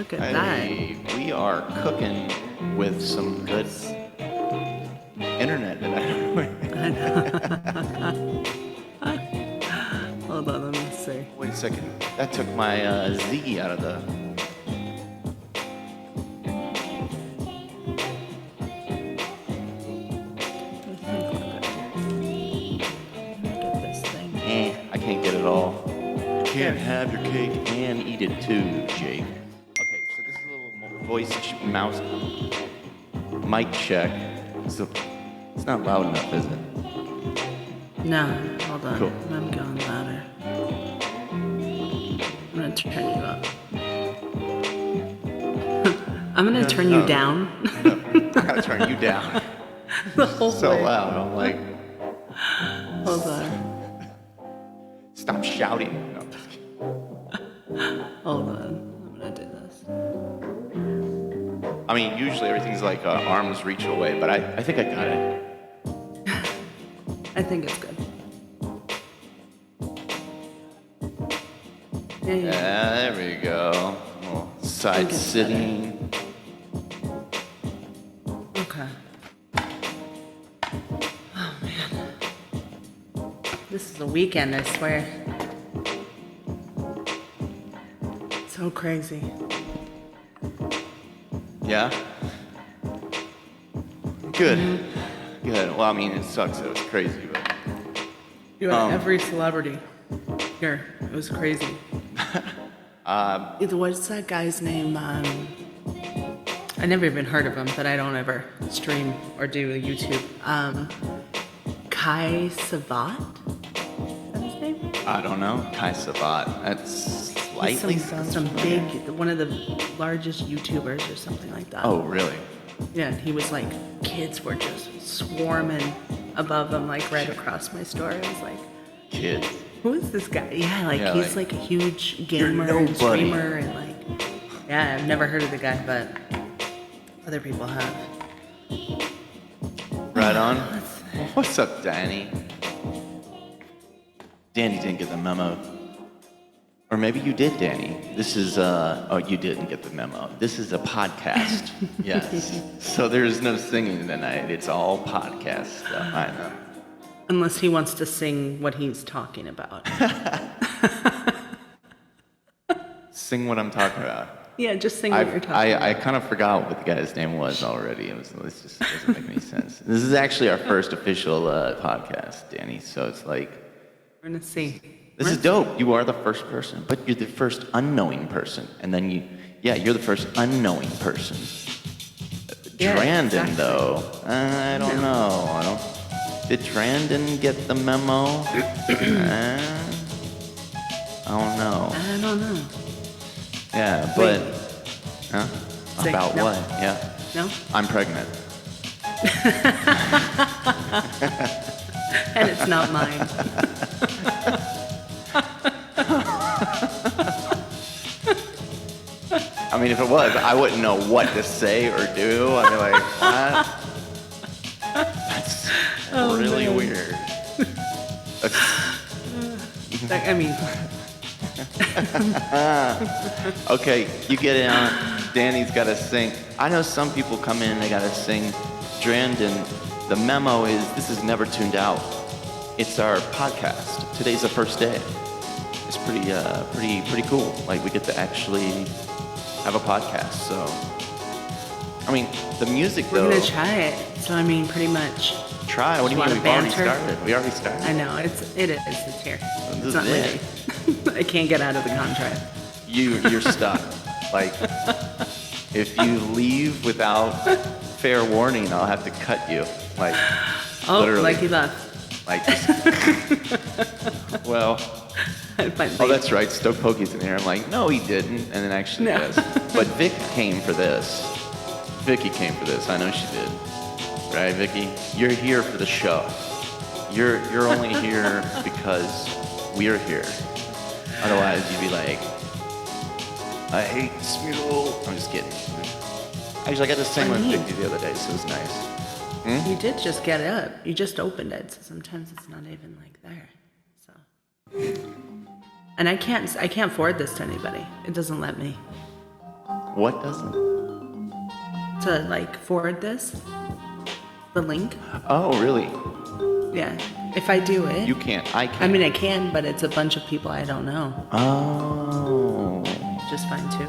Look at that. We are cooking with some good internet that I know. Hold on, let me see. Wait a second. That took my Ziggy out of the... Get this thing. I can't get it all. You can't have your cake and eat it too, Jake. Okay, so this is a little voice mouse mic check. So it's not loud enough, is it? No, hold on. Cool. I'm going louder. I'm gonna turn you up. I'm gonna turn you down. No, I gotta turn you down. The whole So way. loud. I'm like, Hold on. stop shouting. No. Hold on. I'm gonna do this. I mean, usually everything's like arm's reach away, but I think I got it. I think it's good. Yeah, yeah. Yeah, there we go. Little side it's sitting. Okay. Oh man. This is a weekend, I swear. So crazy. Yeah? Good. Good. Well, I mean, it sucks that it was crazy, but... You had every celebrity here. It was crazy. What's that guy's name? I never even heard of him, but I don't ever stream or do YouTube. Kai Savat? Is that his name? I don't know. Kai Savat. That's slightly... He's some big, one of the largest YouTubers or something like that. Oh, really? Yeah, and he was like, kids were just swarming above him, like right across my store. I was like, Kids. who is this guy? Yeah, like Yeah, he's like, like a huge you're gamer and nobody. streamer and like, yeah, I've never heard of the guy, but other people have. Right on. What's up, Danny? Danny didn't get the memo. Or maybe you did, Danny. This is, oh, you didn't get the memo. This is a podcast. Yes. So there's no singing tonight. It's all podcast stuff. I know. Unless he wants to sing what he's talking about. Sing what I'm talking about. Yeah, just sing what you're talking I about. kind of forgot what the guy's name was already. It just doesn't make any sense. This is actually our first official podcast, Danny. So it's like, We're gonna see. this is dope. You are the first person, but you're the first unknowing person. And then you're the first unknowing person. Yeah, Drandon, exactly. though, I don't know. Did Drandon get the memo? I don't know. I don't know. Yeah, Wait. but... Huh? Say About no. what? Yeah. No? I'm pregnant. And it's not mine. I mean, if it was, I wouldn't know what to say or do. I'd be like, what? That's really man. weird. Like, I mean, Okay, you get it on. Danny's got to sing. I know some people come in, they got to sing. Drandon, the memo is, this is never tuned out. It's our podcast. Today's the first day. It's pretty cool. Like, we get to actually have a podcast, so. I mean, the music, we're though. gonna try it. So, I mean, pretty much. Try. What do you A lot mean? of We've already banter. started. We already started. I know, it's here. This It's not is really. I can't get out of the contract. You're stuck. Like, if you leave without fair warning, I'll have to cut you. Like, Oh, literally. like he left. Like, just, well, Finally. oh, that's right. Stoke Pokey's in here. I'm like, no, he didn't. And then actually, No. yes. But Vic came for this. Vicky came for this. I know she did. Right, Vicky? You're here for the show. You're only here because we're here. Otherwise, you'd be like, I hate Smule. I'm just kidding. Actually, I got to sing with Vicky the other day, so it was nice. You did just get it up. You just opened it, so sometimes it's not even like there. So. And I can't forward this to anybody. It doesn't let me. What doesn't? To like forward this, the link. Oh, really? Yeah. If I do it. You can't. I can't. I mean, I can, but it's a bunch of people I don't know. Oh. Just fine too.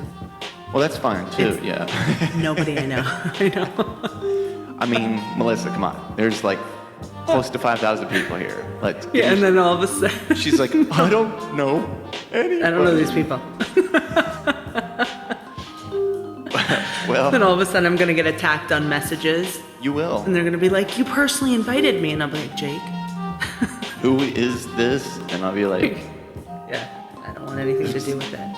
Well, that's fine too. It's- Yeah. Nobody I know. I know. I mean, Melissa, come on. There's like close to 5,000 people here. Like, Yeah, and then all of a sudden, she's like, I don't know anybody. I don't know these people. Well, Then all of a sudden, I'm gonna get attacked on messages, you will. and they're gonna be like, "You personally invited me," and I'll be like, "Jake." Who is this? And I'll be like, Yeah, I don't want anything to do with that.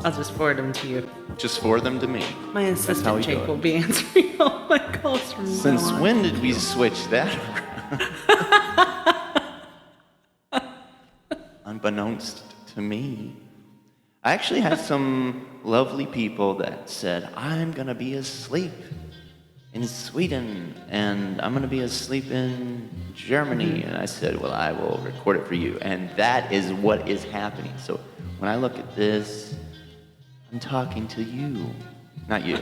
I'll just forward them to you. just forward them to me. My how we assistant do Jake it. will be answering all my calls from now Since on. when did we switch that around? Unbeknownst to me. I actually had some lovely people that said, I'm going to be asleep in Sweden and I'm going to be asleep in Germany. And I said, well, I will record it for you. And that is what is happening. So when I look at this, I'm talking to you. Not you.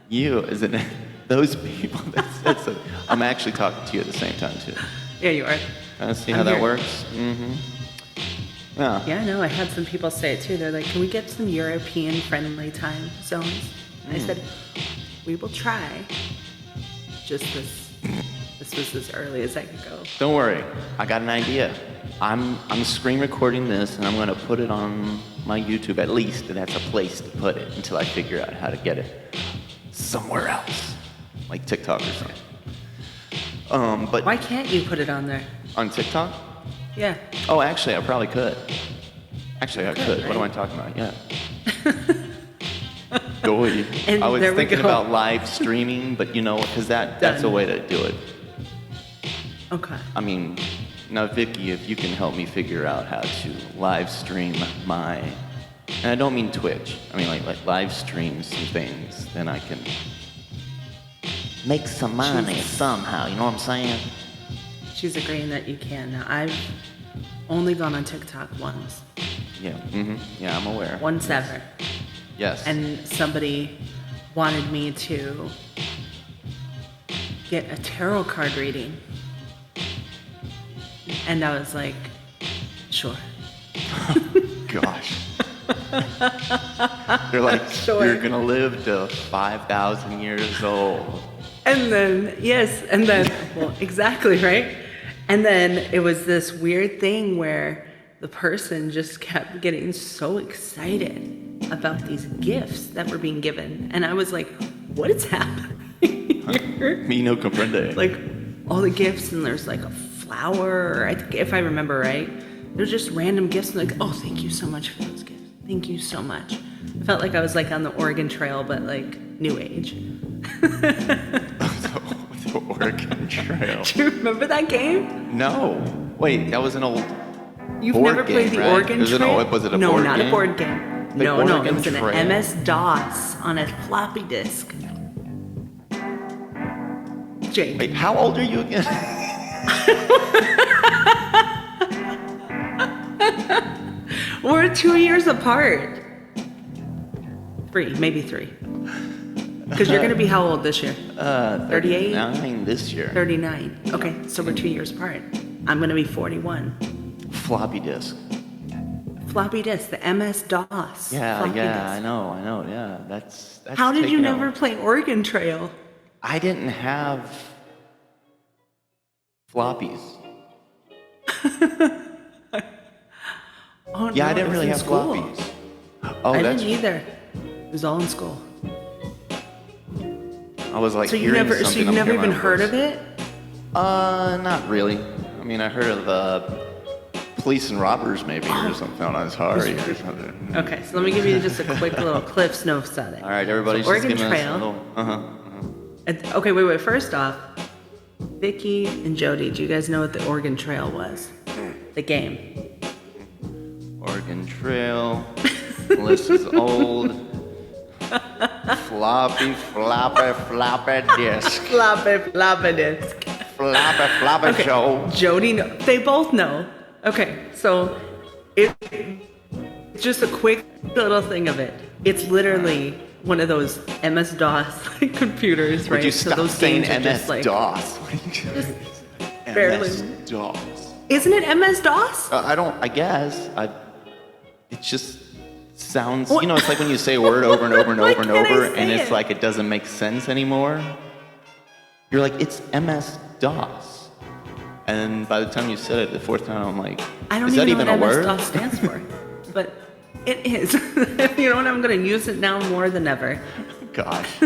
You, isn't it? Those people that said so. I'm actually talking to you at the same time, too. Yeah, you are. Kind of see I'm how that here. works? Mm-hmm. Yeah. Yeah, I know. I had some people say it too. They're like, "Can we get some European-friendly time zones?" And I said, "We will try." Just this was as early as I could go. Don't worry. I got an idea. I'm screen recording this and I'm going to put it on my YouTube at least. That's a place to put it until I figure out how to get it somewhere else, like TikTok or something. But Why can't you put it on there? on TikTok? Yeah. Oh, actually, I probably could. Actually, I could. What am I right? talking about? Yeah. Doy. And I was there we thinking go. about live streaming, but you know, because that's a Done. way to do it. Okay. I mean, now, Vicky, if you can help me figure out how to live stream my, and I don't mean Twitch, I mean like live stream some things, then I can make some money somehow, you know what I'm saying? She's agreeing that you can now. I've only gone on TikTok once. Yeah, yeah, I'm aware. Once ever. Yes. And somebody wanted me to get a tarot card reading. And I was like, sure. Gosh. They're like, Sure. you're gonna live to 5,000 years old. And then, yes, and then, well, exactly, right? And then it was this weird thing where the person just kept getting so excited about these gifts that were being given. And I was like, what is happening here? Me no comprende. Like, all the gifts, and there's like a flower, I think, if I remember right. There's just random gifts, and like, oh, thank you so much for those gifts. Thank you so much. I felt like I was like on the Oregon Trail, but like New Age. The Oregon Trail. Do you remember that game? No. Wait, that was an old. You've Board never played game, the right? Oregon Was it Trail? a- was it a no, board not game? a board game. The No, it Oregon was an Trail. MS-DOS on a floppy disk. Jake, Wait, how old are you again? we're 2 years apart. 3, maybe 3. Because you're going to be how old this year? 38? 39 this year. 39. Okay, so we're 2 years apart. I'm going to be 41. Floppy disk. Floppy disk, the MS-DOS. Yeah, floppy yeah, I disk. know, yeah. That's How did you taken never over. play Oregon Trail? I didn't have floppies. Oh, Yeah, no, I didn't it was really in have school. floppies. Oh, I that's. didn't either. It was all in school. I was like So you hearing never, something. so you've I'm never hearing even my heard voice. of it? Not really. I mean, I heard of police and robbers maybe or something on Atari or something. Okay, so let me give you just a quick little Cliff's Notes on it. All right, everybody, So just Oregon give us a Trail. little. Okay, wait. First off, Vicky and Jody, do you guys know what the Oregon Trail was? The game. Oregon Trail. Melissa's old. Floppy disk. Floppy disk. Floppy Okay, Joe. Jody, they both know. Okay, so it's it's just a quick little thing of it. It's literally one of those MS-DOS computers, right? Would you stop those saying games are just like MS-DOS? barely. MS-DOS. Isn't it MS-DOS? I guess. It just sounds, it's like when you say a word over and over and Why over and can't I over, say and it's it? like it doesn't make sense anymore. You're like, it's MS-DOS. And then by the time you said it the fourth time, I'm like, I don't is that even even know a what word? MS-DOS stands for, but it is. You know what? I'm going to use it now more than ever. Gosh.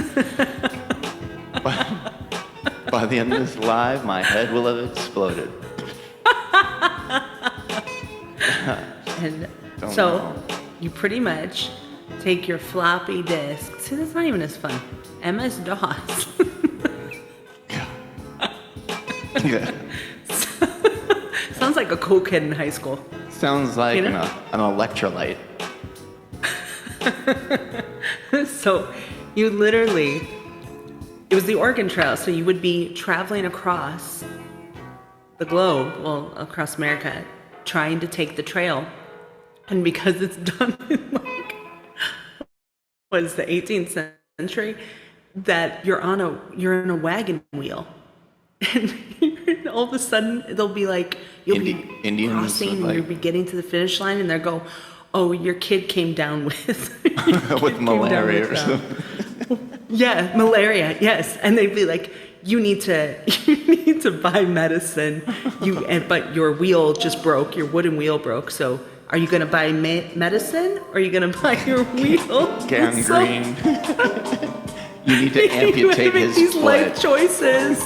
By the end of this live, my head will have exploded. And Don't so know. you pretty much take your floppy disk. See, that's not even as fun. MS-DOS. Yeah. Sounds like a cool kid in high school. Sounds like You know? an electrolyte. So you literally, it was the Oregon Trail. So you would be traveling across the globe, well, across America, trying to take the trail. And because it's done in like, what is the 18th century, that you're in a wagon wheel. And all of a sudden they'll be like, you'll be Indians crossing with, and like- you'll be getting to the finish line and they'll go, oh, your kid came down with With malaria or something. something. Yeah, malaria, yes. And they'd be like, you need to buy medicine. But your wheel just broke, your wooden wheel broke. So are you going to buy medicine or are you going to buy your wheel? Gangrene. You need to You have to amputate make his these life foot. choices.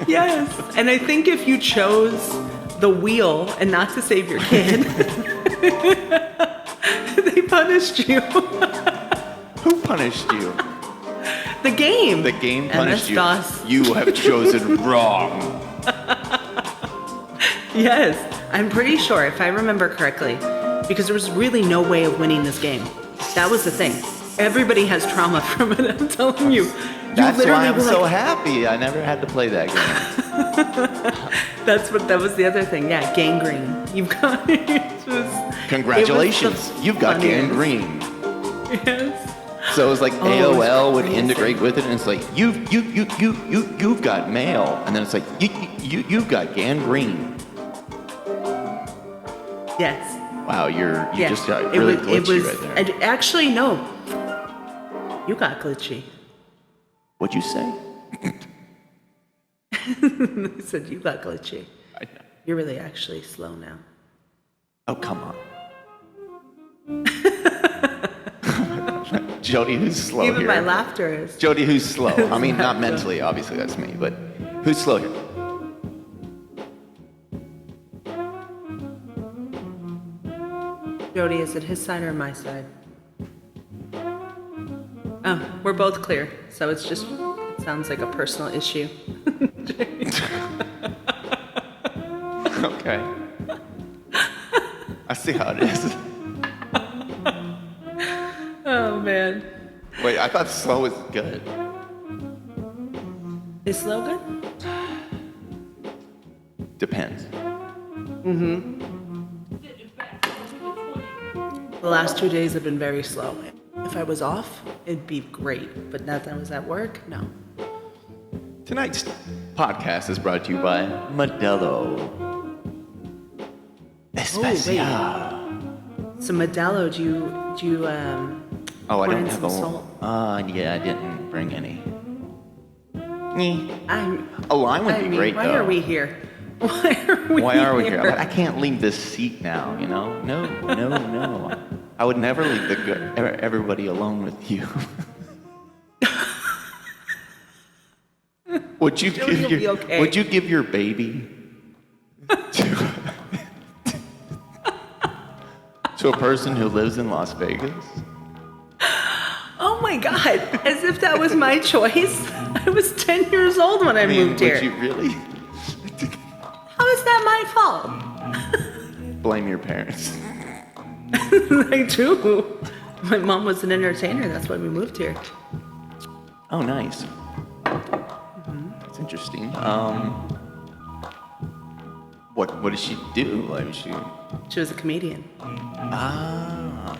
Yes. And I think if you chose the wheel and not to save your kid, they punished you. Who punished you? The game. The game punished MS-DOS. you. You have chosen wrong. Yes, I'm pretty sure, if I remember correctly, because there was really no way of winning this game. That was the thing. Everybody has trauma from it, I'm telling you. That's why I'm were so like, happy I never had to play that game. that was the other thing. Yeah, gangrene. You've got Congratulations, you've got funniest. gangrene. Yes. So it was like Oh, it was AOL would crazy. integrate with it, and it's like you've got mail, and then it's like you've got gangrene. Yes. Wow, you Yeah. just got really glitchy right there. And actually, no. You got glitchy. What'd you say? I said you got glitchy. I know. You're really actually slow now. Oh, come on. Jody, who's slow Even here? my laughter is. Jody, who's slow? I mean, not mentally, obviously, that's me, but who's slow here? Jody, is it his side or my side? Oh, we're both clear. So it sounds like a personal issue. Okay. I see how it is. Oh, man. Wait, I thought slow was good. Is slow good? Depends. The last 2 days have been very slow. If I was off, it'd be great. But now that I was at work, no. Tonight's podcast is brought to you by Modelo. Especial. So Modelo, do you Oh, I pour don't in have some a salt? yeah, I didn't bring any. A lime would be great, why though. are we here? Why are we here? I can't leave this seat now, you know? No. I would never leave everybody alone with you. Would you Jody will be okay. Would you give your baby to a person who lives in Las Vegas? Oh my God, as if that was my choice. I was 10 years old when I moved here. Would you really How is that my fault? blame your parents? I do. My mom was an entertainer. That's why we moved here. Oh, nice. That's interesting. What did she do? Like She was a comedian. ah,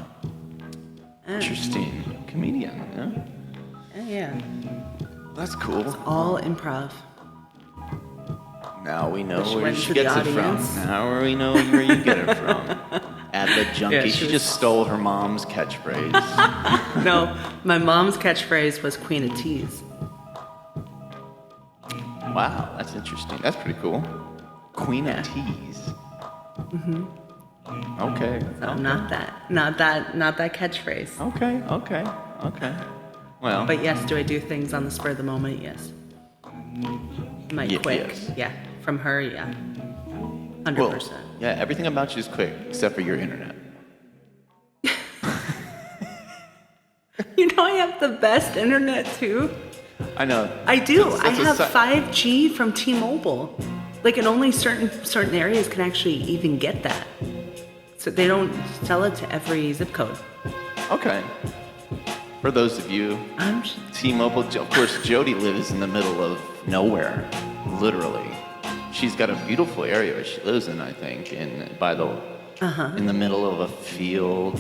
Interesting. Comedian, huh? Yeah. That's cool. All improv. Now we know Which where went she to the gets it from. audience. Now we know where you get it from. At the junkie. Yeah, she she was- just stole her mom's catchphrase. No, my mom's catchphrase was Queen of Teas. Wow, that's interesting. That's pretty cool. Queen of Teas. Mm-hmm. Okay. So not that catchphrase. Okay. Well, But yes, do I do things on the spur of the moment? Yes. Am I quick? Yes. Yeah. From her, yeah. 100%. well, yeah, everything about you is quick except for your internet. You know I have the best internet too. I know. I do. That's- I that's a have 5G from T-Mobile. Like, and only certain areas can actually even get that. So they don't sell it to every zip code. Okay. For those of you, I'm just, T-Mobile, of course, Jody lives in the middle of nowhere, literally. She's got a beautiful area where she lives in, I think, in the middle of a field.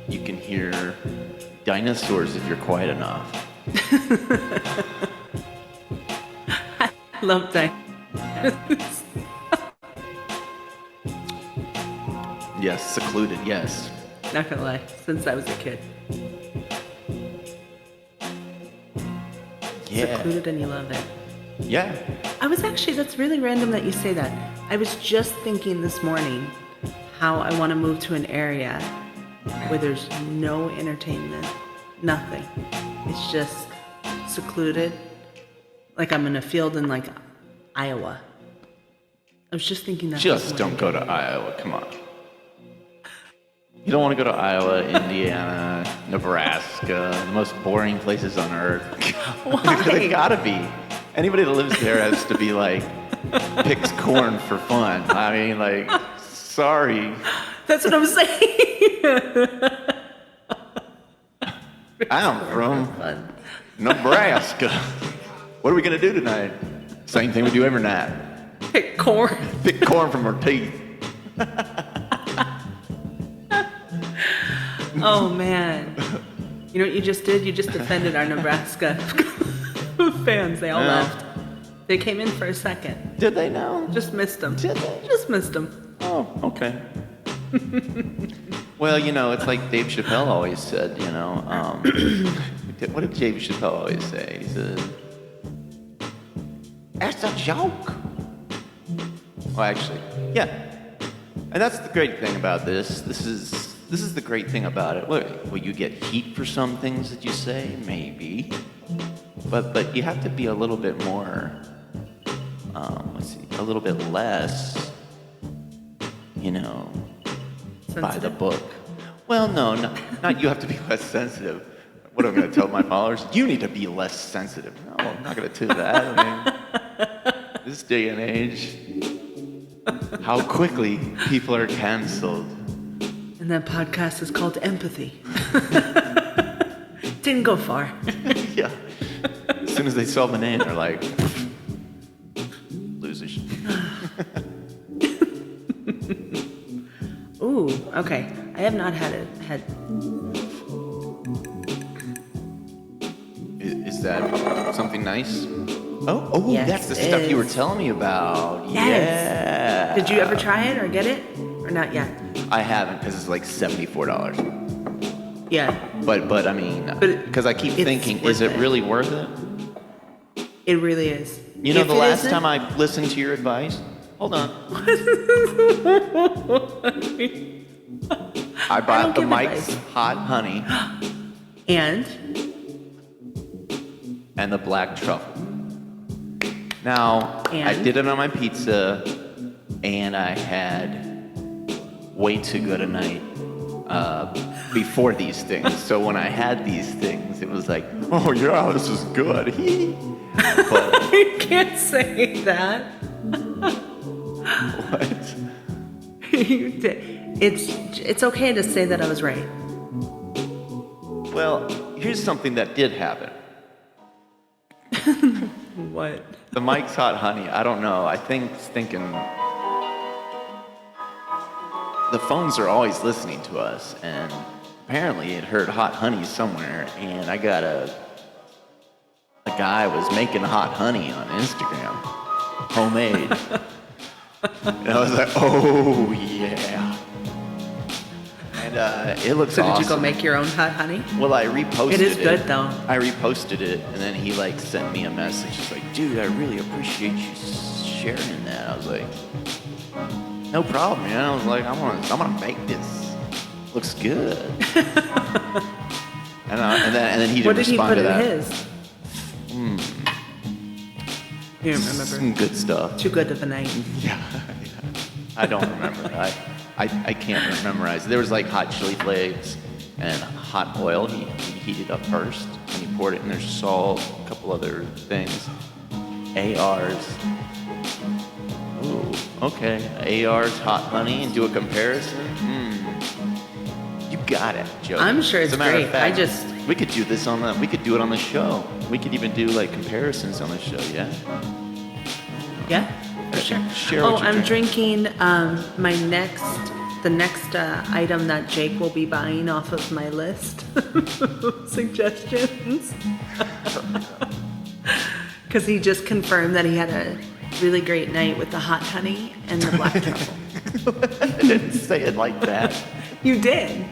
You can hear dinosaurs if you're quiet enough. love that. Yes, secluded, yes. Not gonna lie, since I was a kid. Yeah. Secluded and you love it. Yeah. I was actually, that's really random that you say that. I was just thinking this morning how I want to move to an area where there's no entertainment, nothing. It's just secluded. Like I'm in a field in like Iowa. I was just thinking that. Just this don't morning. go to Iowa, come on. You don't want to go to Iowa, Indiana, Nebraska, the most boring places on earth. Why? They gotta be. Anybody that lives there has to be like, picks corn for fun. I mean, like, sorry. That's what I'm saying. I'm from Fun. Nebraska. What are we gonna do tonight? Same thing we do every night. Pick corn. Pick corn from our teeth. Oh man. You know what you just did? You just offended our Nebraska fans. They all Yeah. left. They came in for a second. Did they know? Just missed them. Did they? Just missed them. Oh, okay. Well, you know, it's like Dave Chappelle always said, you know. What did Dave Chappelle always say? He said, "That's a joke." Well, actually, yeah. And that's the great thing about this. This is the great thing about it. Will you get heat for some things that you say? Maybe. But you have to be a little bit more, a little bit less, you know, by the Sensitive. book. Well, no, not you have to be less sensitive. What am I going to tell my followers? You need to be less sensitive. No, I'm not going to do that. I mean, this day and age, how quickly people are canceled. And that podcast is called Empathy. Didn't go far. Yeah. As soon as they saw the name, they're like, losers. Ooh, okay. I have not had. Is that something nice? Oh, Yes, that's the it stuff you were is. telling me about. Yes. Yeah. Did you ever try it or get it? Or not yet? I haven't because it's like $74. Yeah. But I mean, But because I keep it's thinking, worth is it it. really worth it? It really is. You know, If the it last isn't- time I listened to your advice, hold on. I bought the give Mike's advice. Hot Honey And and the black truffle. Now, I And? did it on my pizza, and I had way too good a night before these things. So when I had these things, it was like, oh yeah, this is good. But you can't say that. what? You did. It's okay to say that I was right. Well, here's something that did happen. What? The Mike's Hot Honey, I don't know. I think thinking the phones are always listening to us, and apparently it heard hot honey somewhere, and I got a guy was making hot honey on Instagram, homemade. And I was like, oh yeah. And it looks So awesome. did you go make your own hot honey? Well, I reposted it. It is good, though. I reposted it, and then he like sent me a message. He's like, dude, I really appreciate you sharing that. I was like, no problem, man. I was like, I'm gonna make this. Looks good. and then he didn't What did he respond put to in that. his? You don't remember? Some good stuff. Too good of a night. Yeah. I don't remember. I can't memorize. There was like hot chili flakes and hot oil. He heated up first, and he poured it in. There's salt, a couple other things. ARs. Ooh, okay. ARs, hot honey, and do a comparison. You got it, Joe. I'm sure it's As a matter great. of fact, I just- we could do this on the. We could do it on the show. We could even do like comparisons on the show. Yeah. Yeah, for sure. Share Oh, what you're I'm drinking. drinking the next item that Jake will be buying off of my list. Suggestions. Because he just confirmed that he had a really great night with the hot honey and the black truffle. I didn't say it like that. You did.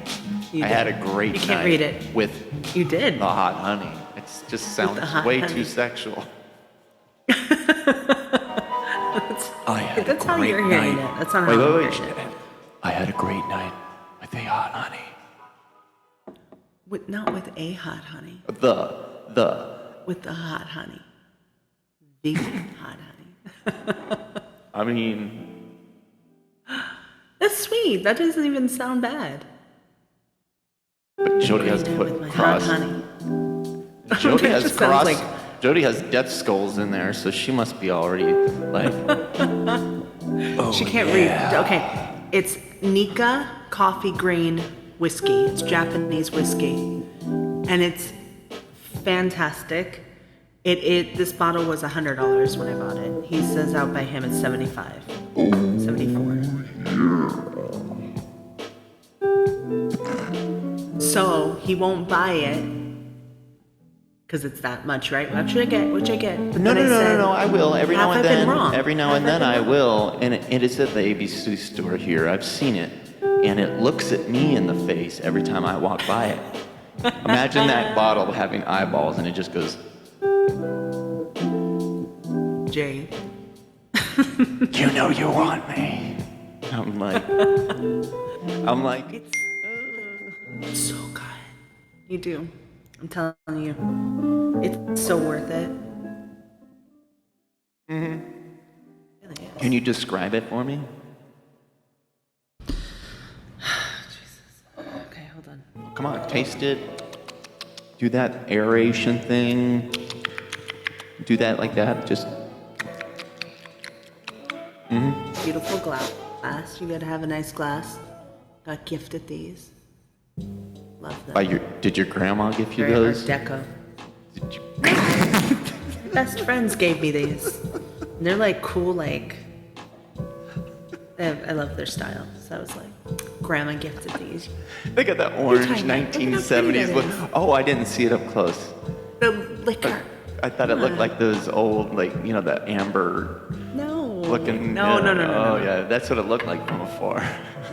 You I did. had a great You night can't read it. with You did. the hot honey. It just sounds the hot way honey. too sexual. That's how you're hearing it. That's not how I'm wait. hearing it. I had a great night with the hot honey. Not with a hot honey. The. With the hot honey. The hot honey. I mean, That's sweet. That doesn't even sound bad. but Jody has Great to night with put my cross. hot honey. Jody That has just sounds cross. like- Jody has death skulls in there, so she must be already like. She can't read. Okay. It's Nika coffee grain whiskey. It's Japanese whiskey. And it's fantastic. This bottle was $100 when I bought it. He says out by him it's $75. 74. So he won't buy it because it's that much, right? What should I get? What should I get? But No, then I said, no. I will every now have and I been then. wrong? Every now and Have then I I been will, and it is at the ABC store here. I've seen it, and it looks at me in the face every time I walk by it. Imagine that bottle having eyeballs, and it just goes. Jay. You know you want me. I'm like. It's so good. You do. I'm telling you. It's so worth it. Mm-hmm. Really is. Can you describe it for me? Okay, hold on. Come on, taste it. Do that aeration thing. Do that like that. Just. Beautiful glass. You gotta have a nice glass. Got gifted these. Love them. Did your grandma give you Very Art those? Deco. Did you- Best friends gave me these. And they're like cool, like. I love their style. So I was like, Grandma gifted these. They got that orange tiny. Look at how pretty 1970s that look. is. Oh, I didn't see it up close. The liquor. I thought it looked like those old, like, you know, the amber No. looking. No. Oh, yeah, that's what it looked like from afar.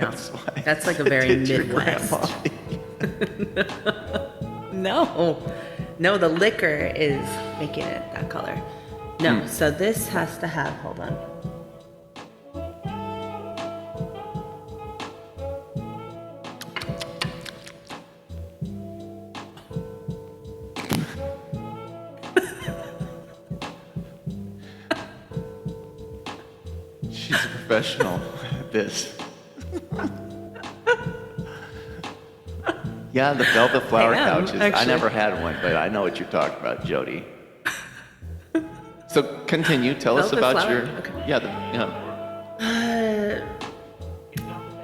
That's why. That's like a very Did your Midwest. grandma- No, the liquor is making it that color. No, so this has to have, hold on. She's a professional at this. Yeah, the velvet flower I am, couches. I actually. never had one, but I know what you're talking about, Jody. So continue. Tell us Velvet about flower? your. Okay. Yeah,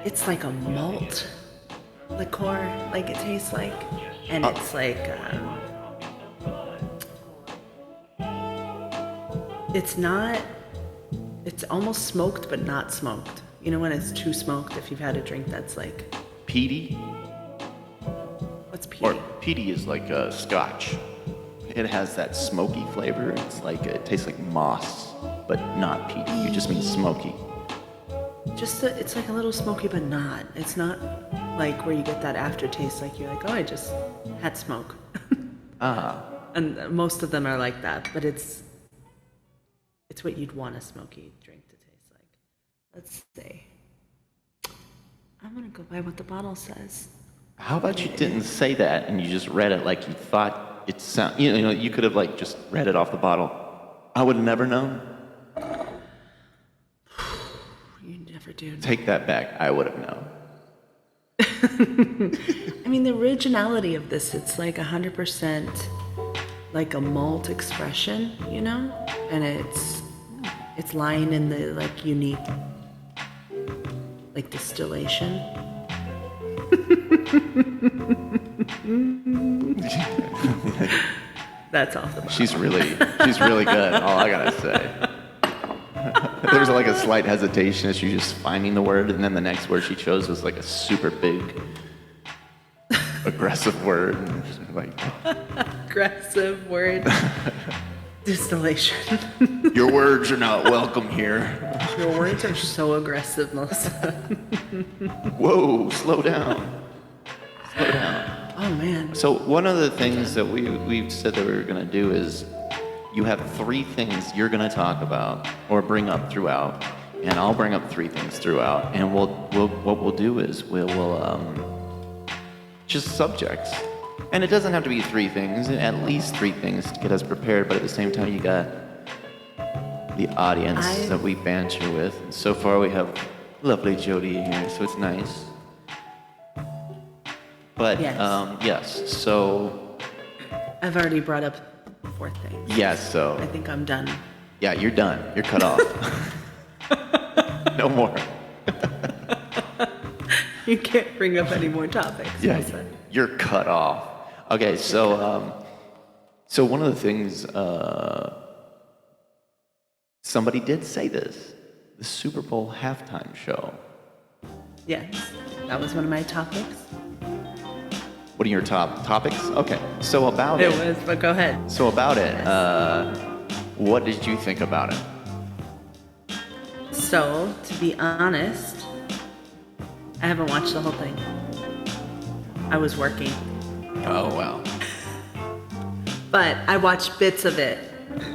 It's like a malt liqueur, like it tastes like, and it's like, it's not, it's almost smoked but not smoked. You know when it's too smoked, if you've had a drink that's like, Peaty? what's Or peaty? peaty is like a scotch. It has that smoky flavor. It's like, it tastes like moss, but not peaty. You just mean smoky. It's like a little smoky, but not. It's not like where you get that aftertaste, like you're like, oh, I just had smoke. Ah. And most of them are like that, but it's what you'd want a smoky drink to taste like. Let's see. I'm gonna go by what the bottle says. How about you didn't say that and you just read it like you thought it sound? You know, you could have like just read it off the bottle. I would have never known. You never do. Take that back. I would have known. I mean, the originality of this, it's like 100% like a malt expression, you know? And it's lying in the like unique like distillation. That's off the bottle. She's really good. All I gotta say. There's like a slight hesitation as she's just finding the word, and then the next word she chose was like a super big, aggressive word. And she's like, Aggressive word. Distillation. your words are not welcome here. Your words are so aggressive, Melissa. Whoa, slow down. Slow down. Oh man. So one of the things that we've said that we were gonna do is you have 3 things you're gonna talk about or bring up throughout, and I'll bring up 3 things throughout, and what we'll do is we'll just subjects. And it doesn't have to be 3 things, at least 3 things to get us prepared, but at the same time you got the audience that we banter with. And so far we have lovely Jody here, so it's nice. But yes, so I've already brought up 4 things. yes, so I think I'm done. yeah, you're done. You're cut off. No more. You can't bring up any more topics. Yeah, Melissa. you're cut off. Okay, so so one of the things somebody did say this, the Super Bowl halftime show. Yes, that was one of my topics. What are your top topics? Okay, so about It was, but go ahead. So about it, what did you think about it? So, to be honest, I haven't watched the whole thing. I was working. Oh, wow. But I watched bits of it.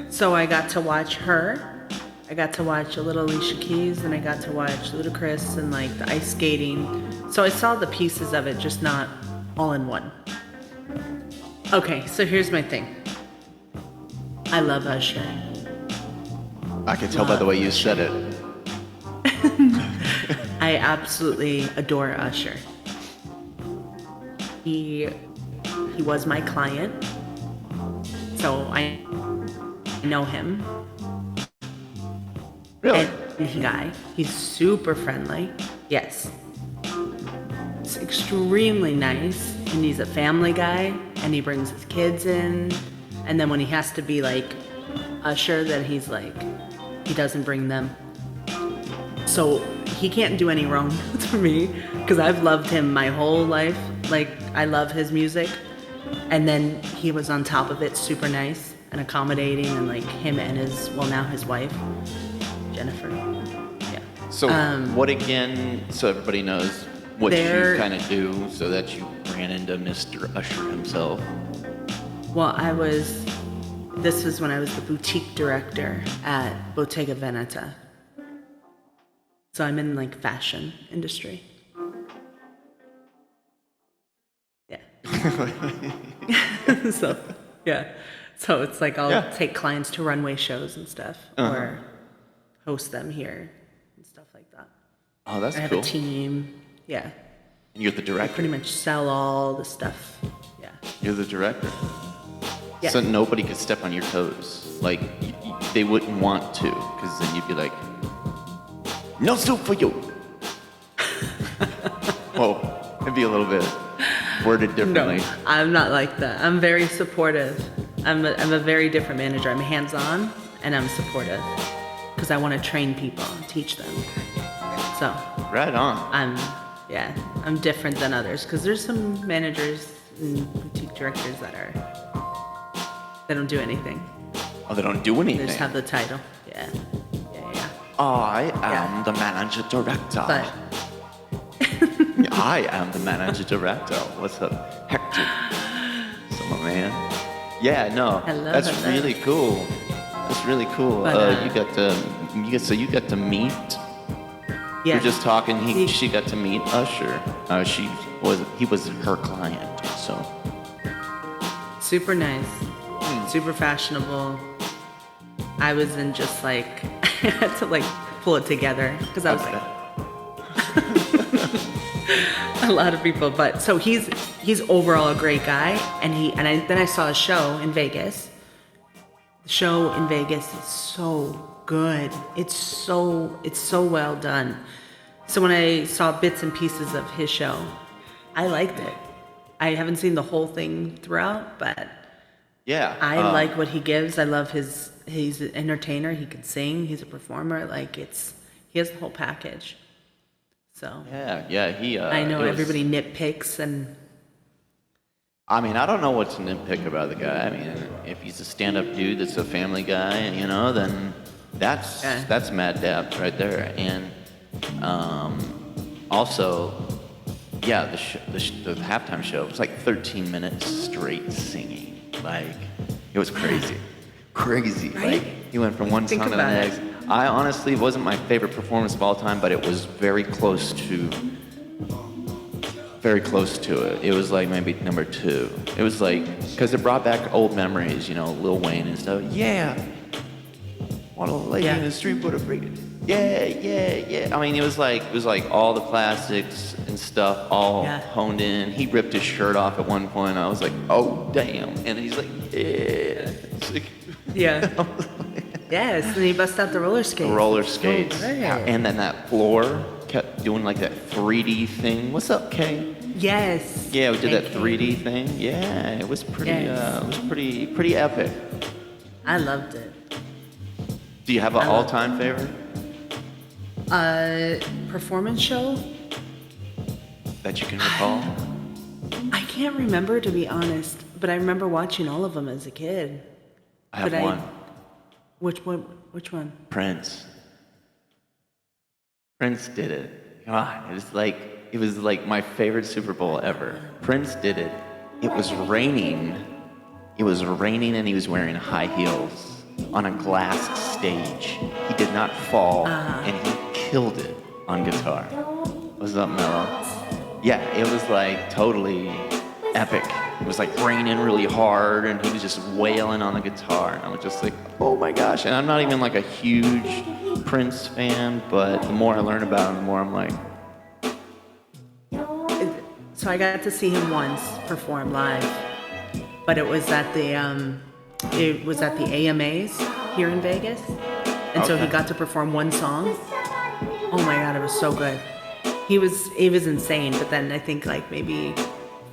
So I got to watch her. I got to watch a little Alicia Keys, and I got to watch Ludacris and like the ice skating. So I saw the pieces of it, just not all in one. Okay, so here's my thing. I love Usher. I can tell by the way you said it. I absolutely adore Usher. He was my client, so I know him. Really? And he's super friendly. Yes. He's extremely nice, and he's a family guy, and he brings his kids in. And then when he has to be like Usher, then he's like, he doesn't bring them. So he can't do any wrong to me, because I've loved him my whole life. Like, I love his music. And then he was on top of it, super nice and accommodating, and like him and now his wife, Jennifer. Yeah. So what again, so everybody knows what you kind of do, so that you ran into Mr. Usher himself? Well, this was when I was the boutique director at Bottega Veneta. So I'm in like fashion industry. Yeah. So, yeah. So it's like I'll take clients to runway shows and stuff, or host them here and stuff like that. Oh, that's I have cool. a team. Yeah. And you're the I director? pretty much sell all the stuff. Yeah. You're the director? Yeah. So nobody could step on your toes. Like, they wouldn't want to, because then you'd be like, no soup for you. Whoa, it'd be a little bit worded differently. No, I'm not like that. I'm very supportive. I'm a very different manager. I'm hands-on and I'm supportive because I want to train people, teach them. So Right on. I'm different than others because there's some managers and boutique directors they don't do anything. Oh, they don't do They anything. just have the title. Yeah. I am the manager director. But I am the manager director. What's up, Hector? So my man. Yeah, no, that's hello. really cool. That's really cool. But, you got to meet. yeah. You're just talking. She got to meet Usher. He was her client. So Super nice, super fashionable. I was in just like, I had to like pull it together because I was like, a lot of people. But so he's overall a great guy, and then I saw a show in Vegas. The show in Vegas is so good. It's so well done. So when I saw bits and pieces of his show, I liked it. I haven't seen the whole thing throughout, but yeah, I like what he gives. I love he's an entertainer. He can sing. He's a performer. Like he has the whole package. So yeah. He. I know everybody nitpicks and. I mean, I don't know what to nitpick about the guy. I mean, if he's a stand-up dude that's a family guy, then that's mad depth right there. And also, yeah, the halftime show was like 13 minutes straight singing. Like, it was crazy. Crazy. Right? Like, he went from one song to the next. I honestly, it wasn't my favorite performance of all time, but it was very close to it. It was like maybe number 2. It was like, because it brought back old memories, Lil Wayne and stuff. Yeah. Want a lady in the street with a freak. Yeah. I mean, it was like all the classics and stuff all honed in. He ripped his shirt off at one point. I was like, oh, damn. And he's like, yeah. Yeah. Yes, and he busted out the roller skates. Roller skates. Oh, great. And then that floor kept doing like that 3D thing. What's up, Kay? Yes. Yeah, we did that 3D thing. Yeah, it was pretty. Yes. It was pretty epic. I loved it. Do you have an all-time favorite Performance show? that you can recall? I can't remember, to be honest, but I remember watching all of them as a kid. I have one. Which one? Prince. Prince did it. God, it was like my favorite Super Bowl ever. Prince did it. It was raining. It was raining, and he was wearing high heels on a glass stage. He did not fall, and he killed it on guitar. What's up, Mello? Yeah, it was like totally epic. It was like raining really hard, and he was just wailing on the guitar, and I was just like, oh my gosh. And I'm not even like a huge Prince fan, but the more I learn about him, the more I'm like. So I got to see him once perform live, but it was at the AMAs here in Vegas, and so he got to perform one song. Oh my God, it was so good. He was insane, but then I think like maybe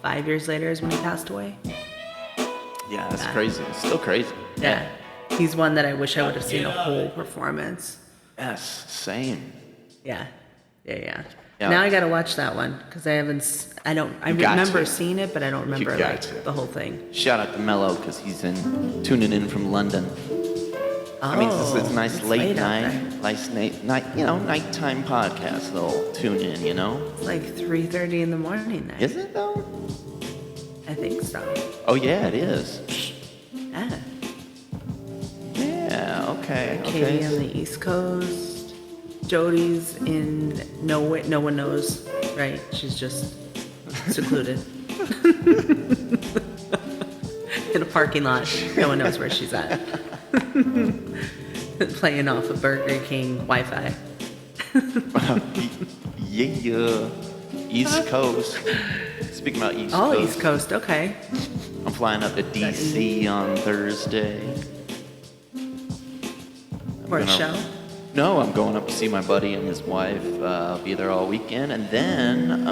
5 years later is when he passed away. Yeah, that's crazy. It's still crazy. Yeah. He's one that I wish I would have seen a whole performance. Yes, same. Yeah. Now I gotta watch that one because I remember seeing it, but I don't remember the whole thing. Shout out to Mello because he's tuning in from London. I mean, it's a nice late night, nighttime podcast. They'll tune in, It's like 3:30 in the morning now. Is it though? I think so. Oh yeah, it is. Yeah. Yeah. Okay. Katie on the East Coast. Jody's in no one knows, right? She's just secluded in a parking lot. No one knows where she's at. Playing off of Burger King Wi-Fi. Yeah. East Coast. Speaking about East Coast. Oh, East Coast. Okay. I'm flying up to DC on Thursday. For a show? No, I'm going up to see my buddy and his wife. I'll be there all weekend. And then,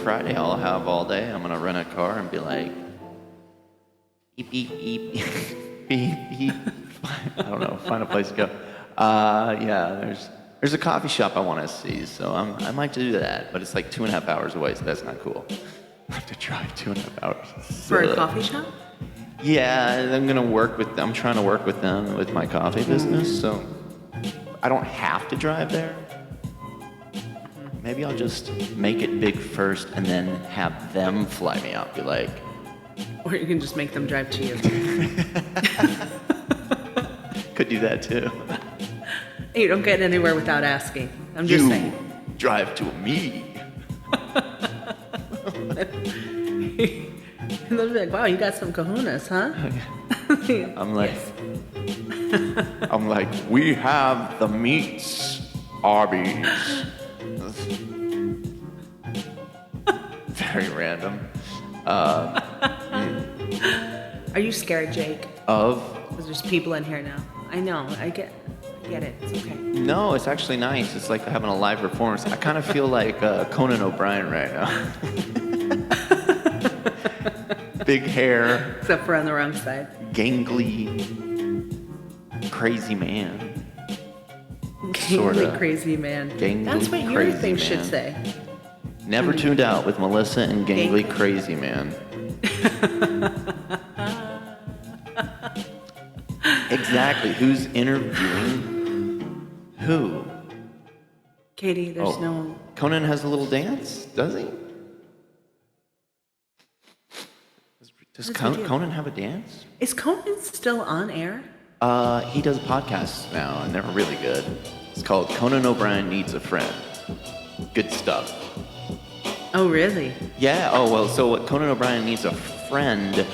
Friday I'll have all day. I'm going to rent a car and be like, beep, beep, beep, beep, beep. I don't know, find a place to go. There's a coffee shop I want to see, so I might do that. But it's like 2.5 hours away, so that's not cool. I have to drive 2.5 hours. For a coffee shop? Yeah, I'm trying to work with them with my coffee business, so I don't have to drive there. Maybe I'll just make it big first and then have them fly me out. Be like, Or you can just make them drive to you. could do that too. You don't get anywhere without asking. I'm just saying. Drive to me. And they'll be like, wow, you got some kahunas, huh? I'm like, Yes. I'm like, we have the meats, Arby's. Very random. Are you scared, Jake? Of? Because there's people in here now. I know. I get it. It's okay. No, it's actually nice. It's like having a live performance. I kind of feel like Conan O'Brien right now. Big hair, Except for on the wrong side. gangly, crazy man. Gangly Sorta. crazy man. Gangly, That's what your crazy thing should man. say. Never tuned out with Melissa and Gangly Gangly. Crazy Man. Exactly. Who's interviewing who? Katie, there's Oh. no. Conan has a little dance, does he? Does What does he do? Conan have a dance? Is Conan still on air? He does podcasts now, and they're really good. It's called Conan O'Brien Needs a Friend. Good stuff. Oh, really? Yeah, oh, well, so what Conan O'Brien Needs a Friend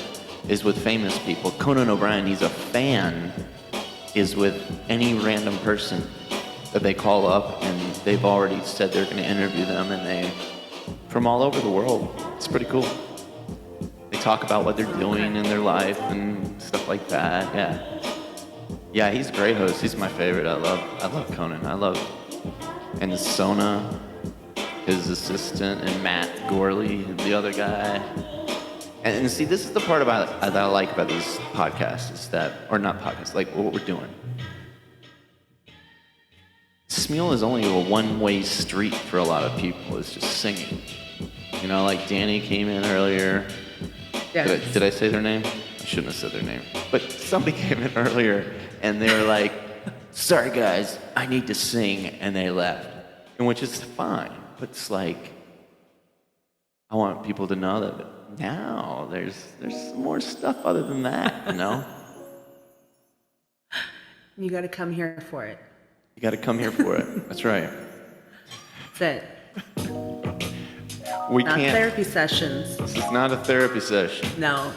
is with famous people. Conan O'Brien Needs a Fan is with any random person that they call up, and they've already said they're going to interview them, and they, from all over the world. It's pretty cool. They talk about what they're doing in their life and stuff like that, yeah. Yeah, he's a great host. He's my favorite. I love Conan. And Sona, his assistant, and Matt Gorley, the other guy. And see, this is the part that I like about these podcasts is that, or not podcasts, like what we're doing. Smule is only a one-way street for a lot of people. It's just singing. You know, like Danny came in earlier. Yeah. Did I say their name? I shouldn't have said their name. But somebody came in earlier and they were like, sorry guys, I need to sing, and they left. And which is fine. But it's like, I want people to know that now there's some more stuff other than that, you know? You got to come here for it. You gotta come here for it. That's right. That's it. We Not can't. therapy sessions. This is not a therapy session. No.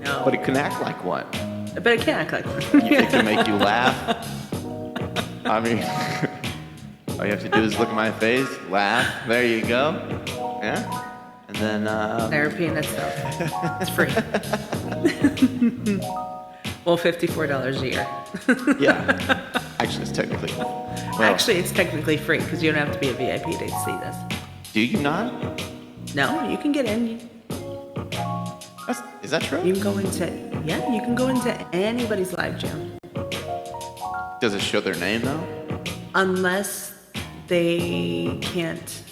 No. But it can act like one. But it can act like one. It can make you laugh. I mean, all you have to do is look at my face, laugh. There you go. Yeah. And then. Therapy in itself. It's free. Well, $54 a year. Yeah. Actually, it's technically. Well, Actually, it's technically free because you don't have to be a VIP to see this. do you not? No, you can get in. Is that true? You can go into, yeah, you can go into anybody's live jam. Does it show their name though? Unless they can't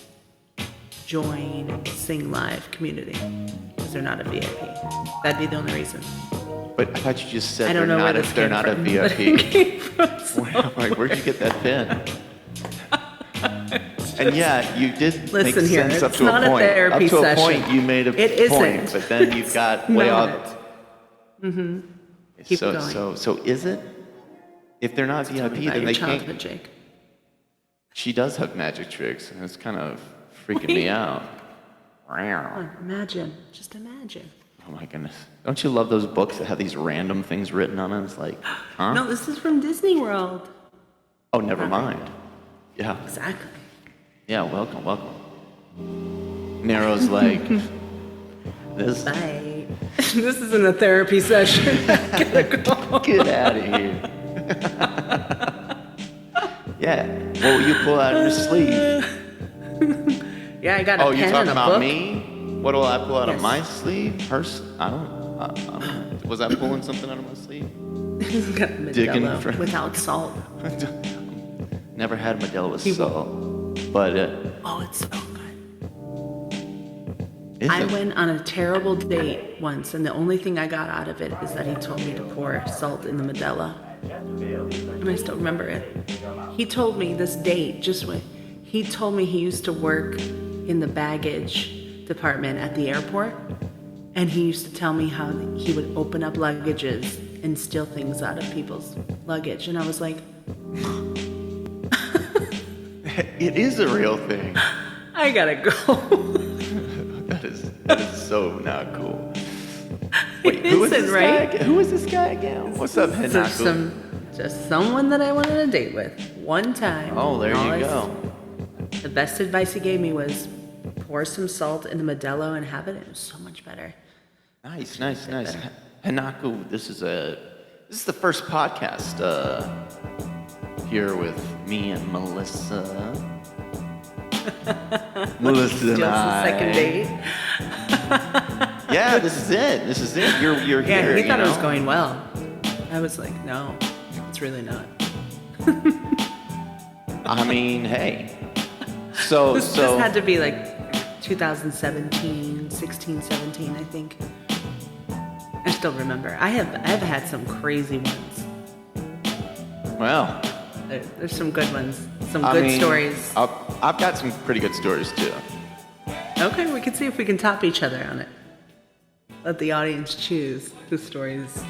join Sing Live community because they're not a VIP. That'd be the only reason. But I thought you just said I don't know where this they're came not a from, but it VIP. came from I'm like, where'd you get that pin? And yeah, you did make Listen here, sense up it's to not a a point. therapy Up to a session. point, you made a It point, isn't. but then you got way Not. off. Keep so, going. so is it? If they're not Tell me VIP, about then your they childhood, can't. Jake. She does have magic tricks, and it's kind of freaking me out. Oh, imagine, just imagine. Oh my goodness! Don't you love those books that have these random things written on them? It's like, huh? No, this is from Disney World. Oh, never mind. Yeah. Exactly. Yeah, welcome. Nero's like, this, Bye. This isn't a therapy session. Gotta go. get out of here. Yeah, what will you pull out of your sleeve? Yeah, I got a Oh, pen you're talking and a about book. me? What will I pull out of Yes. my sleeve? I don't, was I pulling something out of my sleeve? He's got Digging Modelo for- without salt. Never had Modelo with He salt. But Oh, it's so good. is I it? went on a terrible date once, and the only thing I got out of it is that he told me to pour salt in the Modelo. And I still remember it. He told me this date, he told me he used to work in the baggage department at the airport, and he used to tell me how he would open up luggages and steal things out of people's luggage. And I was like, It is a real thing. I gotta go. That is so not cool. Wait, who is isn't, this right? guy again? Who is this guy again? What's up, Hennaku? Just someone that I went on a date with one time. Oh, there And you all go. The best advice he gave me was pour some salt in the Modelo and have it. It was so much better. Nice. Hennaku, this is the first podcast here with me and Melissa. Melissa and Just the I. second date. Yeah, this is it. You're Yeah, here. he thought you it was know? going well. I was like, no, it's really not. I mean, hey. So This had to be like 2017, 16, 17, I think. I still remember. I've had some crazy ones. well, There's some good ones. Some I good mean, stories. I've got some pretty good stories too. Okay, we can see if we can top each other on it. Let the audience choose whose story's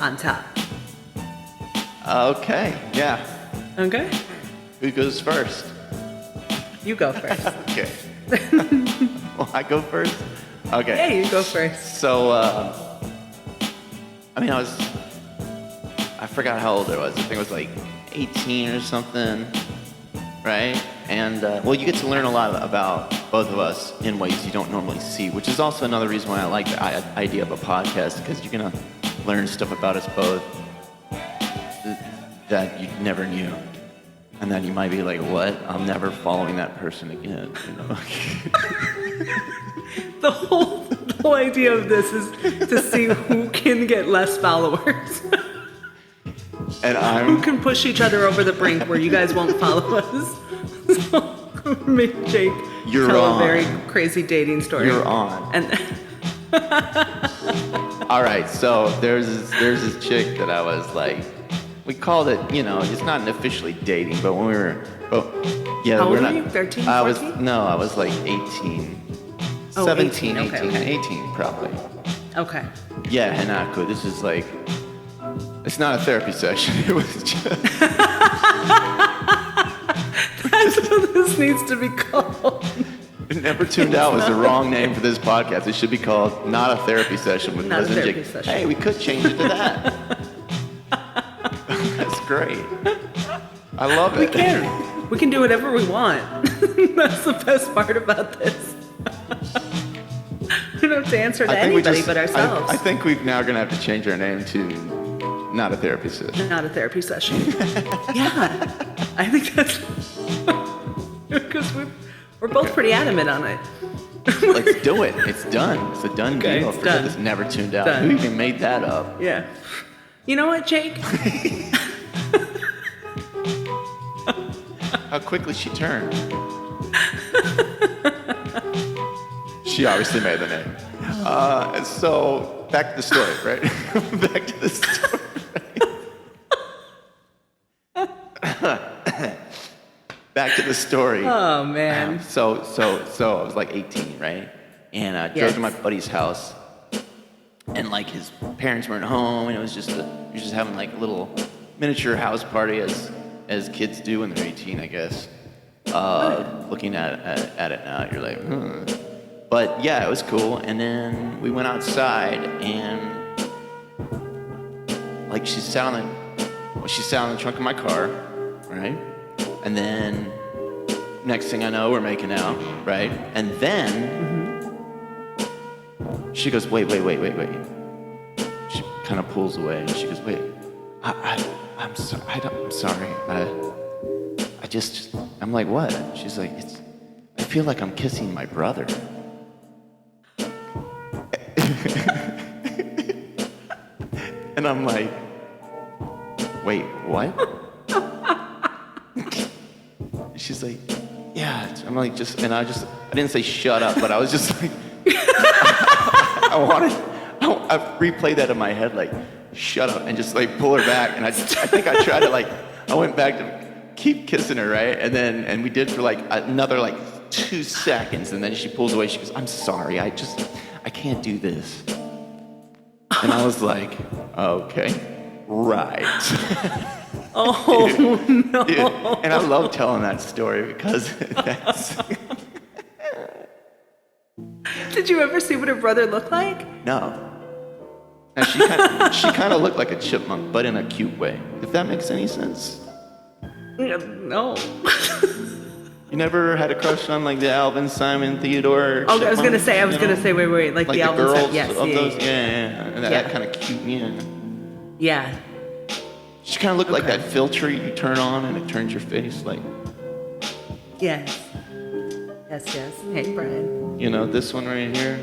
on top. Okay, yeah. Okay? Who goes first? You go first. Okay. Will I go first? Okay. Yeah, you go first. So, I mean, I forgot how old I was. I think it was like 18 or something, right? And, well, you get to learn a lot about both of us in ways you don't normally see, which is also another reason why I like the idea of a podcast, because you're going to learn stuff about us both that you never knew. And then you might be like, what? I'm never following that person again, you know? The whole idea of this is to see who can get less followers. And Who can push each other over the brink where you guys won't follow us. So, make Jake You're tell on. a very crazy dating story. You're on. And All right, so there's this chick that I was like, we called it, you know, it's not officially dating, but when we were, yeah, How we're old not. were you? 13, I was 14? no, I was like 18, Oh, 17, 18, okay, 18, okay. 18 probably. okay. Yeah, Hanako, this is like, it's not a therapy session. It was just. That's what this needs to be called. Never Tuned Out was the wrong name for this podcast. It should be called Not a Therapy Session with Not a Liz and therapy Jake. session. Hey, we could change it to that. That's great. I love We it. can. We can do whatever we want. That's the best part about this. We don't have to answer to anybody but ourselves. I think we're now going to have to change our name to Not a Therapy Session. Not a therapy session. Yeah. I think that's because we're both pretty adamant on it. Let's do it. It's done. It's a done Okay, deal. it's Forget done. this Never Tuned Out. Done. Who even made that up? Yeah. You know what, Jake? How quickly she turned. She obviously made the name. So back to the story, right? Back to the story. Back to the story. Oh man. So I was like 18, right? And I drove Yes. to my buddy's house, and like his parents weren't home, and it was just he was just having like a little miniature house party as kids do when they're 18, I guess. Looking at it now, you're like, But yeah, it was cool. And then we went outside, and like she sat on the trunk of my car, right? And then next thing I know, we're making out, right? And then she goes, wait. She kind of pulls away, and she goes, wait, I'm sorry. I'm like, what? She's like, I feel like I'm kissing my brother. And I'm like, wait, what? she's like, yeah. I'm like, I didn't say shut up, but I was just like, I replayed that in my head, like, shut up, and just like pull her back. And I think I tried to like, I went back to keep kissing her, right? And we did for like another like 2 seconds, and then she pulls away. She goes, I'm sorry, I can't do this. And I was like, okay, right. Oh, no. Dude, and I love telling that story because that's... Did you ever see what her brother looked like? No. And she kind of looked like a chipmunk, but in a cute way, if that makes any sense. No. You never had a crush on like the Alvin, Simon, Theodore? Oh, I was gonna say, wait, like the the Alvin girls stuff. Yes, of yeah, those, yeah. And that kind of cute, Yeah. She kind of looked like that filter you turn on and it turns your face like. Yes. Yes. Hey, Brian. You know, this one right here.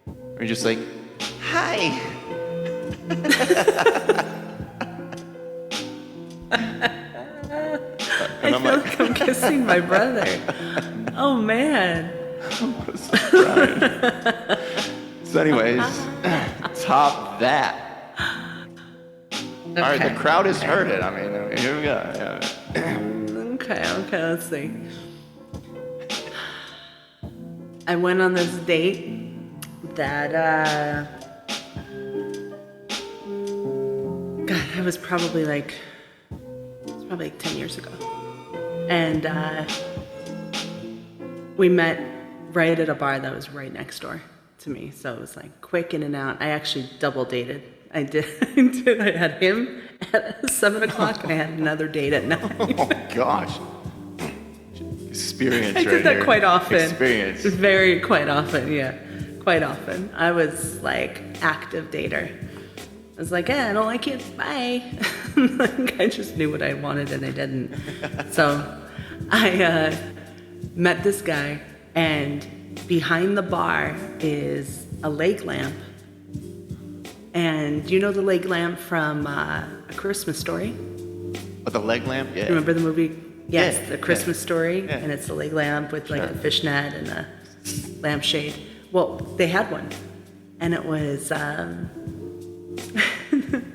Or you're just like, hi. I feel like I'm kissing my brother. Oh, man. So anyways, top that. All right, the crowd has heard it. I mean, here we go. Yeah. Okay, let's see. I went on this date that, God, it was probably like 10 years ago. And we met right at a bar that was right next door to me. So it was like quick in and out. I actually double dated. I did. I had him at 7 o'clock and I had another date at 9. Oh gosh. Experience I did that here. quite often. Experience. Quite often, yeah. Quite often. I was like active dater. I was like, I don't like it, bye. Like, I just knew what I wanted and I didn't. So I met this guy, and behind the bar is a leg lamp. And you know the leg lamp from A Christmas Story? Oh, the leg lamp? Yeah. Remember the movie? Yes, Yeah, The Christmas Story. Yeah. And it's the leg lamp with like a fishnet and a lampshade. Well, they had one. And it was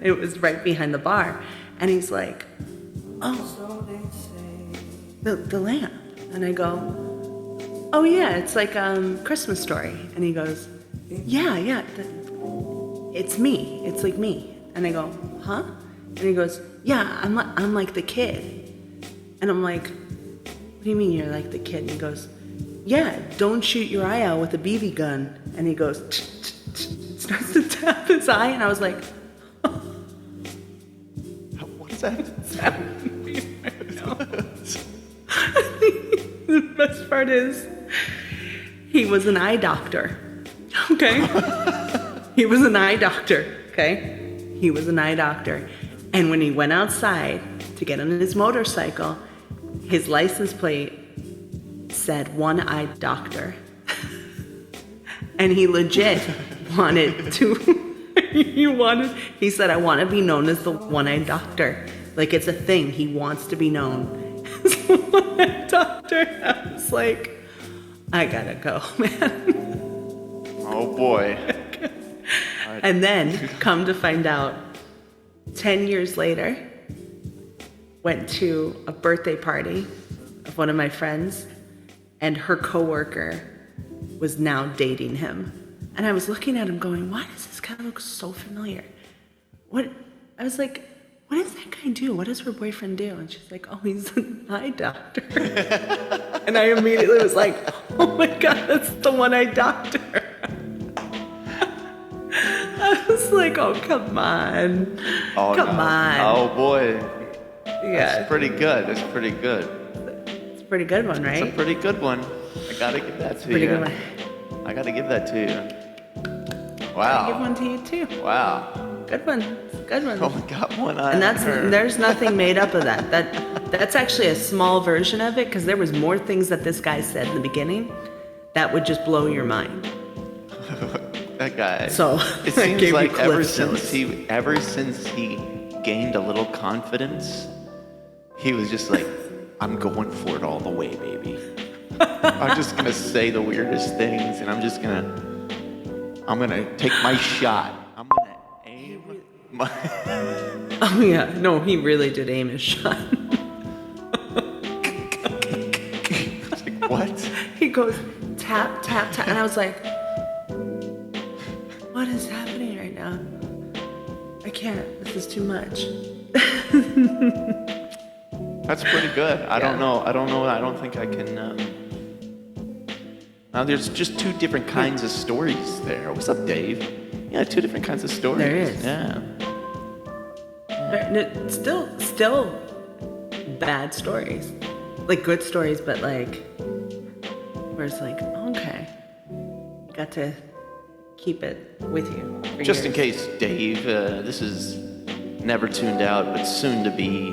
it was right behind the bar. And he's like, oh, the lamp. And I go, oh yeah, it's like Christmas Story. And he goes, yeah, it's me. It's like me. And I go, huh? And he goes, yeah, I'm like the kid. And I'm like, what do you mean you're like the kid? And he goes, yeah, don't shoot your eye out with a BB gun. And he goes, starts to tap his eye. And I was like, What is that? The best part is, he was an eye doctor. Okay? He was an eye doctor. Okay? He was an eye doctor. And when he went outside to get on his motorcycle, his license plate said one-eyed doctor. And he legit wanted to, he said, I want to be known as the one-eyed doctor. Like, it's a thing. He wants to be known as the one-eyed doctor. I was like, I gotta go, man. Oh boy. And then, come to find out, 10 years later, went to a birthday party of one of my friends, and her coworker was now dating him. And I was looking at him going, why does this guy look so familiar? I was like, what does that guy do? What does her boyfriend do? And she's like, oh, he's an eye doctor. And I immediately was like, oh my God, that's the one-eyed doctor. I was like, oh, come on. Oh, come no. on. Oh boy. Yeah. That's pretty good. That's pretty good. It's a pretty good one, right? It's a pretty good one. I gotta give that to Pretty you. good one. I gotta give that to you. Give Wow. one to you too. Wow. Good one. Good one. Oh my God, one eye. And her. there's nothing made up of that. That's actually a small version of it, because there was more things that this guy said in the beginning that would just blow your mind. That guy. So It I seems gave you like ever Cliff Notes. since he gained a little confidence, he was just like, I'm going for it all the way, baby. I'm just gonna say the weirdest things, and I'm gonna take my shot. I'm gonna aim my. Oh yeah, no, he really did aim his shot. It's like, what? He goes tap, tap, tap, and I was like, what is happening right now? I can't, this is too much. That's pretty good. I don't know. I don't think I can. Now there's just two different kinds of stories there. What's up, Dave? Yeah, two different kinds of stories. There is. Yeah. Still bad stories. Like good stories, but like, where it's like, okay, got to keep it with you. For Just in years. case, Dave, this is never tuned out, but soon to be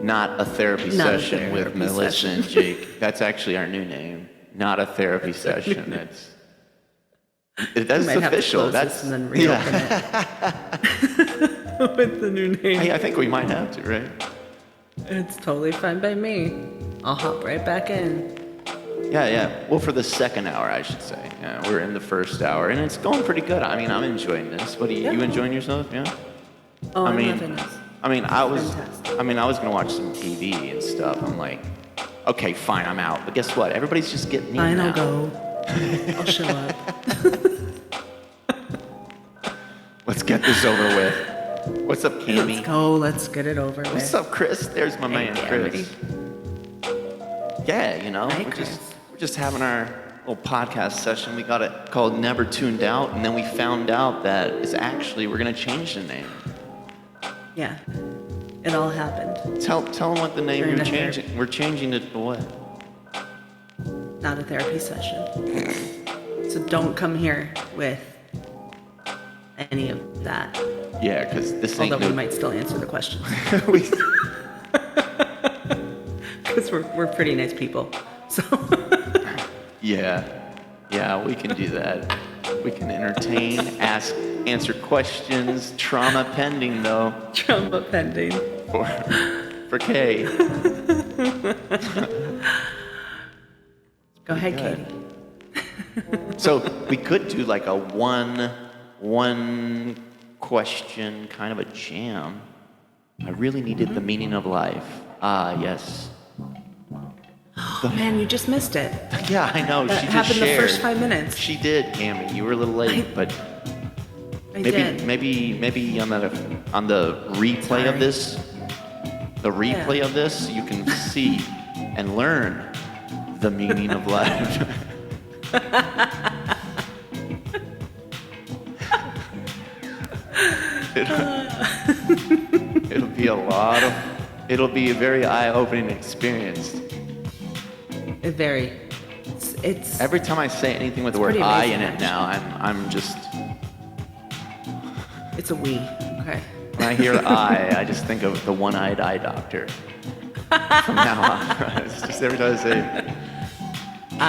not a therapy Not a session with therapy Melissa session. and Jake. That's actually our new name. Not a therapy session. That's Might have to official. close That's this and then reopen it with the new name. I think we might have to, right? It's totally fine by me. I'll hop right back in. Yeah. Well, for the second hour, I should say. Yeah, we're in the first hour, and it's going pretty good. I mean, I'm enjoying this. What are you? Yeah. You enjoying yourself? Yeah. Oh, I I'm mean, loving this. I was Fantastic. gonna watch some TV and stuff. I'm like, okay, fine, I'm out. But guess what? Everybody's just getting in Fine, now. I'll go. I'll show up. Let's get this over with. What's up, Cammy? Let's go. Let's get it over with. What's up, Chris? There's my man, Chris. Yeah, Hi, we're Chris. just having our little podcast session. We got it called Never Tuned Out, and then we found out that we're gonna change the name. Yeah. It all happened. Tell them what the name During you're the changing. We're changing it to what? Not a therapy session. So don't come here with any of that. Yeah, because this ain't Although we no. might still answer the questions. we- Because we're pretty nice people. So Yeah, we can do that. We can entertain, answer questions. Trauma pending, though, trauma pending. for Kay. Go ahead, Good. Katie. So we could do like a one question kind of a jam. I really needed the meaning of life. Ah, yes. Oh man, you just missed it. Yeah, I know. That She just happened shared. the first 5 minutes. She did, Cammy. You were a little late, but I did. maybe on the replay of Sorry. this, of this, you can see and learn the meaning of life. It'll be a very eye-opening experience. It's Every time I say anything with the word pretty "I" amazing, in it now, I'm just it's a we. Okay. when I hear "I," I just think of the one-eyed eye doctor. From now on, it's just every time I say,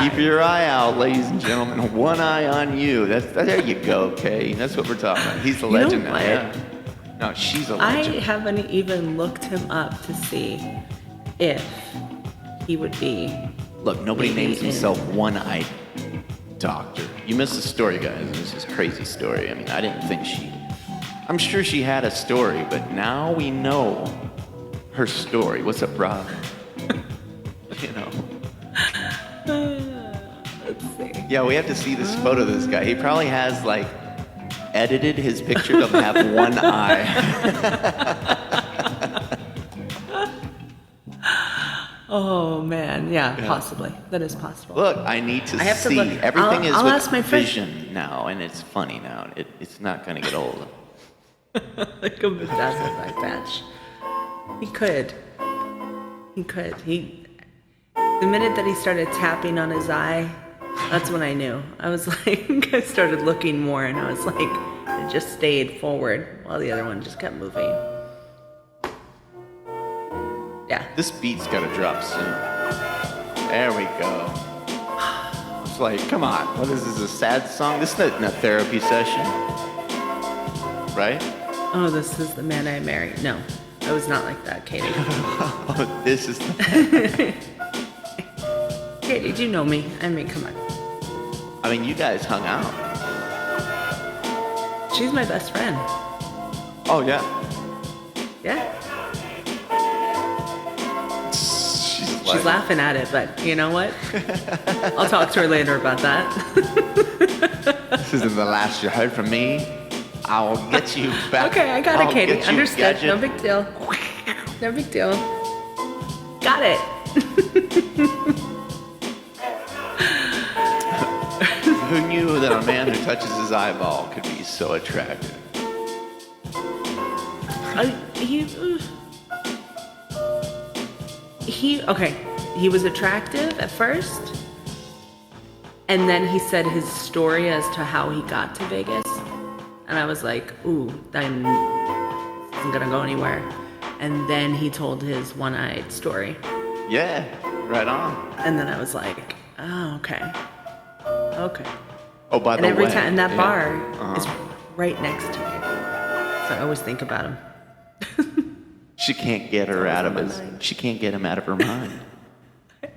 "Keep your eye out, ladies and gentlemen. One eye on you." There you go, Kay. That's what we're talking about. He's the You know legend now. what? Yeah. No, she's a I legend. haven't even looked him up to see if he would be. Look, nobody Maybe names in- himself one-eyed doctor. You missed the story, guys. This is a crazy story. I mean, I didn't think I'm sure she had a story, but now we know her story. What's up, Rob? You know. Let's see. Yeah, we have to see this photo of this guy. He probably has like edited his picture to have one eye. Oh man, yeah, Yeah. possibly. That is possible. Look, I need to I have to see. look. Everything is I'll with ask my friend. vision now, and it's funny now. It's not going to get old. Like a bedazzled eye patch. He could. The minute that he started tapping on his eye, that's when I knew. I was like, I started looking more, and I was like, it just stayed forward while the other one just kept moving. Yeah. This beat's got to drop soon. There we go. It's like, come on. What is this, a sad song? This isn't a therapy session. Right? Oh, this is the man I married. No. I was not like that, Katie. Oh, this is. Katie, do you know me? I mean, come on. I mean, you guys hung out. She's my best friend. Oh yeah. Yeah. She's laughing at it, but you know what? I'll talk to her later about that. This isn't the last you heard from me. I'll get you back. Okay, I got it, I'll Katie. get you, Understood. gadget. No big deal. No big deal. Got it. Who knew that a man who touches his eyeball could be so attractive? He was attractive at first, and then he said his story as to how he got to Vegas, and I was like, ooh, that isn't gonna go anywhere. And then he told his one-eyed story, Yeah, right on. and then I was like, oh, okay. Oh, by And the every way, time, and that yeah. bar is right next to me, so I always think about him. She can't get her out of on my his. mind. She can't get him out of her mind.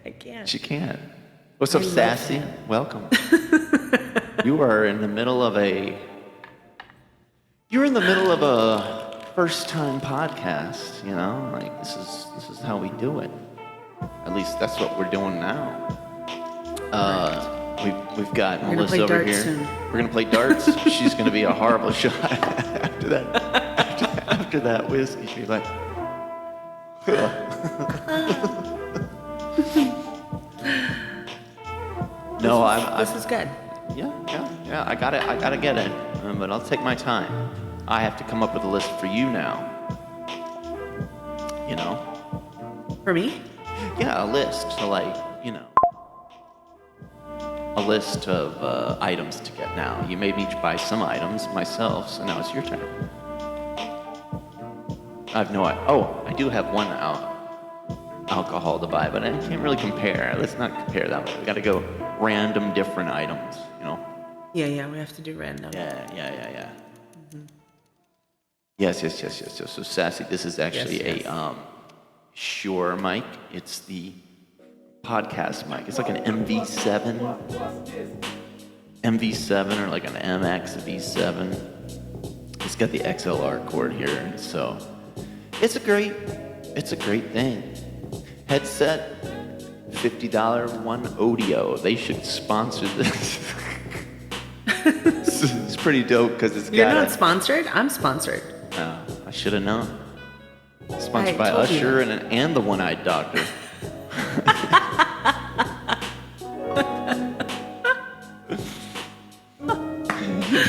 I can't. She can't. What's up, I love Sassy? him. Welcome. You are in the middle of a. You're in the middle of a first-time podcast. You know, like this is how we do it. At least that's what we're doing now. We've got We're gonna Melissa play over darts here. soon. We're gonna play darts. She's gonna be a horrible shot after that. After that whiskey, she's like. No, This is good. yeah. I gotta get it. But I'll take my time. I have to come up with a list for you now. You know? For me? Yeah, a list. So like, you know, a list of items to get now. You made me buy some items myself, so now it's your turn. I have no idea. Oh, I do have one alcohol to buy, but I can't really compare. Let's not compare that way. We gotta go random different items, you know? Yeah, we have to do random. Yeah. Mm-hmm. Yes. So Sassy, this is actually Yes. a Shure mic. It's the podcast mic. It's like an MV7 or like an MX V7. It's got the XLR cord here, so it's a great thing. Headset, $50 one Audio. They should sponsor this. It's pretty dope because it's You're got not sponsored? I'm sponsored. I should have known. Sponsored I by told you Usher and the One-Eyed Doctor.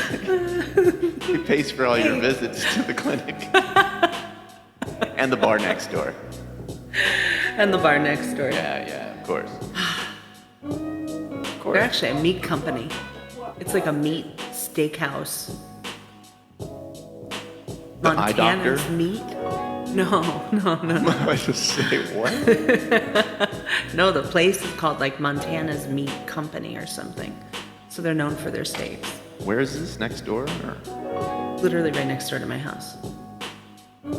He pays for all your visits to the clinic. And the bar next door. And the bar next door. Yeah, of course. They're actually a meat company. It's like a meat steakhouse. Eye Doctor? Montana's meat? No. I just say what? No, the place is called like Montana's Meat Company or something. So they're known for their steaks. Where is this, next door? Or? Literally right next door to my house.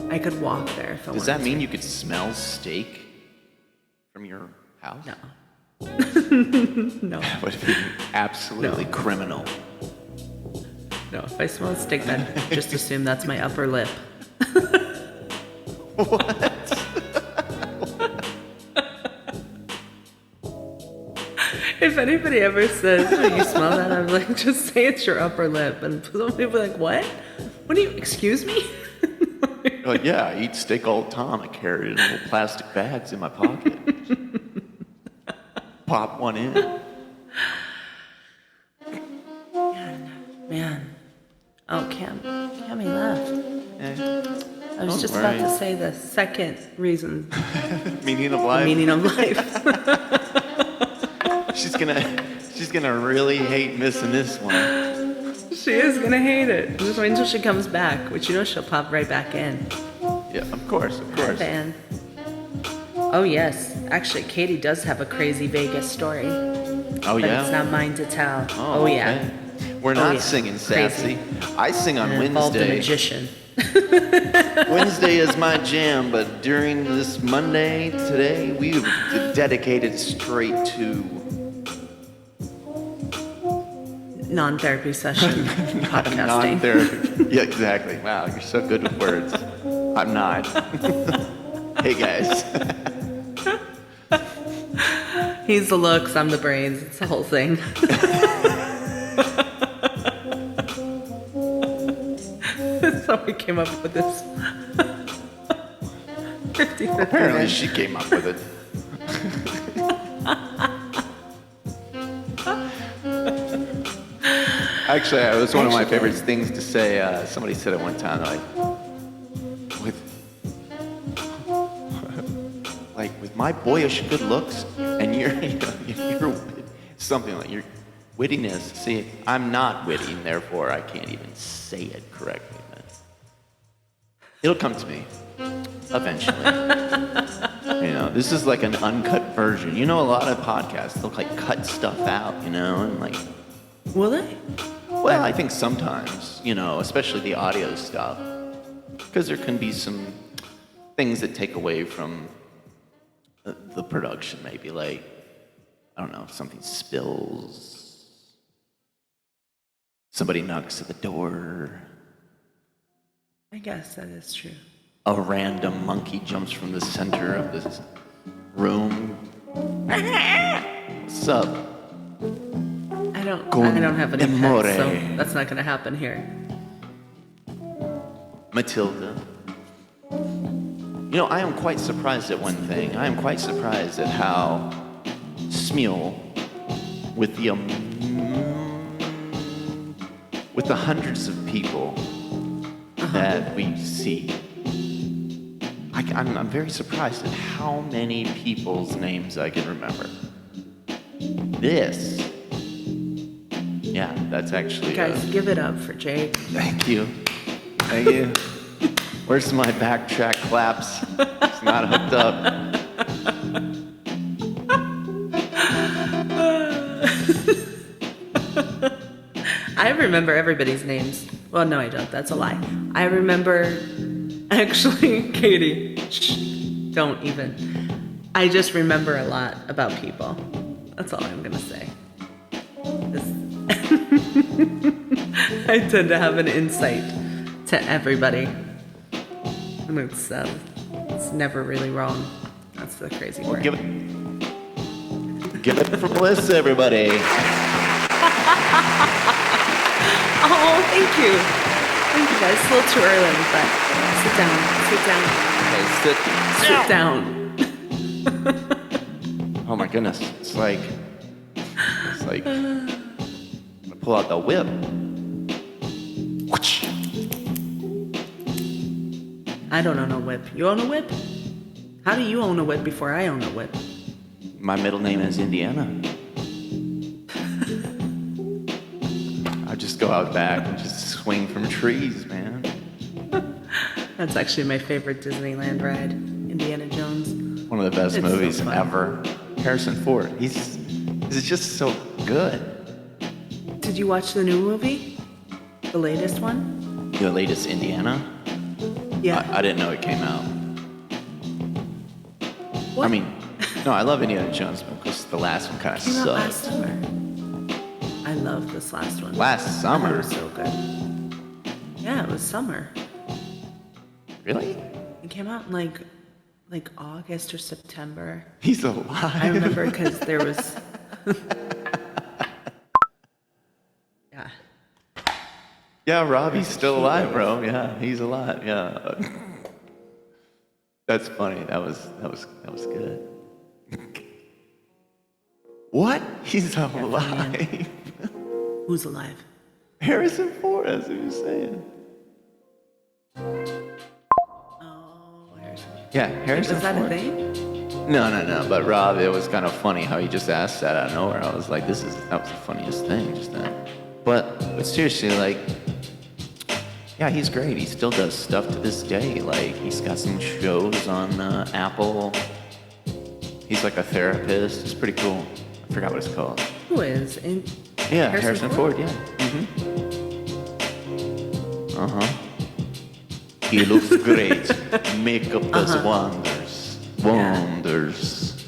I could walk there if I wanted Does that to. mean you could smell steak from your house? No. No. That would be absolutely criminal. No, if I smell a steak, then just assume that's my upper lip. If anybody ever says, oh, you smell that, I'm like, just say it's your upper lip. And some people are like, what? What do you, excuse me? Like, yeah, I eat steak all the time. I carry it in little plastic bags in my pocket. Pop one in. Man. Oh, Cammy left. I was Don't just worry. about to say the second reason, Meaning of life. meaning of life. She's gonna really hate missing this one. She is gonna hate it. Just wait until she comes back, which you know she'll pop right back in. Yeah, of course. Van. Oh yes, actually, Katie does have a crazy Vegas story, Oh but yeah. it's not mine to tell. Oh, yeah. okay. We're not yeah. singing Sassy. Crazy. I sing on It involved a Wednesday. magician. Wednesday is my jam, but during this Monday today, we've dedicated straight to Non-therapy session podcasting. non-therapy. Yeah, exactly. Wow, you're so good with words. I'm not. Hey guys. He's the looks, I'm the brains. It's the whole thing. That's how we came up with this. 55th Apparently event. she came up with it. Actually, it was one of my favorite things to say. Somebody said it one time, with my boyish good looks and your something like your wittiness. See, I'm not witty, and therefore I can't even say it correctly. But it'll come to me eventually. This is like an uncut version. A lot of podcasts they'll like cut stuff out, and like. Will they? Well, I think sometimes, especially the audio stuff, because there can be some things that take away from the production, maybe like, I don't know, if something spills, somebody knocks at the door, I guess that is true. a random monkey jumps from the center of this room. What's up? I don't have any amore. pets, so that's not going to happen here. Matilda. I am quite surprised at one thing. I am quite surprised at how Smule, with the hundreds of people that we see, I'm very surprised at how many people's names I can remember. This. Yeah, that's actually... Guys, give it up for Jake. Thank you. Thank you. Where's my backtrack claps? It's not hooked up. I remember everybody's names. Well, no, I don't. That's a lie. I remember... Actually, Katie, shh, don't even. I just remember a lot about people. That's all I'm going to say. I tend to have an insight to everybody. And it's never really wrong. That's the crazy part. Give it for Melissa, everybody. Oh, thank you. Thank you guys. It's a little too early, but sit down. Okay, Sit down. Oh my goodness. It's like I'm gonna pull out the whip. I don't own a whip. You own a whip? How do you own a whip before I own a whip? My middle name is Indiana. I just go out back and just swing from trees, man. That's actually my favorite Disneyland ride, Indiana Jones. One of the best It's so movies fun. ever. Harrison Ford. He's just so good. Did you watch the new movie? The latest one? The latest Indiana? Yeah. I didn't know it came out. What? I mean, no, I love Indiana Jones because the last one kind of Came out last sucked. summer. I love this last one. Last It summer? was so good. Yeah, it was summer. Really? It came out in like August or September. He's alive. I remember because there was. Yeah. Yeah, Robbie's still alive, bro. Yeah, he's alive. Yeah. That's funny. That was good. What? He's alive. Who's alive? Harrison Ford, as he was saying. Oh, Harrison. Yeah, Harrison Was that a Ford. thing? No. But Rob, it was kind of funny how he just asked that out of nowhere. I was like, that was the funniest thing just then. But seriously, like, yeah, he's great. He still does stuff to this day. Like, he's got some shows on Apple. He's like a therapist. It's pretty cool. I forgot what it's called. Who is? Yeah, Harrison Ford. Yeah. Uh huh. He looks great. Makeup does wonders. Wonders.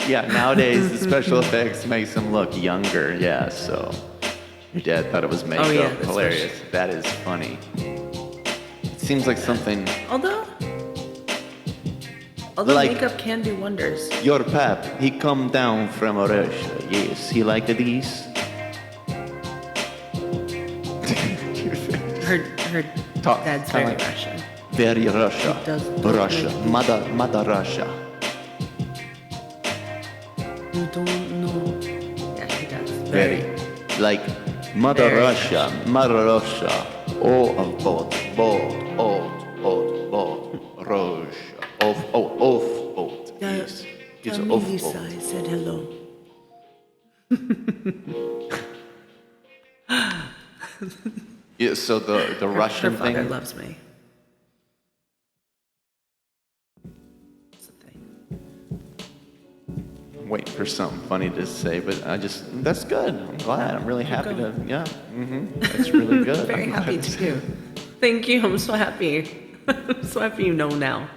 Yeah, nowadays the special effects makes him look younger. Yeah, so your dad thought it was makeup. that's Hilarious. That is funny. It seems like something Although Like- makeup can do wonders. your pap, he come down from Russia. Yes, he like these. Her Talk, dad's kinda very like- Russian. Very Russia. He does Russia. make- Mother Russia. You don't know. Yeah, he does. Very. Like Mother Very Russia. Mother Russia. All of both. Russia. Of both. Yes. It's Tell me of Lisa, both. I said hello. Yeah, so the Russian Her father thing. loves me. That's the thing. I'm waiting for something funny to say, but that's good. I'm glad. I'm really happy to, going. yeah. That's really good. Very I'm happy glad. too. Thank you. I'm so happy. I'm so happy you know now.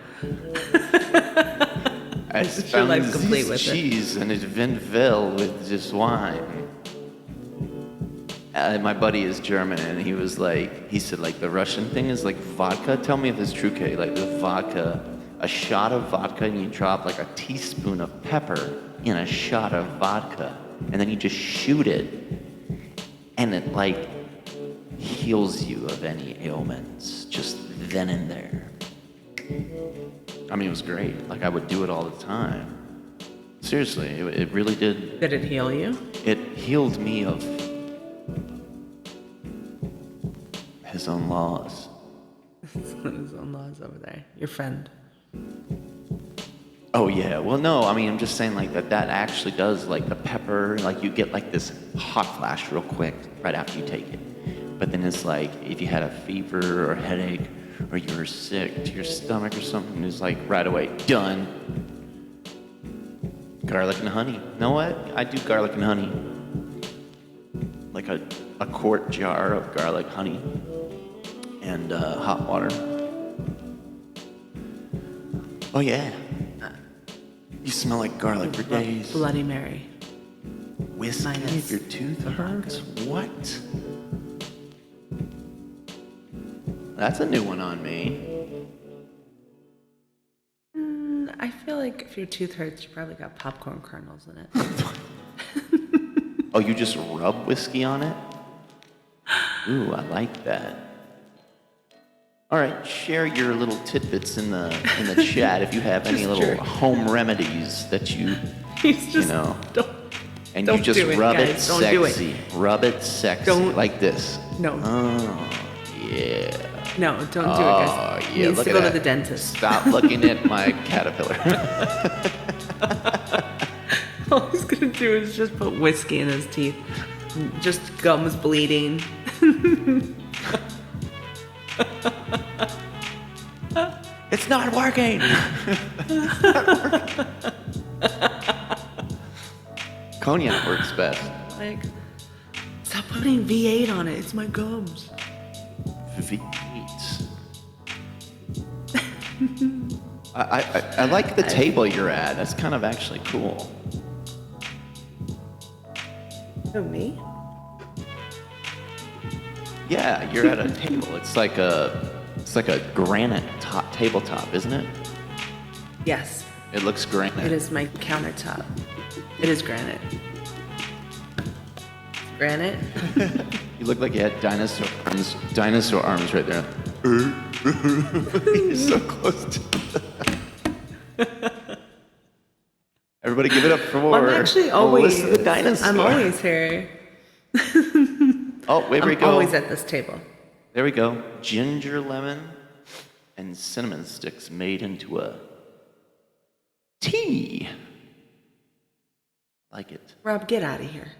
I Your found life's complete this with it. cheese and it's Vinville with just wine. My buddy is German and he said like the Russian thing is like vodka. Tell me if it's true, Kay. Like the vodka, a shot of vodka and you drop like a teaspoon of pepper in a shot of vodka and then you just shoot it and it like heals you of any ailments just then and there. I mean, it was great. Like I would do it all the time. Seriously, it really did. Did it heal you? It healed me of his own laws. His own laws over there. Your friend. Oh yeah. Well, no. I mean, I'm just saying like that actually does like the pepper. Like you get like this hot flash real quick right after you take it. But then it's like if you had a fever or a headache or you were sick to your stomach or something, it's like right away done. Garlic and honey. You know what? I do garlic and honey. Like a quart jar of garlic, honey, and hot water. Oh yeah. You smell like garlic for days. Bloody Mary. Whiskey minus if your tooth hurts? What? That's a new one on me. I feel like if your tooth hurts, you probably got popcorn kernels in it. Oh, you just rub whiskey on it? Ooh, I like that. All right, share your little tidbits in the chat if you have any Just little jerk. home remedies that you He's just know. don't and don't you just do it, rub it guys. Don't do it. sexy. Rub it sexy Don't- like this. no Oh, yeah. no don't do it, Oh, guys. yeah, He needs look to at go that. to the dentist. Stop looking at my caterpillar. All he's gonna do is just put whiskey in his teeth. Just gums bleeding. It's not working. Cognac works best. Like, stop putting V8 on it. It's my gums. V8. I like the table you're at. That's kind of actually cool. Oh, me? Yeah, you're at a table. It's like a granite tabletop, isn't it? Yes. It looks granite. It is my countertop. It is granite. Granite? You look like you had dinosaur arms right there. You're so close to Everybody give it up for I'm actually always. Melissa the dinosaur. I'm always here. Oh, wait, we I'm go. always at this table. There we go. Ginger, lemon, and cinnamon sticks made into a tea. Like it. Rob, get out of here.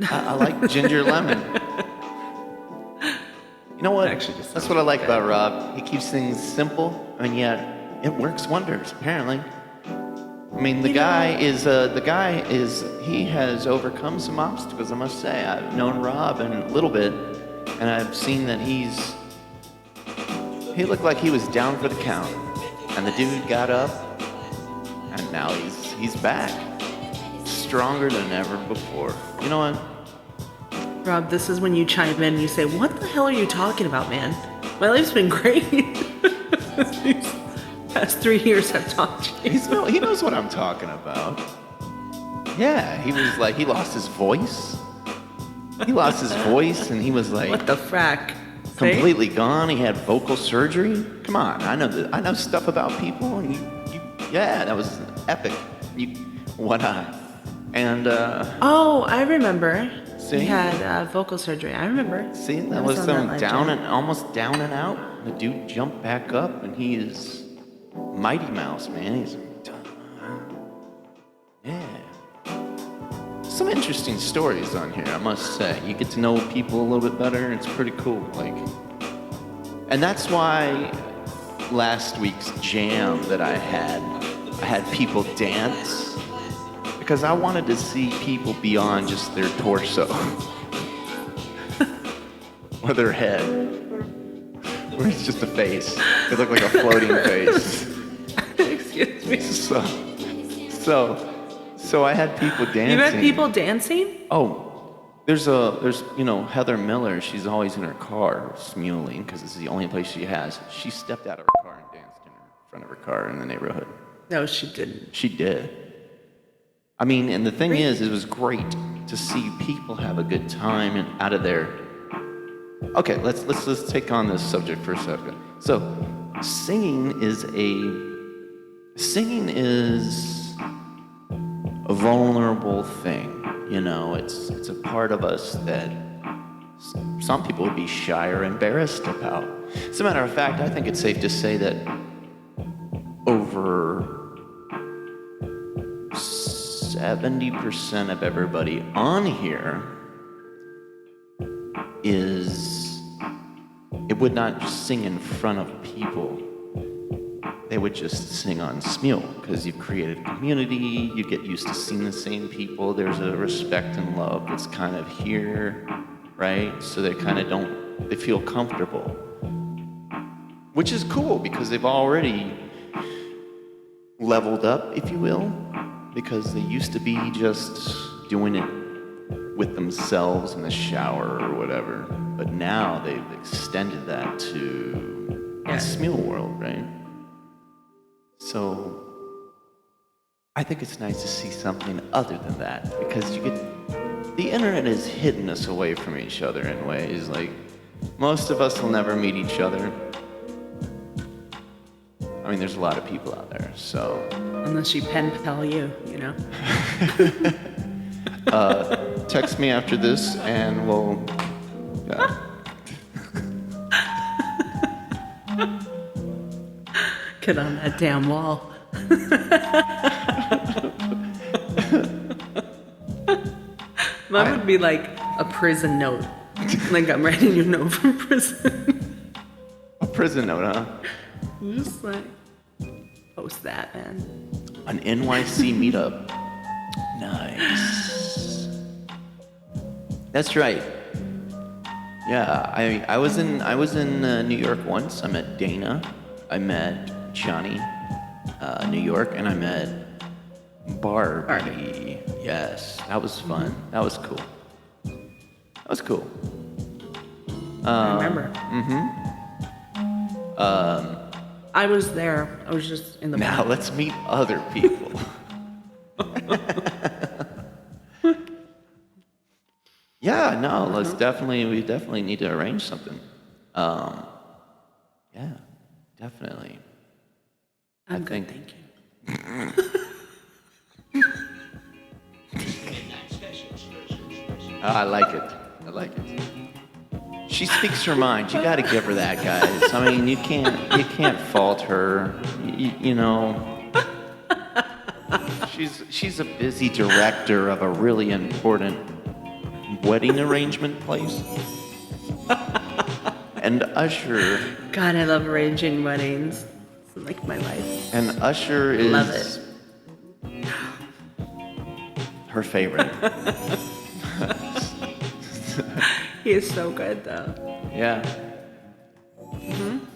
I like ginger lemon. You know what? Actually, just That's what I like about Rob. He keeps things simple, and yet it works wonders. Apparently. I mean, the guy is he has overcome some obstacles, I must say. I've known Rob in a little bit, and I've seen that he looked like he was down for the count. And the dude got up, and now he's back. Stronger than ever before. You know what? Rob, this is when you chime in and you say, what the hell are you talking about, man? My life's been great. These past 3 years I've talked to you. He knows what I'm talking about. Yeah, he lost his voice. He lost his voice, and he was like... What the frack? Completely gone. He had vocal surgery. Come on, I know stuff about people, and yeah, that was epic. One eye. And, Oh, I remember. See? He had vocal surgery. I remember. See, that I was on some that live down jam. and almost down and out. The dude jumped back up, and he is Mighty Mouse, man. He's yeah. Some interesting stories on here, I must say. You get to know people a little bit better. It's pretty cool. And that's why last week's jam that I had people dance. Because I wanted to see people beyond just their torso or their head, where it's just a face. It looked like a floating face. Excuse me. So I had people dancing. You had people dancing? Oh, there's Heather Miller. She's always in her car smuling because it's the only place she has. She stepped out of her car and danced in front of her car in the neighborhood. No, she didn't. She did. I mean, and the thing is, it was great to see people have a good time and out of there. Okay, let's take on this subject for a second. So, singing is a vulnerable thing. You know, it's a part of us that some people would be shy or embarrassed about. As a matter of fact, I think it's safe to say that over 70% of everybody on here would not just sing in front of people. They would just sing on Smule, because you've created a community, you get used to seeing the same people, there's a respect and love that's kind of here, right? So they feel comfortable. Which is cool, because they've already leveled up, if you will, because they used to be just doing it with themselves in the shower or whatever. But now they've extended that to the Smule world, right? So I think it's nice to see something other than that, because the internet has hidden us away from each other in ways. Like, most of us will never meet each other. I mean, there's a lot of people out there, so. Unless you pen pal you know. Text me after this and we'll. Yeah. Get on that damn wall. Mine would be like a prison note. Like I'm writing you a note from prison. A prison note, huh? Just like post that, man. An NYC meetup. Nice. That's right. Yeah, I was in New York once. I met Dana. I met Johnny, New York, and I met Barbie. Yes, that was fun. That was cool. I remember. I was there. I was just in the Now let's meet other people. Yeah, no, we definitely need to arrange something. Yeah, definitely. I'm good, thank you. I like it. She speaks her mind. You got to give her that, guys. I mean, you can't fault her. You know, she's a busy director of a really important wedding arrangement place. And Usher. God, I love arranging weddings. It's like my life. And Usher is. Love it. her favorite. He is so good, though. Yeah.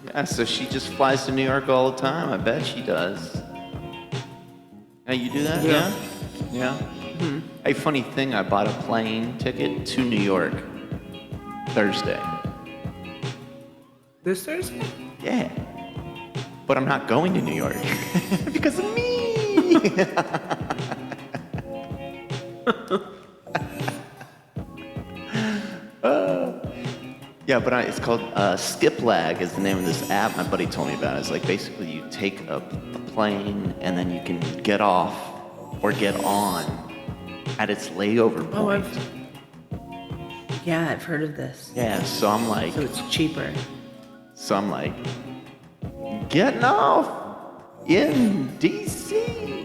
Yeah, so she just flies to New York all the time. I bet she does. Hey, you do that? Yeah. Yeah? Hey, funny thing, I bought a plane ticket to New York Thursday. This Thursday? Yeah. But I'm not going to New York because of me. Yeah, but it's called Skip Lag is the name of this app my buddy told me about. It's like basically you take a plane and then you can get off or get on at its layover point. Yeah, I've heard of this. Yeah, so I'm like, So it's cheaper. getting off in DC.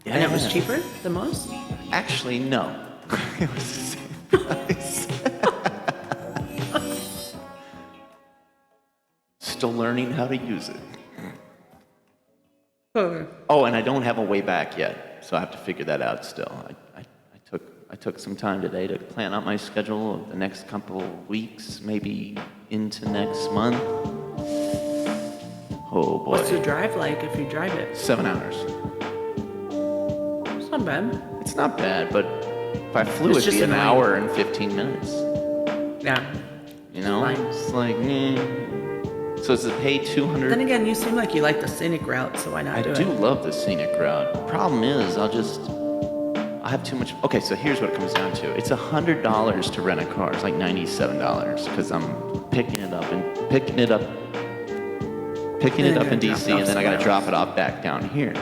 And it was cheaper the most? Actually, no. It was the same price. Still learning how to use it. Oh, and I don't have a way back yet, so I have to figure that out still. I took some time today to plan out my schedule of the next couple of weeks, maybe into next month. Oh boy. What's the drive like if you drive it? 7 hours. It's not bad. It's not bad, but if I flew, It's it'd just be an annoying. hour and 15 minutes. Yeah. You know? Fine. It's like, So it's to pay 200. Then again, you seem like you like the scenic route, so why not I do do it? love the scenic route. Problem is, I have too much. Okay, so here's what it comes down to. It's $100 to rent a car. It's like $97 because I'm picking it up in DC, and then I got to drop it off back down here.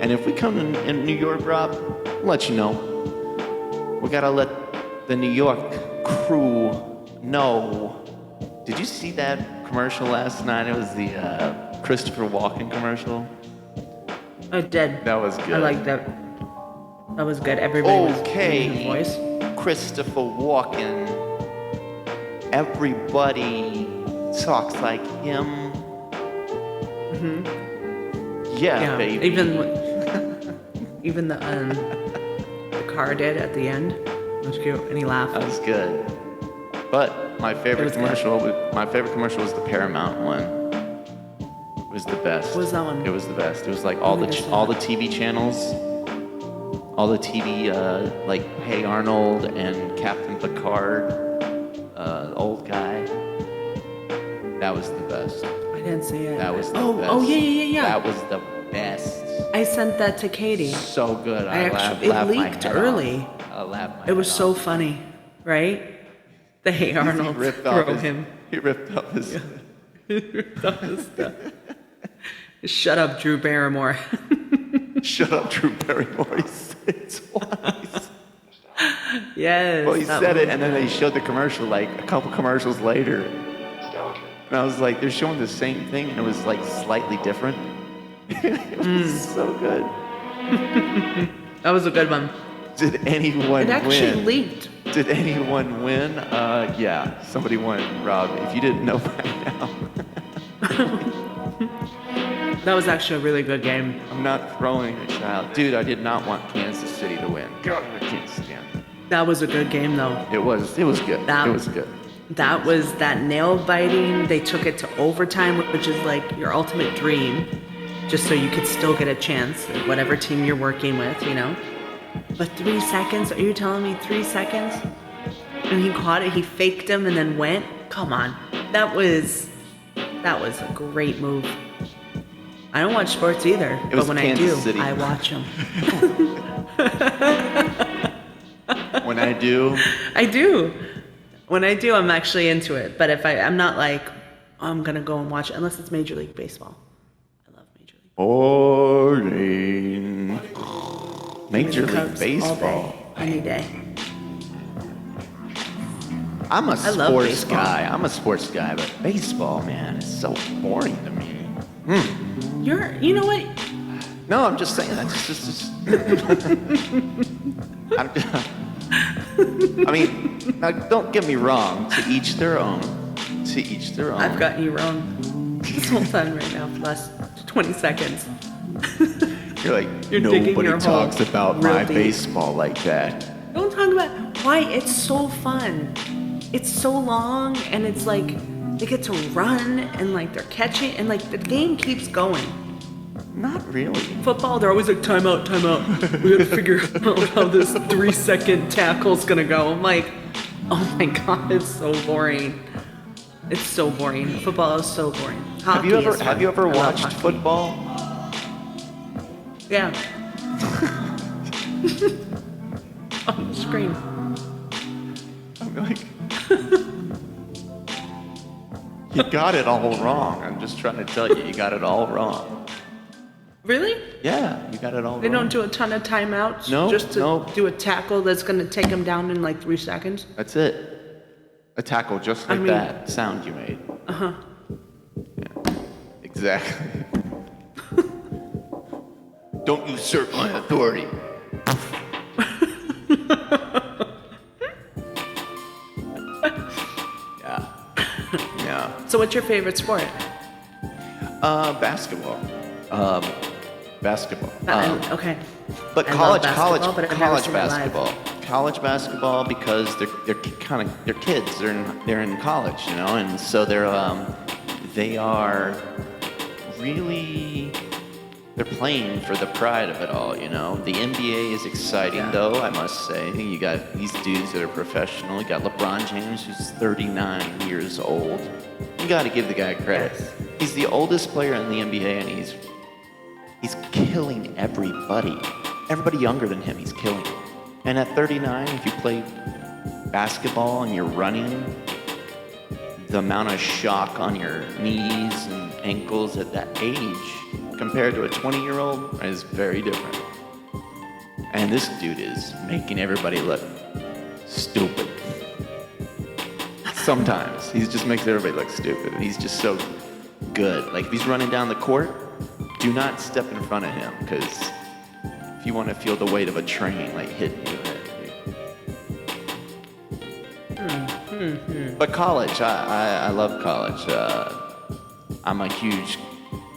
And if we come in New York, Rob, I'll let you know. We got to let the New York crew know. Did you see that commercial last night? It was the Christopher Walken commercial. I did. That was good. I liked that. That was good. Everybody was doing his voice. Christopher Walken. Everybody talks like him. Yeah, baby. Even the car did at the end. It was cute, and he laughed. That was good. But my favorite commercial was the Paramount one. It was the best. What was that one? It was the best. It was like all the TV channels, all the TV like Hey Arnold and Captain Picard, old guy. That was the best. I didn't see it. That was the best. Oh, yeah. That was the best. I sent that to Katie. So good. It laughed leaked my head early. off. I laughed my It was head so off. funny, right? The Hey Arnold He ripped throw off him. He ripped up his. Shut up, Drew Barrymore. Shut up, Drew Barrymore. He said it twice. Yes. Well, he that said it, one. and then they showed the commercial like a couple commercials later. And I was like, they're showing the same thing, and it was like slightly different. It was so good. That was a good one. Did anyone It actually win? leaked. Did anyone win? Yeah, somebody won. Rob, if you didn't know by now. That was actually a really good game. I'm not throwing a child. Dude, I did not want Kansas City to win. God, I can't stand it. That was a good game, though. It was good. It was good. That was that nail biting. They took it to overtime, which is like your ultimate dream, just so you could still get a chance at whatever team you're working with, you know? But 3 seconds? Are you telling me 3 seconds? And he caught it, he faked him and then went? Come on. That was a great move. I don't watch sports either, but was when Kansas I do, City. I watch them. When I do, I do. When I do, I'm actually into it. But if I'm not like, I'm gonna go and watch it, unless it's Major League Baseball. I love Major League. boring. Major League Cubs all Baseball. day, any day. I'm a I love sports baseball. guy. I'm a sports guy, but baseball, man, is so boring to me. You know what? No, I'm just saying that. Just I mean, now, don't get me wrong. To each their own. To each their own. I've gotten you wrong this whole time right now for the last 20 seconds. You're like, You're digging nobody your talks hole about real my deep. baseball like that. Don't talk about why it's so fun. It's so long, and it's like they get to run, and like they're catching, and like the game keeps going. Not really. Football, they're always like, timeout, timeout. We gotta figure out how this 3-second tackle's gonna go. I'm like, oh my god, it's so boring. It's so boring. Football is so boring. Have Hockey you is ever fun. I love watched hockey. football? Yeah. On the screen. I'm like, you got it all wrong. I'm just trying to tell you, you got it all wrong. Really? Yeah, you got it all They wrong. don't do a ton of timeouts No, just to no. do a tackle that's going to take them down in like 3 seconds? That's it. A tackle just like I mean- that sound you made. Uh-huh. Yeah, exactly. Don't usurp my authority. Yeah. Yeah. So what's your favorite sport? Basketball. Basketball. Okay. But I college, love college, basketball, but I've never college seen it live. basketball. College basketball because they're kids. They're in college, you know, and so they are really they're playing for the pride of it all, you know. The NBA is exciting Yeah. though, I must say. You got these dudes that are professional. You got LeBron James, who's 39 years old. You got to give the guy credit. Yes. He's the oldest player in the NBA, and he's killing everybody. Everybody younger than him, he's killing. And at 39, if you play basketball and you're running, the amount of shock on your knees and ankles at that age compared to a 20-year-old is very different. And this dude is making everybody look stupid. Sometimes. He just makes everybody look stupid. He's just so good. Like, if he's running down the court, do not step in front of him, because if you want to feel the weight of a train, like, hitting you. But college, I love college. I'm a huge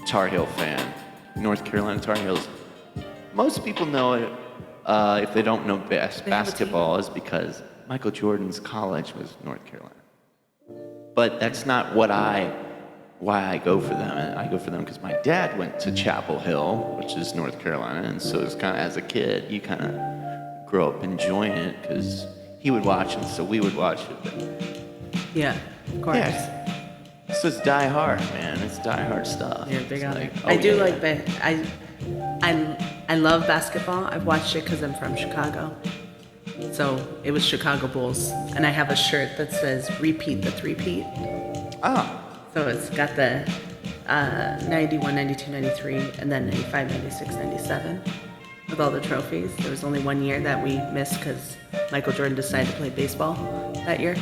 Tar Heel fan. North Carolina Tar Heels. Most people know it if they don't know They have a team. basketball is because Michael Jordan's college was North Carolina. But that's not why I go for them. And I go for them because my dad went to Chapel Hill, which is North Carolina, and so it's kind of, as a kid, you kind of grow up enjoying it because he would watch it, so we would watch it. But Yeah, of course. yeah, so it's Die Hard, man. It's Die Hard stuff. You're big It's on like, it. oh, I do yeah. like I love basketball. I've watched it because I'm from Chicago. So it was Chicago Bulls. And I have a shirt that says repeat the three-peat. Ah, So it's got the 91, 92, 93, and then 95, 96, 97 with all the trophies. There was only one year that we missed because Michael Jordan decided to play baseball that year.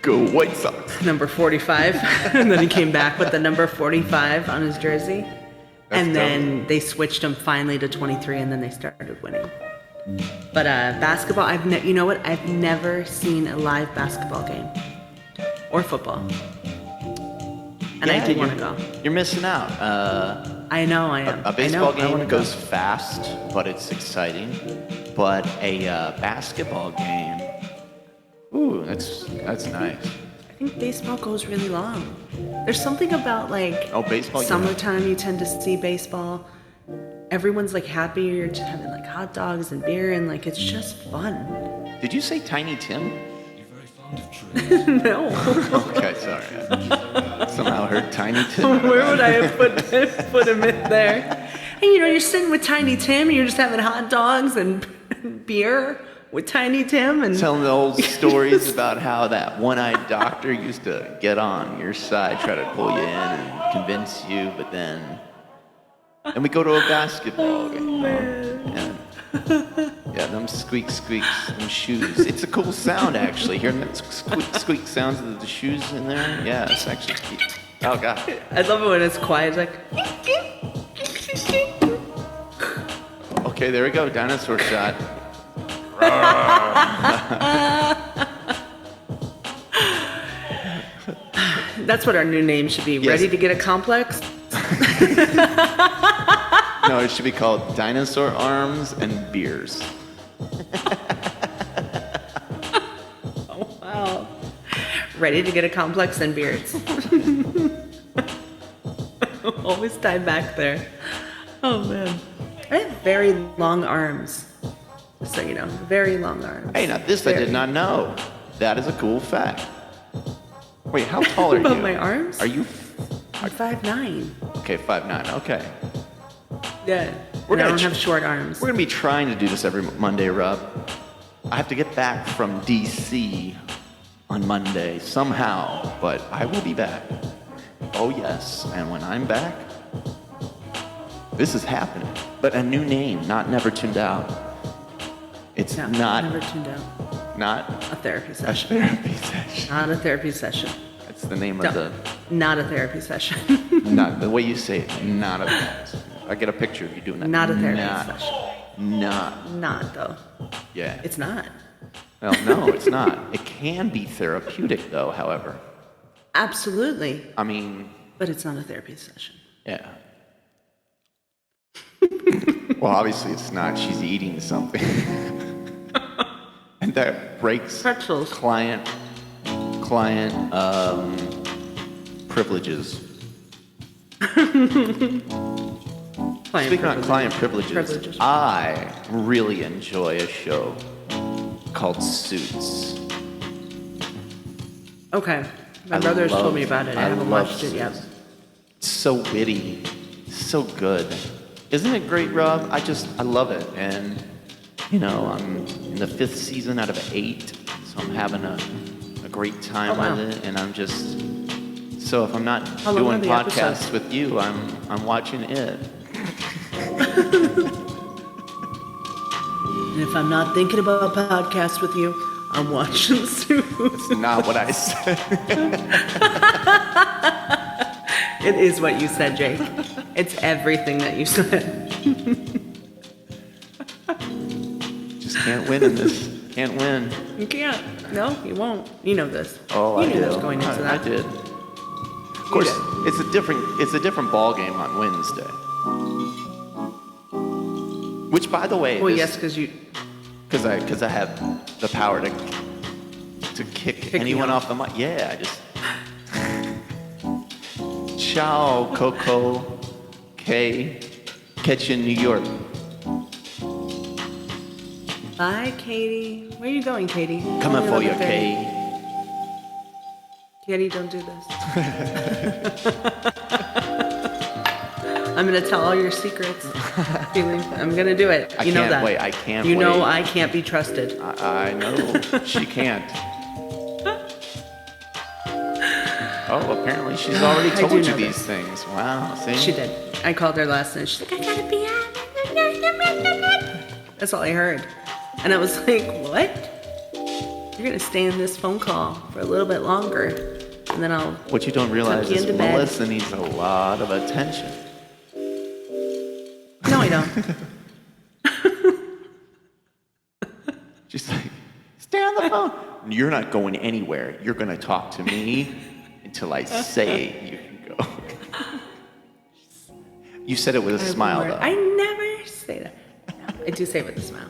go White Sox. Number 45. And then he came back with the number 45 on his jersey. That's And then dope. they switched him finally to 23, and then they started winning. But basketball, you know what? I've never seen a live basketball game or football. And I do want to go. You're missing out. I know I am. A baseball I know, I wanna game go. goes fast, but it's exciting. But a basketball game, ooh, that's nice. I think baseball goes really long. There's something about like Baseball, yeah. summertime. You tend to see baseball. Everyone's like happy. You're just having like hot dogs and beer, and like it's just fun. Did you say Tiny Tim? You're very fond of trees. No. Okay, sorry. I somehow heard Tiny Tim. Where would I have put him in there? And you're sitting with Tiny Tim, and you're just having hot dogs and beer with Tiny Tim, and Telling the old stories about how that one-eyed doctor used to get on your side, try to pull you in and convince you, but then we go to a basketball game. Yeah, them squeaks, them shoes. It's a cool sound, actually. Hearing that squeak sounds of the shoes in there. Yeah, it's actually cute. Oh, God. I love it when it's quiet. It's like. Okay, there we go. Dinosaur shot. That's what our new name should be. Yes. Ready to get a complex? No, it should be called Dinosaur Arms and Beers. Oh, wow. Ready to get a complex and beards. Always tied back there. Oh, man. I have very long arms. Just so you know, very long arms. Hey, now this I Very. did not know. That is a cool fact. Wait, how tall are you? About my arms? Are you? I'm 5'9". Okay, 5'9". Okay. Yeah. We're And I gonna don't ch- have short arms. We're gonna be trying to do this every Monday, Rob. I have to get back from DC on Monday somehow, but I will be back. Oh yes, and when I'm back, this is happening. But a new name, not Never Tuned Out. It's No, not never tuned out. not A therapy a session. therapy session. Not a therapy session. That's the name No, of the not a therapy session. not the way you say it. Not a. I get a picture of you doing that. Not a therapy Not- session. Not. Not though. Yeah. It's not. Well, no, it's not. It can be therapeutic, though, however. Absolutely. I mean, But it's not a therapy session. yeah. Well, obviously it's not. She's eating something. And that breaks Pretzels. client privileges. Client Speaking of privilege. client privileges, Privileges. I really enjoy a show called Suits. Okay. My I brother's love- told me about it. I haven't love watched it yet. Suits. It's so witty, so good. Isn't it great, Rob? I love it. And, you know, I'm in the 5th season out of 8, so I'm having a great time Oh, wow. with it. And I'm just, so if I'm not How long doing are the podcasts episodes? with you, I'm watching it. And if I'm not thinking about a podcast with you, I'm watching Suits. It's not what I said. It is what you said, Jake. It's everything that you said. Just can't win in this. Can't win. You can't. No, you won't. You know this. Oh, you I knew do. this going into I that. did. Of course, it's a different ball game on Wednesday. Which, by the way, Well, yes, because you. because I have the power to kick me anyone off. off the mic. Yeah, I just. Ciao, Coco, K, catch you in New York. Bye, Katie. Where are you going, Katie? Coming Only for you, another day. K. Katie, don't do this. I'm gonna tell all your secrets. I'm gonna do it. I You know can't that. wait. I can't You know wait. I can't be trusted. I know she can't. Oh, apparently she's already I told do you know these this. things. Wow, see? She did. I called her last night. She's like, I gotta be out. That's all I heard. And I was like, what? You're gonna stay in this phone call for a little bit longer. And then I'll. What you don't realize you is into bed. Melissa needs a lot of attention. No, I don't. She's like, stay on the phone. You're not going anywhere. You're going to talk to me until I say you can go. You said it with a smile, though. I never say that. No, I do say it with a smile.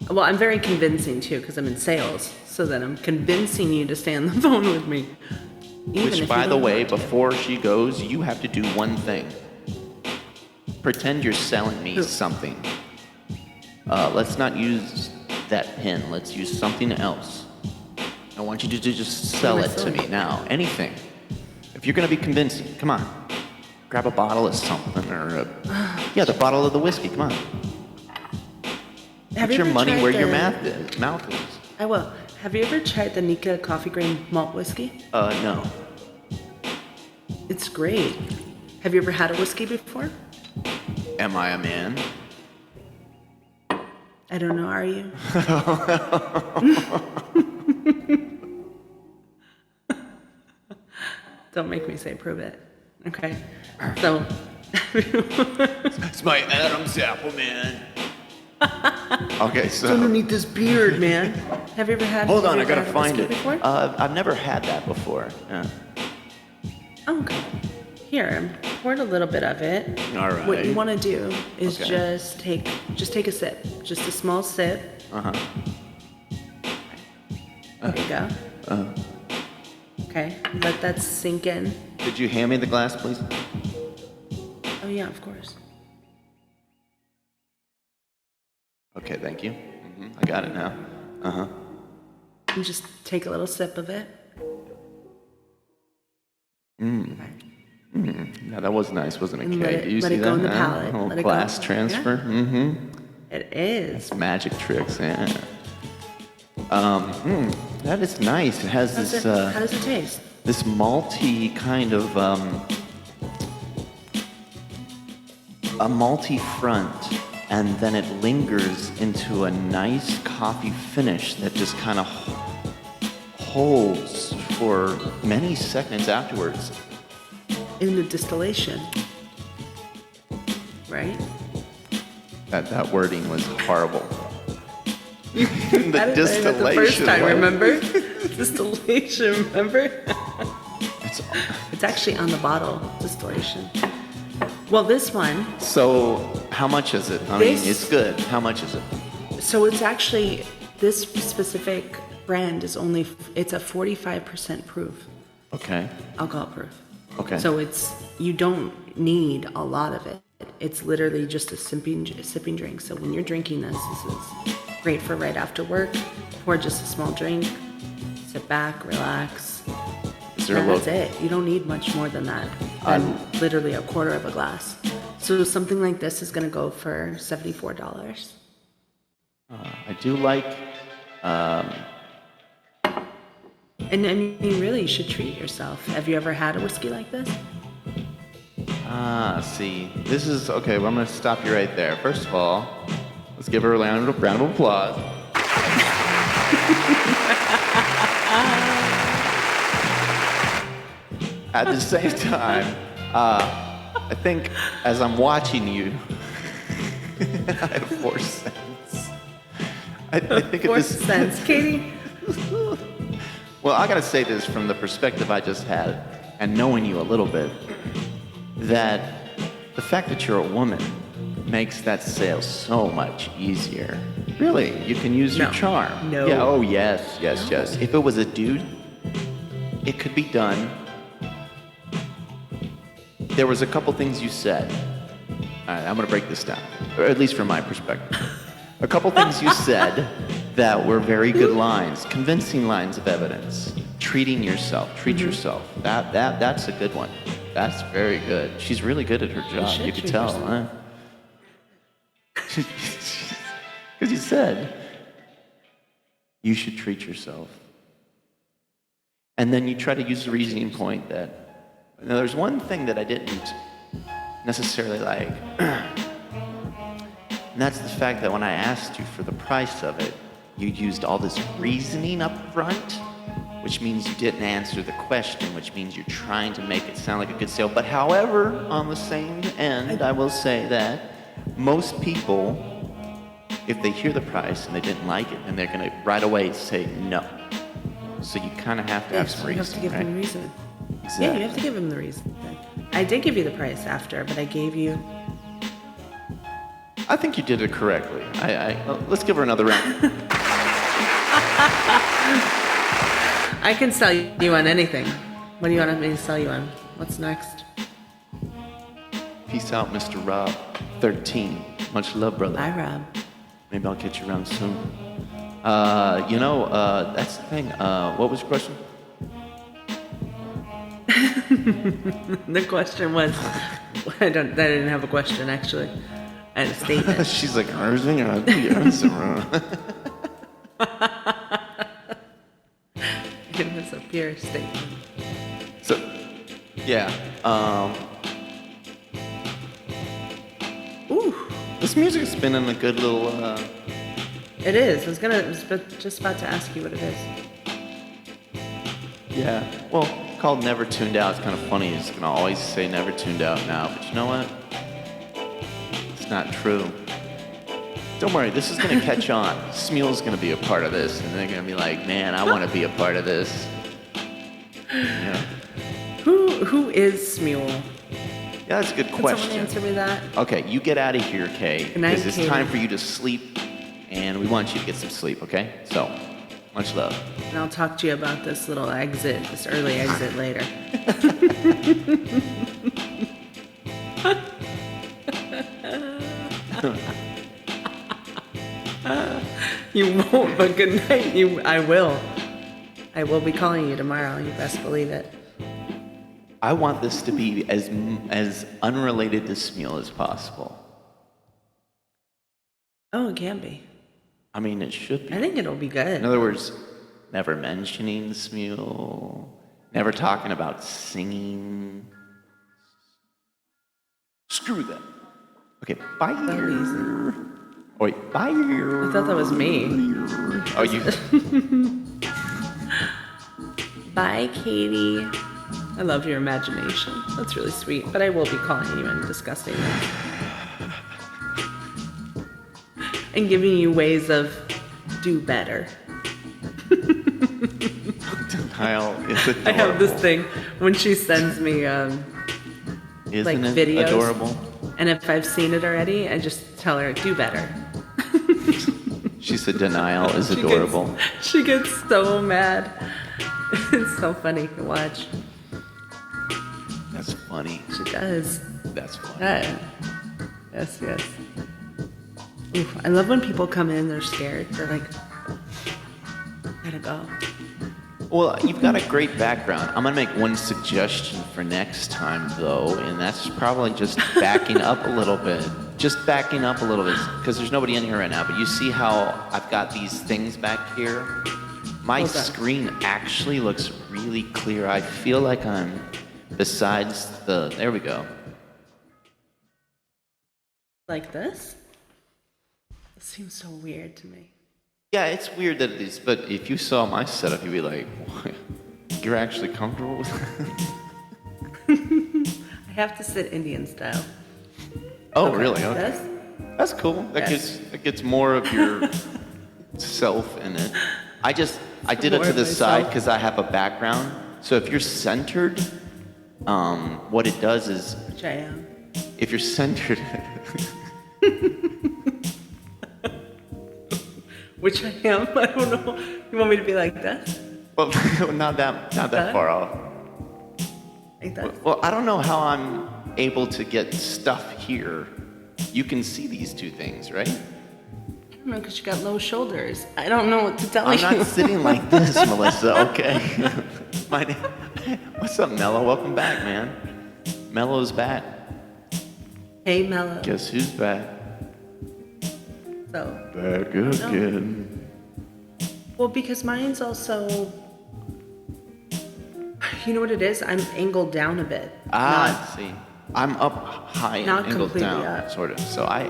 Well, I'm very convincing too because I'm in sales. So then I'm convincing you to stay on the phone with me. Even if Which, you by the don't way, want to. before she goes, you have to do one thing. Pretend you're selling me Who? something. Let's not use that pen. Let's use something else. I want you to just sell am I it to selling? me now. Anything. If you're going to be convincing, come on. Grab a bottle of something or the bottle of the whiskey. Come on. Have Put you your ever money tried where your the- mouth is. I will. Have you ever tried the Nika coffee grain malt whiskey? No. It's great. Have you ever had a whiskey before? Am I a man? I don't know. Are you? Don't make me say prove it. Okay. So. It's my Adam's apple, man. Okay, so Underneath this beard, man. Have you ever had? hold on, have I you gotta ever had find whiskey it. Before? I've never had that before. Yeah. Oh, okay. Here, poured a little bit of it. All right. What you want to do is Okay. just take a sip, just a small sip. Uh-huh. There you go. Okay, let that sink in. Could you hand me the glass, please? Oh yeah, of course. Okay, thank you. I got it now. Uh-huh. And just take a little sip of it. Yeah, that was nice, wasn't it, And let Kate? it- Do you let see it go that? in the huh? palate. Little Let it go. glass transfer. Yeah. Mm-hmm. It is. Magic tricks, yeah. That is nice. It has How this does it taste? this malty kind of a malty front, and then it lingers into a nice coffee finish that just kind of holds for many seconds afterwards. In the distillation. Right? That wording was horrible. The I didn't say that the first distillation. time, what? remember? Distillation, remember? It's, It's actually on the bottle, distillation. Well, this one, so how much is it? I mean, This- it's good. How much is it? so it's actually, this specific brand is only, it's a 45% proof, Okay. alcohol proof. Okay. So you don't need a lot of it. It's literally just a sipping drink. So when you're drinking this is great for right after work. Pour just a small drink, sit back, relax. Is there a And look? that's it. You don't need much more than that. And literally a quarter of a glass. So something like this is going to go for $74. I do like. And I mean, really, you should treat yourself. Have you ever had a whiskey like this? See, this is okay. Well, I'm going to stop you right there. First of all, let's give her a round of applause. At the same time, I think as I'm watching you, I have 4 cents. I think of 4 this. cents. Katie? Well, I gotta say this from the perspective I just had, and knowing you a little bit, that the fact that you're a woman makes that sale so much easier. Really, you can use your No. charm. No. Yeah. Oh, yes, yes, yes. If it was a dude, it could be done. There was a couple things you said. All right, I'm gonna break this down, or at least from my perspective. A couple things you said that were very good lines, convincing lines of evidence. Treating yourself, treat yourself. That's a good one. That's very good. She's really good at her job. should You could treat tell, yourself. huh? Because you said you should treat yourself, and then you try to use the reasoning point that now there's one thing that I didn't necessarily like. And that's the fact that when I asked you for the price of it, you used all this reasoning up front, which means you didn't answer the question, which means you're trying to make it sound like a good sale. But however, on the same end, I will say that most people, if they hear the price and they didn't like it, then they're going to right away say no. So you kind of have to have Yes, some you have reason, to give right? them a reason. Exactly. Yeah, you have to give him the reason. I did give you the price after, but I gave you. I think you did it correctly. Let's give her another round. I can sell you on anything. What do you want me to sell you on? What's next? Peace out, Mr. Rob. 13. Much love, brother. Bye, Rob. Maybe I'll get you around soon. That's the thing. What was your question? The question was, I didn't have a question actually. I had a statement. She's like, everything I the answer. It was a pure statement. So, yeah. Ooh, This music's been in a good little. it is. I was just about to ask you what it is. Yeah. Well, called Never Tuned Out. It's kind of funny. It's gonna always say Never Tuned Out now, but you know what? It's not true. Don't worry, this is gonna catch on. Smule's gonna be a part of this, and they're gonna be like, man, I wanna be a part of this. Yeah. Who is Smule? Yeah, that's a good Can someone question. answer me that? Okay, you get out of here, Kay, Good night, because it's Katie. time for you to sleep, and we want you to get some sleep, okay? So, much love. And I'll talk to you about this little exit, this early exit later. You won't, but good night. I will. I will be calling you tomorrow. You best believe it. I want this to be as unrelated to Smule as possible. Oh, it can be. I mean, it should be. I think it'll be In good. other words, never mentioning Smule, never talking about singing. Screw that. Okay, bye. That'll be easy. Oh, wait, bye. I thought that was me. Oh, you. Bye, Katie. I love your imagination. That's really sweet. But I will be calling you and discussing it. And giving you ways of do better. Kyle is adorable. I have this thing when she sends me Isn't like it videos. adorable? And if I've seen it already, I just tell her, do better. She said denial is She adorable. She gets so mad. It's so funny to watch. That's funny. She does. That's funny. Yes, yes. Oof, I love when people come in, they're scared. They're like, gotta go. Well, you've got a great background. I'm gonna make one suggestion for next time, though, and that's probably just backing up a little bit. Just backing up a little bit, because there's nobody in here right now. But you see how I've got these things back here? My Hold on. screen actually looks really clear. I feel like I'm besides the. There we go. Like this? It seems so weird to me. Yeah, it's weird that it is, but if you saw my setup, you'd be like, "What? You're actually comfortable with that?" I have to sit Indian style. Oh, Okay, really? Okay. this? That's cool. Yes. That gets more of your self in it. I did it More to of the side myself. because I have a background. So if you're centered, what it does is Which I am. if you're centered, Which I am. I don't know. You want me to be like this? well, not that Huh? far off. Like that? Well, I don't know how I'm able to get stuff here. You can see these two things, right? I don't know, because you got low shoulders. I don't know what to tell I'm you. not sitting like this, Melissa, okay? What's up, Mello? Welcome back, man. Mello's back. Hey, Mello. Guess who's back? So, Back again. well, because mine's also, you know what it is? I'm angled down a bit. Ah, I see. I'm up high and Not angled completely down, up. sort of. So I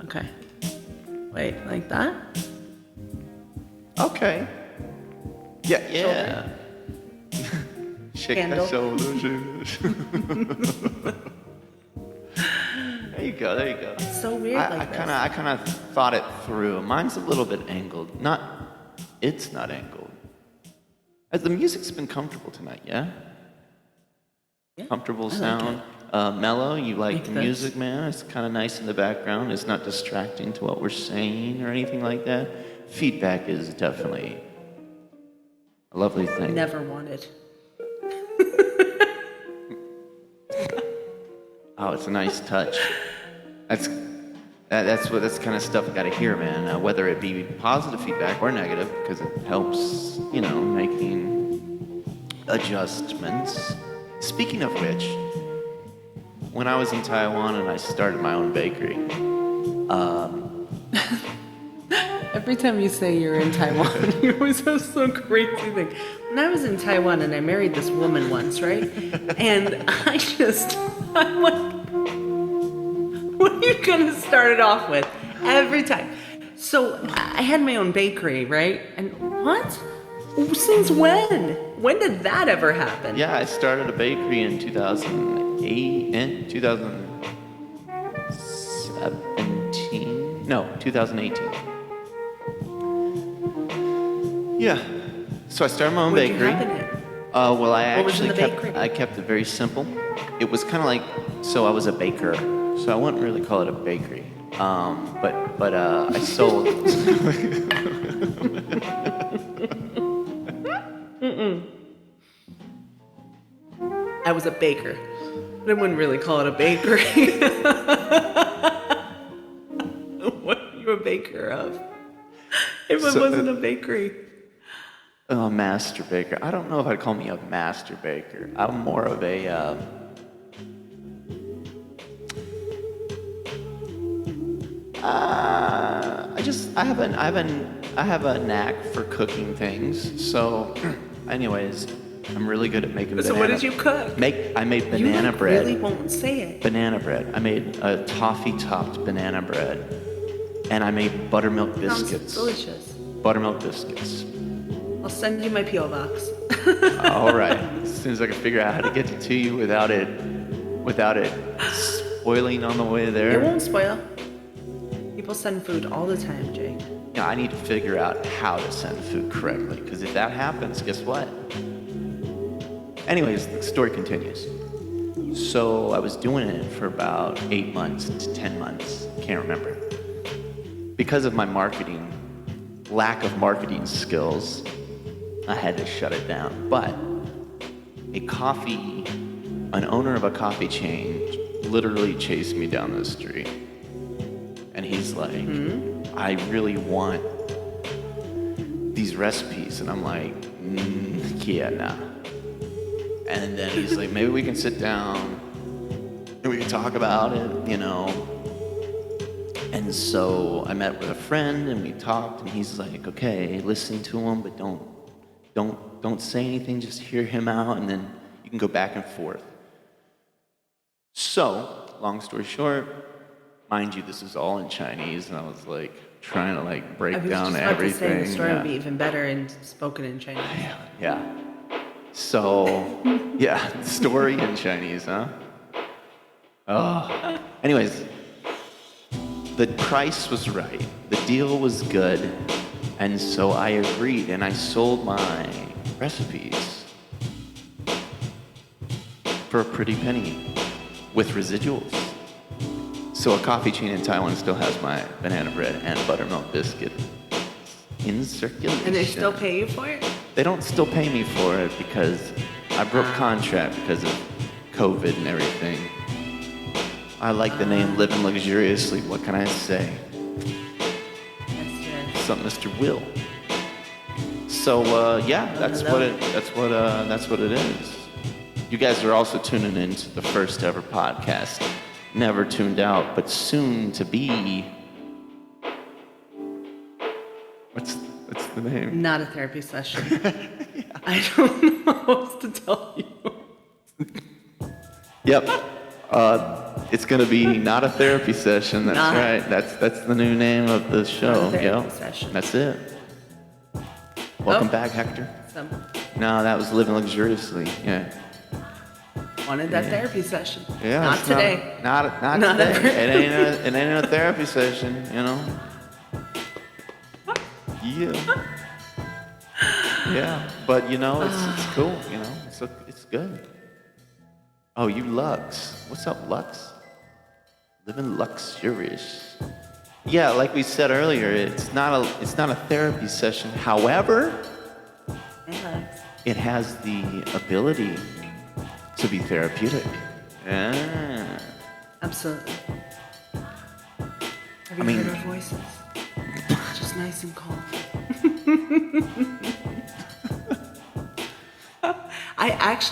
Okay. Wait, like that? okay. Yeah. Shake Candle. that shoulder. There you go. It's so weird like this. I kind of thought it through. Mine's a little bit angled. It's not angled. As the music's been comfortable tonight, yeah? Yeah, Comfortable I like sound. Mellow, you like Like the this. music, man? It's kind of nice in the background. It's not distracting to what we're saying or anything like that. Feedback is definitely a lovely thing. Never wanted. Oh, it's a nice touch. That's the kind of stuff I got to hear, man. Whether it be positive feedback or negative, because it helps, making adjustments. Speaking of which, when I was in Taiwan and I started my own bakery, Every time you say you're in Taiwan, you always have some crazy thing. When I was in Taiwan and I married this woman once, right? And I'm like, what are you gonna start it off with? Every time. So I had my own bakery, right? And what? Since when? When did that ever happen? yeah, I started a bakery in 2008 and 2017. No, 2018. Yeah. So I started my own What'd bakery. you have in it? Well, I What was in actually the kept bakery? I kept it very simple. It was kind of like, so I was a baker, so I wouldn't really call it a bakery. But I sold. I was a baker, but I wouldn't really call it a bakery. What are you a baker of? If it So- wasn't a bakery. A master baker. I don't know if I'd call me a master baker. I'm more of a. I have a knack for cooking things. So, anyways, I'm really good at making. So banana. what did you cook? I made banana you bread. really won't say it. Banana bread. I made a toffee-topped banana bread, and I made buttermilk biscuits. Sounds delicious. Buttermilk biscuits. I'll send you my P.O. box. All right. As soon as I can figure out how to get it to you without it spoiling on the way It there. won't spoil. People send food all the time, Jake. Yeah, I need to figure out how to send food correctly, because if that happens, guess what? Anyways, the story continues. So I was doing it for about 8 months to 10 months, can't remember. Because of my lack of marketing skills, I had to shut it down. But an owner of a coffee chain literally chased me down the street. And he's like, I really want these recipes. And I'm like, yeah, nah. And then he's like, maybe we can sit down and we can talk about it, you know. And so I met with a friend and we talked, and he's like, okay, listen to him, but don't say anything, just hear him out, and then you can go back and forth. So, long story short, mind you, this is all in Chinese, and I was like trying to like break I was down just about everything. to say the story yeah. would be even better and spoken in Chinese. Yeah. So, yeah, story in Chinese, huh? Oh. Anyways, the price was right. The deal was good. And so I agreed, and I sold my recipes for a pretty penny with residuals. So a coffee chain in Taiwan still has my banana bread and buttermilk biscuit in circulation. And they still pay you for it? They don't still pay me for it because I broke contract because of COVID and everything. I like the name Living Luxuriously. What can I say? Yes, Something Mr. Will. So yeah, that's what it is. You guys are also tuning into the first ever podcast, Never Tuned Out, but soon to be. What's the name? Not a therapy session. I don't know what else to tell you. Yep. It's gonna be Not a Therapy Session. That's Not- right. That's the new name of the show. Not a therapy Yep. session. That's it. Welcome Oh. back, Hector. So, No, that was Living Luxuriously. Yeah. wanted that therapy session. Yeah. Not it's today. Not Not today. ever. It ain't a therapy session. You know. Yeah. Yeah. But you know, it's cool. You know, it's good. Oh, you Lux. What's up, Lux? Living luxurious. Yeah, like we said earlier, it's not a therapy session. However, Alex. it has the ability to be therapeutic. Yeah. Absolutely. Have you mean- heard our voices? Just nice and calm.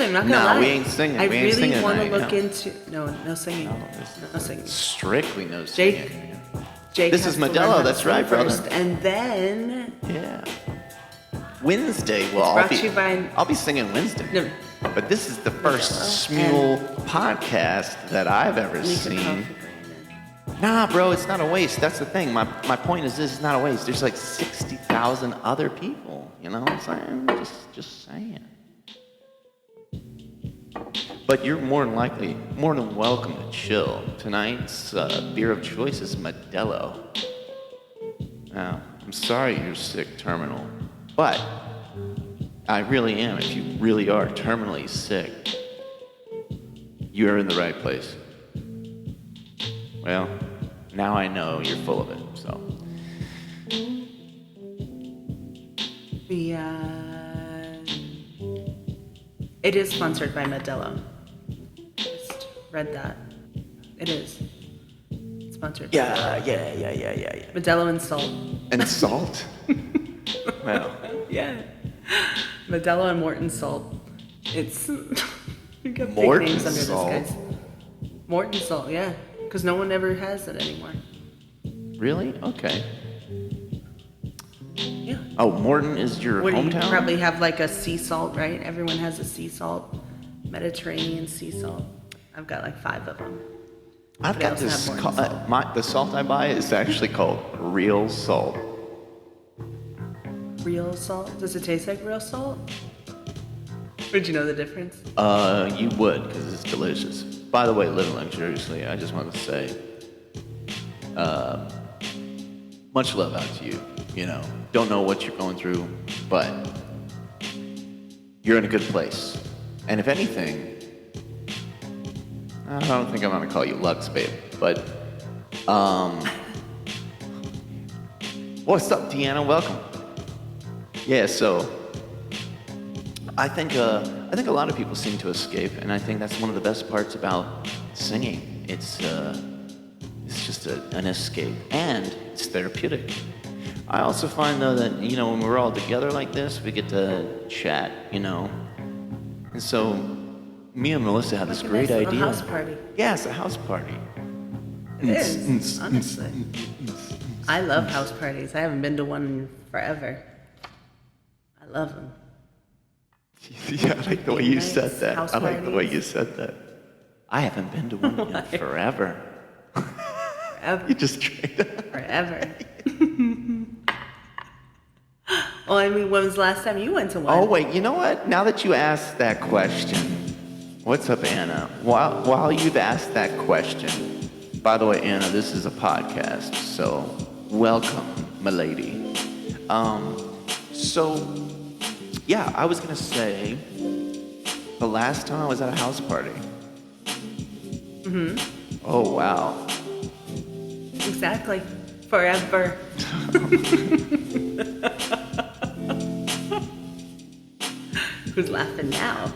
I'm not gonna No, lie. we ain't singing. I We ain't really singing want to tonight, look no. into no singing. No singing. Strictly no Jake, singing. Jake. This has is to learn Modelo, how to that's sing right, brother. first, and then Yeah. Wednesday. Well, brought to you by- I'll be singing Wednesday. No. But this is the first Modelo Smule podcast that I've ever make your seen. coffee brain. Nah, bro, it's not a waste. That's the thing. My point is this: it's not a waste. There's like 60,000 other people. You know what I'm saying? Just saying. But you're more than welcome to chill. Tonight's beer of choice is Modelo. Now, I'm sorry you're sick, terminal, but I really am. If you really are terminally sick, you're in the right place. Well, now I know you're full of it, so. It is sponsored by Modelo. Just read that. It is. It's sponsored. Yeah. Modelo and Salt. And salt? Well, Yeah. Modelo and Morton Salt. It's you got big Morton names under Salt? this, guys. Morton Salt, yeah. Because no one ever has it anymore. really? Okay. Yeah. Oh, Morton is your What do you hometown? probably have like a sea salt, right? Everyone has a sea salt, Mediterranean sea salt. I've got like 5 of them. I've They got also this. have Morton salt. The salt I buy is actually called real salt. Real salt? Does it taste like real salt? Would you know the difference? You would, because it's delicious. By the way, living luxuriously, I just want to say, much love out to you. You know, don't know what you're going through, but you're in a good place. And if anything, I don't think I'm gonna call you Lux, babe, but what's up, Deanna? Welcome. Yeah, so I think a lot of people sing to escape, and I think that's one of the best parts about singing. It's just an escape, and it's therapeutic. I also find though that when we're all together like this, we get to chat, and so me and Melissa had this Like a great nice little idea. house party. Yeah, it's a house party. It is, honestly. I love house parties. I haven't been to one in forever. I love them. Yeah, I like the way you Nice said that. house I like the way parties. you said that. I haven't been to one yet forever. Forever. You just straight up. Forever. Well, I mean, when was the last time you went to one? Oh wait, you know what? Now that you asked that question, what's up, Anna? While you've asked that question, by the way, Anna, this is a podcast, so welcome, milady. So yeah, I was gonna say the last time I was at a house party. Oh wow. Exactly. Forever. Who's laughing now?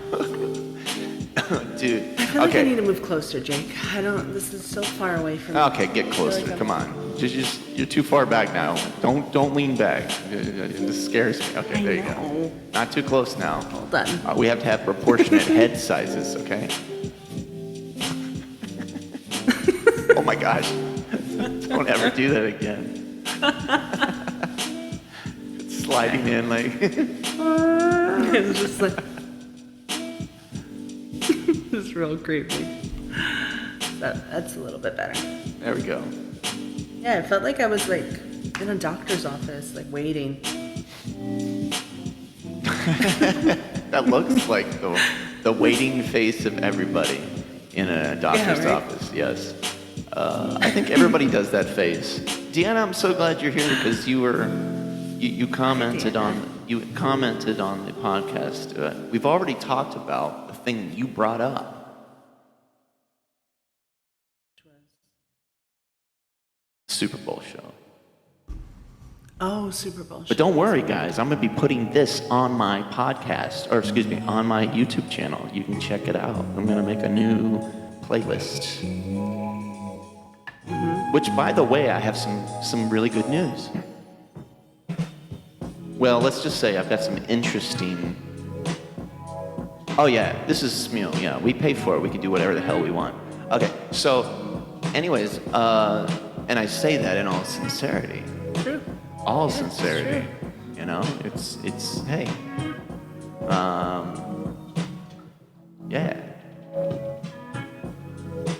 Dude. I feel like I Okay. need to move closer, Jake. This is so far away from me. Okay, get closer. Come on. Just you're too far back now. Don't lean back. This scares me. Okay, I there you know. go. Not too close now. Hold on. We have to have proportionate head sizes, okay? Oh my gosh. Don't ever do that again. It's sliding in like It's just like... It's real creepy. That's a little bit better. there we go. Yeah, it felt like I was like in a doctor's office, like waiting. That looks like the waiting face of everybody in a doctor's right? office. Yes, I think everybody does that face. Deanna, I'm so glad you're here because you commented on the podcast. We've already talked about the thing you brought up. Super Bowl show. Oh, Super Bowl. But don't worry, guys. I'm going to be putting this on my podcast, or excuse me, on my YouTube channel. You can check it out. I'm going to make a new playlist. Which, by the way, I have some really good news. Well, let's just say I've got some interesting... Oh, yeah, this is Smule. Yeah, we pay for it. We can do whatever the hell we want. Okay, so, anyways, and I say that in all sincerity. True. All Yeah, it's sincerity, it's hey, yeah.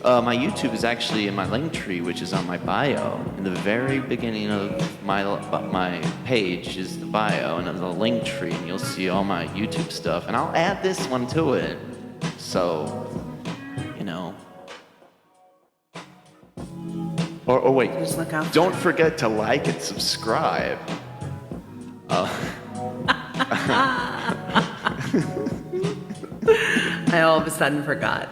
My YouTube is actually in my link tree, which is on my bio. In the very beginning of my page is the bio, and then the link tree, and you'll see all my YouTube stuff. And I'll add this one to it, so Or wait, Just look out. don't forget to like and subscribe. I all of a sudden forgot.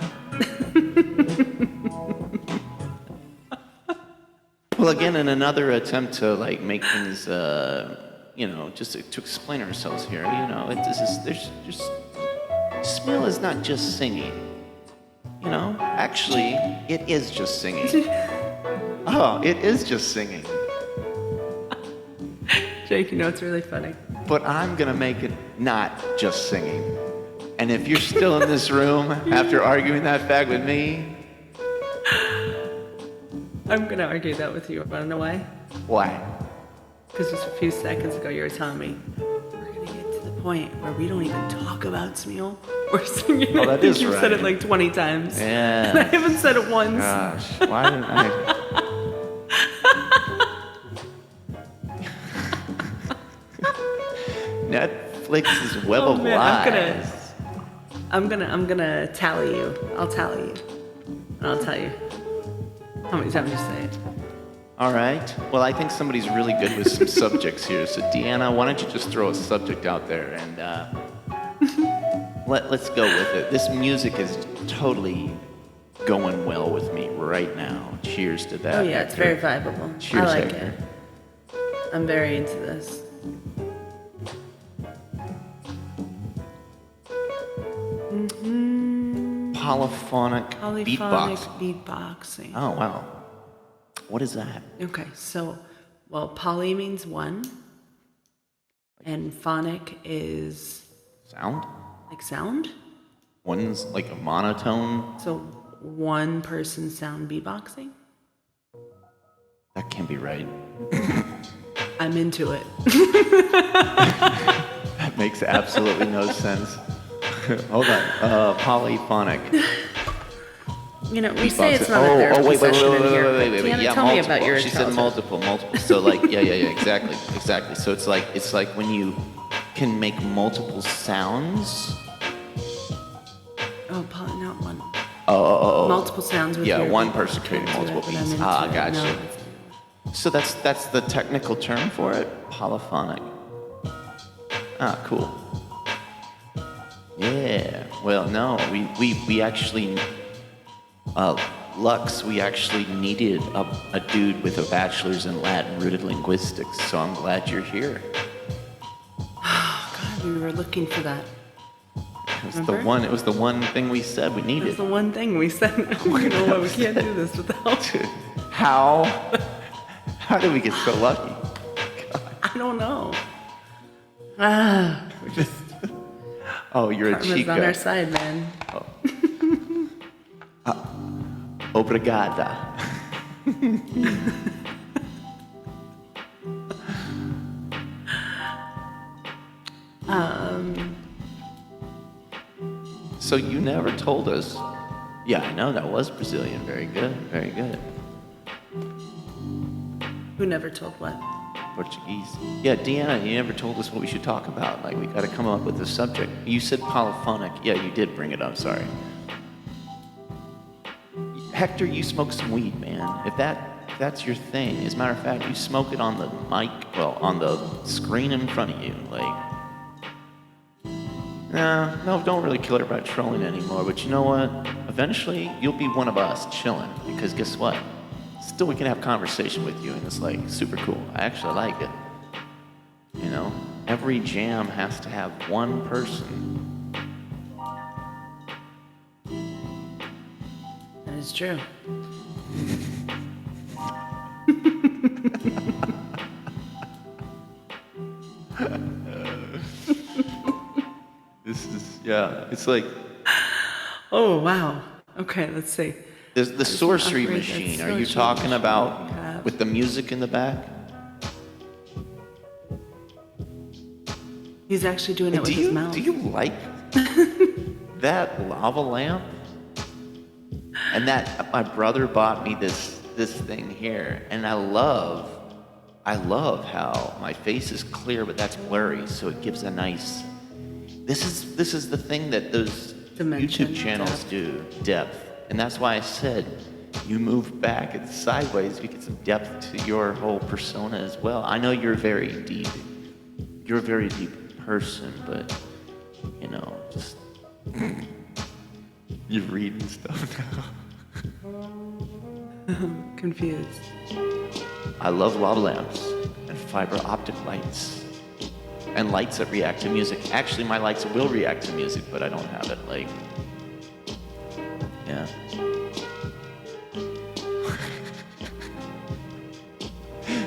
Well, again, in another attempt to like make things, just to explain ourselves here, Smil is not just singing. Actually, it is just singing. Oh, it is just singing. Jake, it's really funny. But I'm gonna make it not just singing. And if you're still in this room after arguing that fact with me, I'm going to argue that with you. Want to know why? why? Because just a few seconds ago, you were telling me we're going to get to the point where we don't even talk about Smil. We're singing it. that is You've said right. it like 20 times. Yeah. And I haven't said it once. Gosh, why didn't I? Netflix's Web of Lies. I'm gonna tally you. I'll tally you. And I'll tell you how many times you say it. All right. Well, I think somebody's really good with some subjects here. So, Deanna, why don't you just throw a subject out there and let's go with it. This music is totally going well with me right now. Cheers to that. Oh yeah, it's Hector. very viable. Cheers, I like Hector. it. I'm very into this. Polyphonic Polyphonic beatbox. beatboxing. Oh, wow. What is that? Okay, so, poly means one, and phonic is Sound? like sound. One's like a monotone. So, one person sound beatboxing. That can't be right. I'm into it. That makes absolutely no sense. Hold on. Polyphonic. We say it's not a therapy wait, session in here, wait, but wait. Deanna, Yeah, tell me multiple. about your She said childhood. multiple. So like, yeah, exactly. So it's like when you can make multiple sounds. Oh, poly, not one. Oh. Multiple sounds with Yeah, your one beatbox. person creating I'm into multiple it, but I'm beats. into Ah, it. gotcha. No, it's- So that's the technical term for it? Polyphonic. Ah, cool. Yeah. Well, no, we actually, Lux, we actually needed a dude with a bachelor's in Latin-rooted linguistics, so I'm glad you're here. God, we were looking for that. It was the one thing we said we That's needed. the one thing we said. We can't do this without. How did we get so lucky? I don't know. We're just Oh, you're a karma's on our chica. side, man. Obrigada. So you never told us. Yeah, I know that was Brazilian. Very good, very good. Who never told what? Portuguese. Yeah, Deanna, you never told us what we should talk about. Like, we got to come up with a subject. You said polyphonic. Yeah, you did bring it up. Sorry. Hector, you smoke some weed, man. If that's your thing. As a matter of fact, you smoke it on the mic, on the screen in front of you. Like, no, don't really kill it about trolling anymore. But you know what? Eventually, you'll be one of us chilling. Because guess what? Still, we can have conversation with you, and it's like super cool. I actually like it. Every jam has to have one person. That is true. It's like Oh, wow. Okay, let's see. the sorcery operate that machine. Are you sorcery talking machine about we have. with the music in the back? He's actually doing it with his mouth. Do you like that lava lamp? And that my brother bought me this thing here, and I love how my face is clear, but that's blurry, so it gives a nice. This is the thing that those Dimension, YouTube channels depth. do, depth, and that's why I said you move back and sideways, you get some depth to your whole persona as well. I know you're very deep. You're a very deep person, but just You're reading stuff now. Confused. I love lava lamps and fiber optic lights and lights that react to music. Actually, my lights will react to music, but I don't have it. Like, yeah.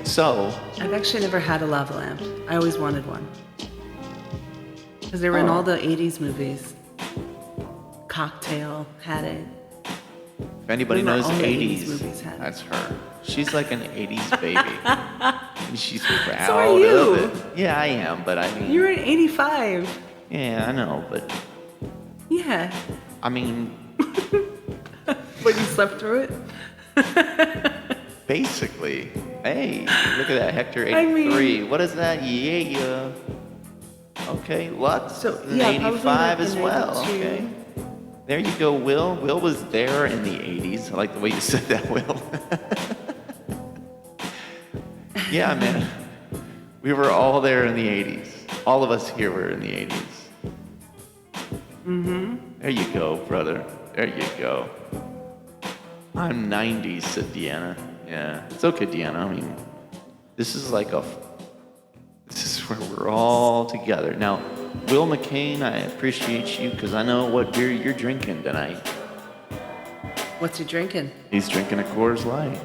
So, I've actually never had a lava lamp. I always wanted one. Because they were in all the 80s movies. Cocktail had it. if anybody Remember knows all the 80s, 80s movies had it. that's her. She's like an 80s baby. And she's proud are you. of it. Yeah, I am, but I mean, You were in 85. yeah, I know, but Yeah. I mean, But you slept through it? basically. Hey, look at that, Hector 83. I mean- What is that? Yeah. Okay, Lux So, in yeah, probably 85 like as the well. 92. Okay. There you go, Will. Will was there in the 80s. I like the way you said that, Will. Yeah, man. We were all there in the 80s. All of us here were in the 80s. There you go, brother. There you go. I'm 90s, said Deanna. Yeah, it's okay, Deanna. I mean, this is where we're all together. Now, Will McCain, I appreciate you because I know what beer you're drinking tonight. What's he drinking? He's drinking a Coors Light.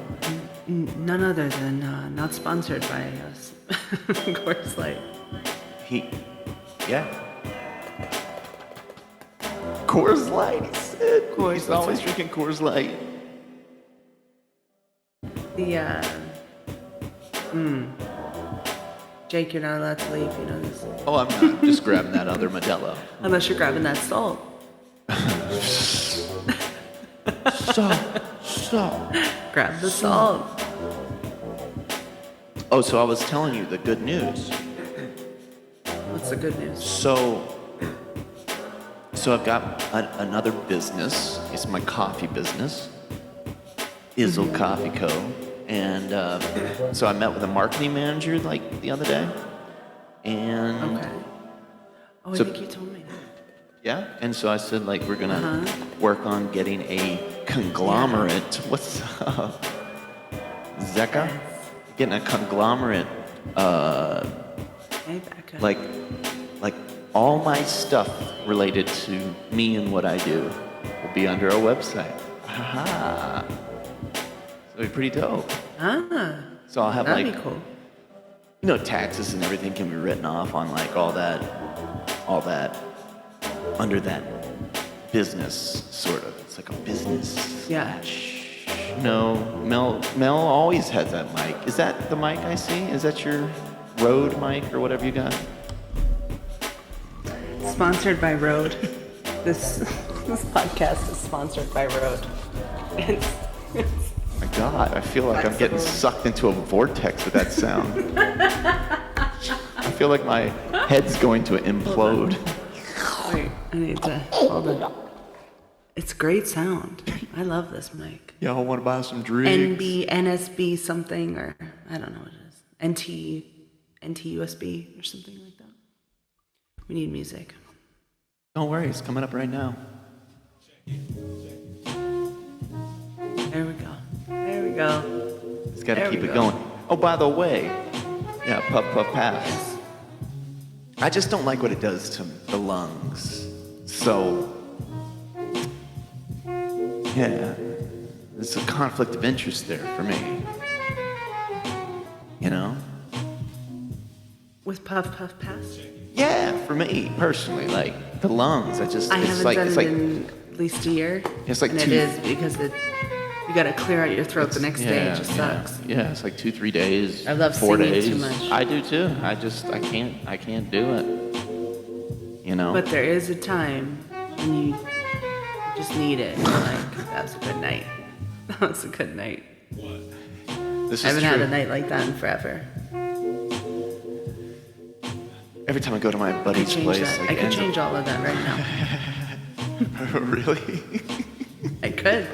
None other than not sponsored by us. Coors Light. Yeah. Coors Light, he said. Coors, He's that's always right. drinking Coors Light. Jake, you're not allowed to leave, you know this. Oh, I'm not. Just grabbing that other Modelo. Unless you're grabbing that salt. So. Grab the salt. Oh, so I was telling you the good news. What's the good news? So I've got another business. It's my coffee business, Izzle Coffee Co. And so I met with a marketing manager like the other day. And Okay. Oh, So- I think you told me. yeah, and so I said like we're gonna work on getting a conglomerate. What's up, Zeka? Getting a conglomerate. Hey, Becca. Like all my stuff related to me and what I do will be under our website. Haha. So it'll be pretty dope. So I'll have That'd like, be cool. you know, taxes and everything can be written off on like all that under that business sort of. It's like a business. Yeah. No, Mel always has that mic. Is that the mic I see? Is that your Rode mic or whatever you got? Sponsored by Rode. This podcast is sponsored by Rode. My God, I feel like I'm getting sucked into a vortex with that sound. I feel like my head's going to implode. Wait, I need to hold on. It's great sound. I love this mic. Y'all want to buy some drinks? NSB something, or I don't know what it is. NT USB or something like that. We need music. Don't worry, it's coming up right now. There we go. There we go. It's got to There keep we it go. going. Oh, by the way, yeah, puff, puff, pass. I just don't like what it does to the lungs. So, yeah, there's a conflict of interest there for me. You know? With Puff Puff Pass? Yeah, for me personally, like the lungs. I it's haven't like done it's it like in at least a year. It's like and two- it is because you got to clear out your throat the next day. It just sucks. Yeah, it's like 2-3 days. I love 4 singing days. too much. I do too. I can't do it. You know. But there is a time when you just need it. You're like, that was a good night. That was a good night. This is I haven't true. had a night like that in forever. Every time I go to my I could buddy's change place, that. like, I could ends change all of that right now. up- really? I could.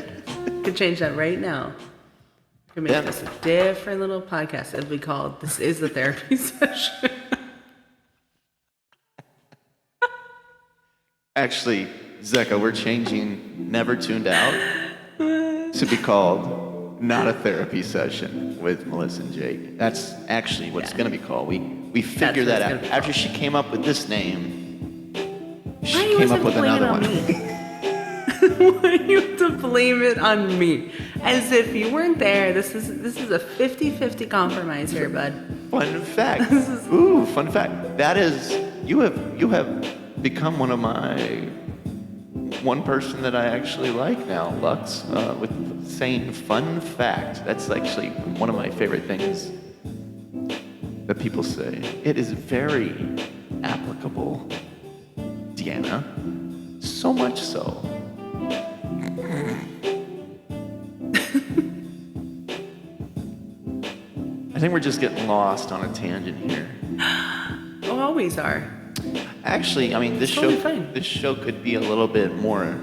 Could change that right now. Could make Yeah. this a different little podcast. It'd be called "This Is the Therapy Session." Actually, Zecca, we're changing Never Tuned Out to be called Not a Therapy Session with Melissa and Jake. That's actually what it's going to be called. We figured what that it's out. gonna be After called. she came up with this name, she Why came was up it with blaming another on one. me? Why you have to blame it on me? As if you weren't there. This is a 50-50 compromise here, bud. Fun fact. Ooh, fun fact. That is, you have become one person that I actually like now, Lux, with saying fun fact. That's actually one of my favorite things that people say. It is very applicable, Deanna. So much so. I think we're just getting lost on a tangent here. Oh, always are. Actually, I mean, this Totally show fine. this show could be a little bit more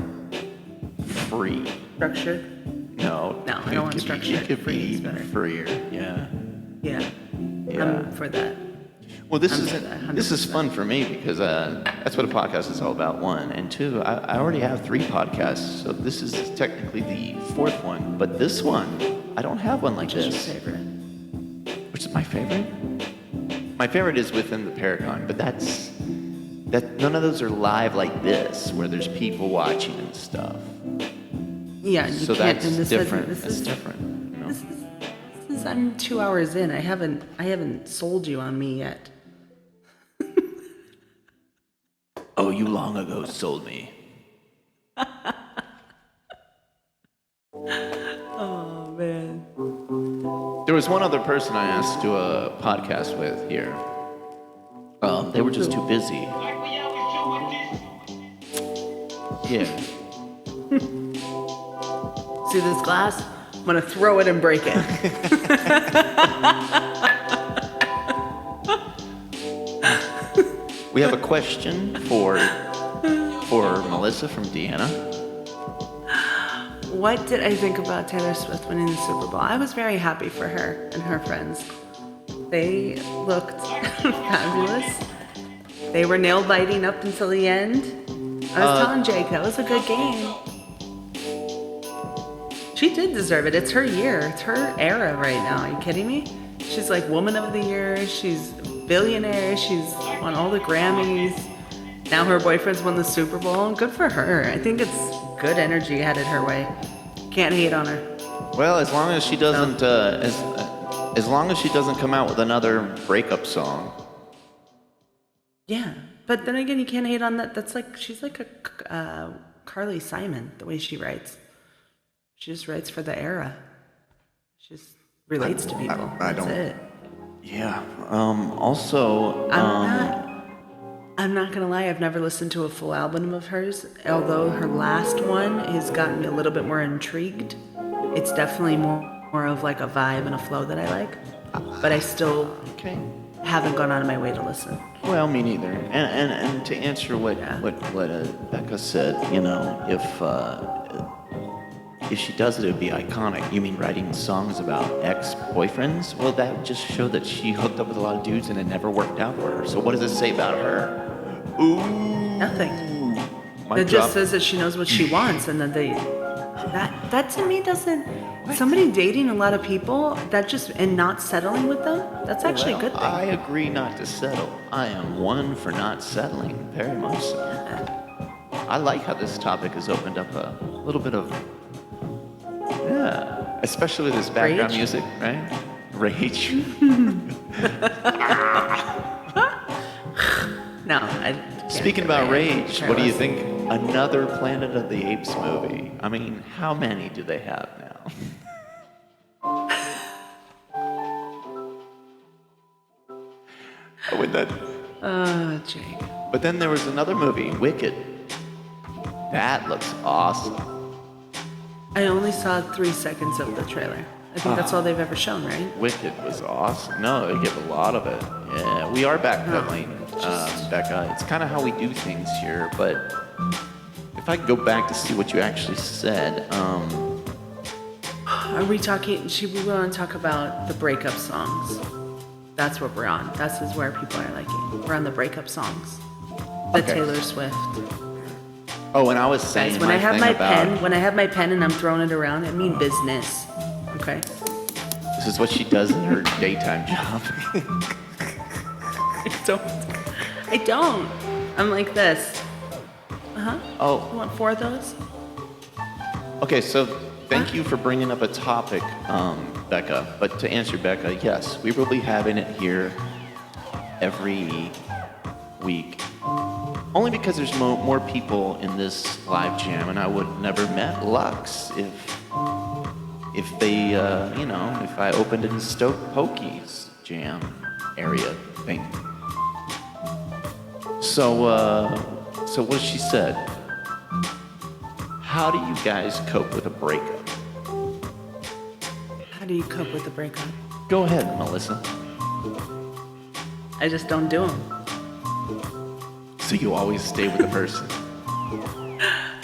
free. Structured? No, No, I don't want structure. It could Free be is better. freer. Yeah. Yeah. Yeah. I'm for that. Well, this I'm is for that, this is 100%. fun for me because that's what a podcast is all about. One and two, I already have 3 podcasts, so this is technically the 4th one. But this one, I don't have one like Which is your this. favorite? Which is my favorite? My favorite is Within the Paragon, but that none of those are live like this, where there's people watching and stuff. Yeah, you So can't. that's And this different. This That's is different. You know? This is. I'm 2 hours in. I haven't sold you on me yet. Oh, you long ago sold me. Oh man. There was one other person I asked to do a podcast with here. They were just too busy. Yeah. See this glass? I'm gonna throw it and break it. We have a question for Melissa from Deanna. What did I think about Taylor Swift winning the Super Bowl? I was very happy for her and her friends. They looked fabulous. They were nail biting up until the end. I was telling Jake that was a good game. She did deserve it. It's her year. It's her era right now. Are you kidding me? She's like Woman of the Year. She's billionaire. She's won all the Grammys. Now her boyfriend's won the Super Bowl. Good for her. I think it's good energy headed her way. Can't hate on her. Well, as long as she doesn't, as long as she doesn't come out with another breakup song. Yeah, but then again, you can't hate on that. That's like she's like a Carly Simon, the way she writes. She just writes for the era. She just relates to people. I That's don't- it. Yeah. Also, I'm not gonna lie. I've never listened to a full album of hers. Although her last one has gotten me a little bit more intrigued. It's definitely more of like a vibe and a flow that I like. But I still okay. haven't gone out of my way to listen. Well, me neither. And to answer what Becca said, you know, if she does it, it would be iconic. You mean writing songs about ex-boyfriends? Well, that would just show that she hooked up with a lot of dudes and it never worked out for her. So what does it say about her? Ooh. Nothing. Mic It drop. just says that she knows what she wants, and that that to me doesn't. Somebody dating a lot of people and not settling with them. That's actually a good thing. I agree not to settle. I am one for not settling, very much so. I like how this topic has opened up a little bit of, yeah, especially with this background Rage? music, right? Rage. No, I. can't Speaking get about mad. rage, what do you Careless. think? Another Planet of the Apes movie. I mean, how many do they have now? Oh, that. Oh, Jake. But then there was another movie, Wicked. That looks awesome. I only saw 3 seconds of the trailer. I think that's all they've ever shown, right? Wicked was awesome. No, they give a lot of it. Yeah, we are backpedaling, Becca. It's kind of how we do things here, but if I could go back to see what you actually said, Are we talking? We want to talk about the breakup songs. That's what we're on. This is where people are liking. We're on the breakup songs. The Okay. Taylor Swift. Oh, and I was saying Guys, when I have thing my about, when I have my pen and I'm throwing it around, I mean business. Okay. this is what she does in her daytime job. I don't. I'm like this. You Oh, want 4 of those? okay, so thank you for bringing up a topic, Becca. But to answer Becca, yes, we will be having it here every week. Only because there's more people in this live jam, and I would never met Lux if they, if I opened in Stoke Pokies jam area thing. So what she said, how do you guys cope with a breakup? How do you cope with the breakup? Go ahead, Melissa. I just don't do them. So you always stay with the person.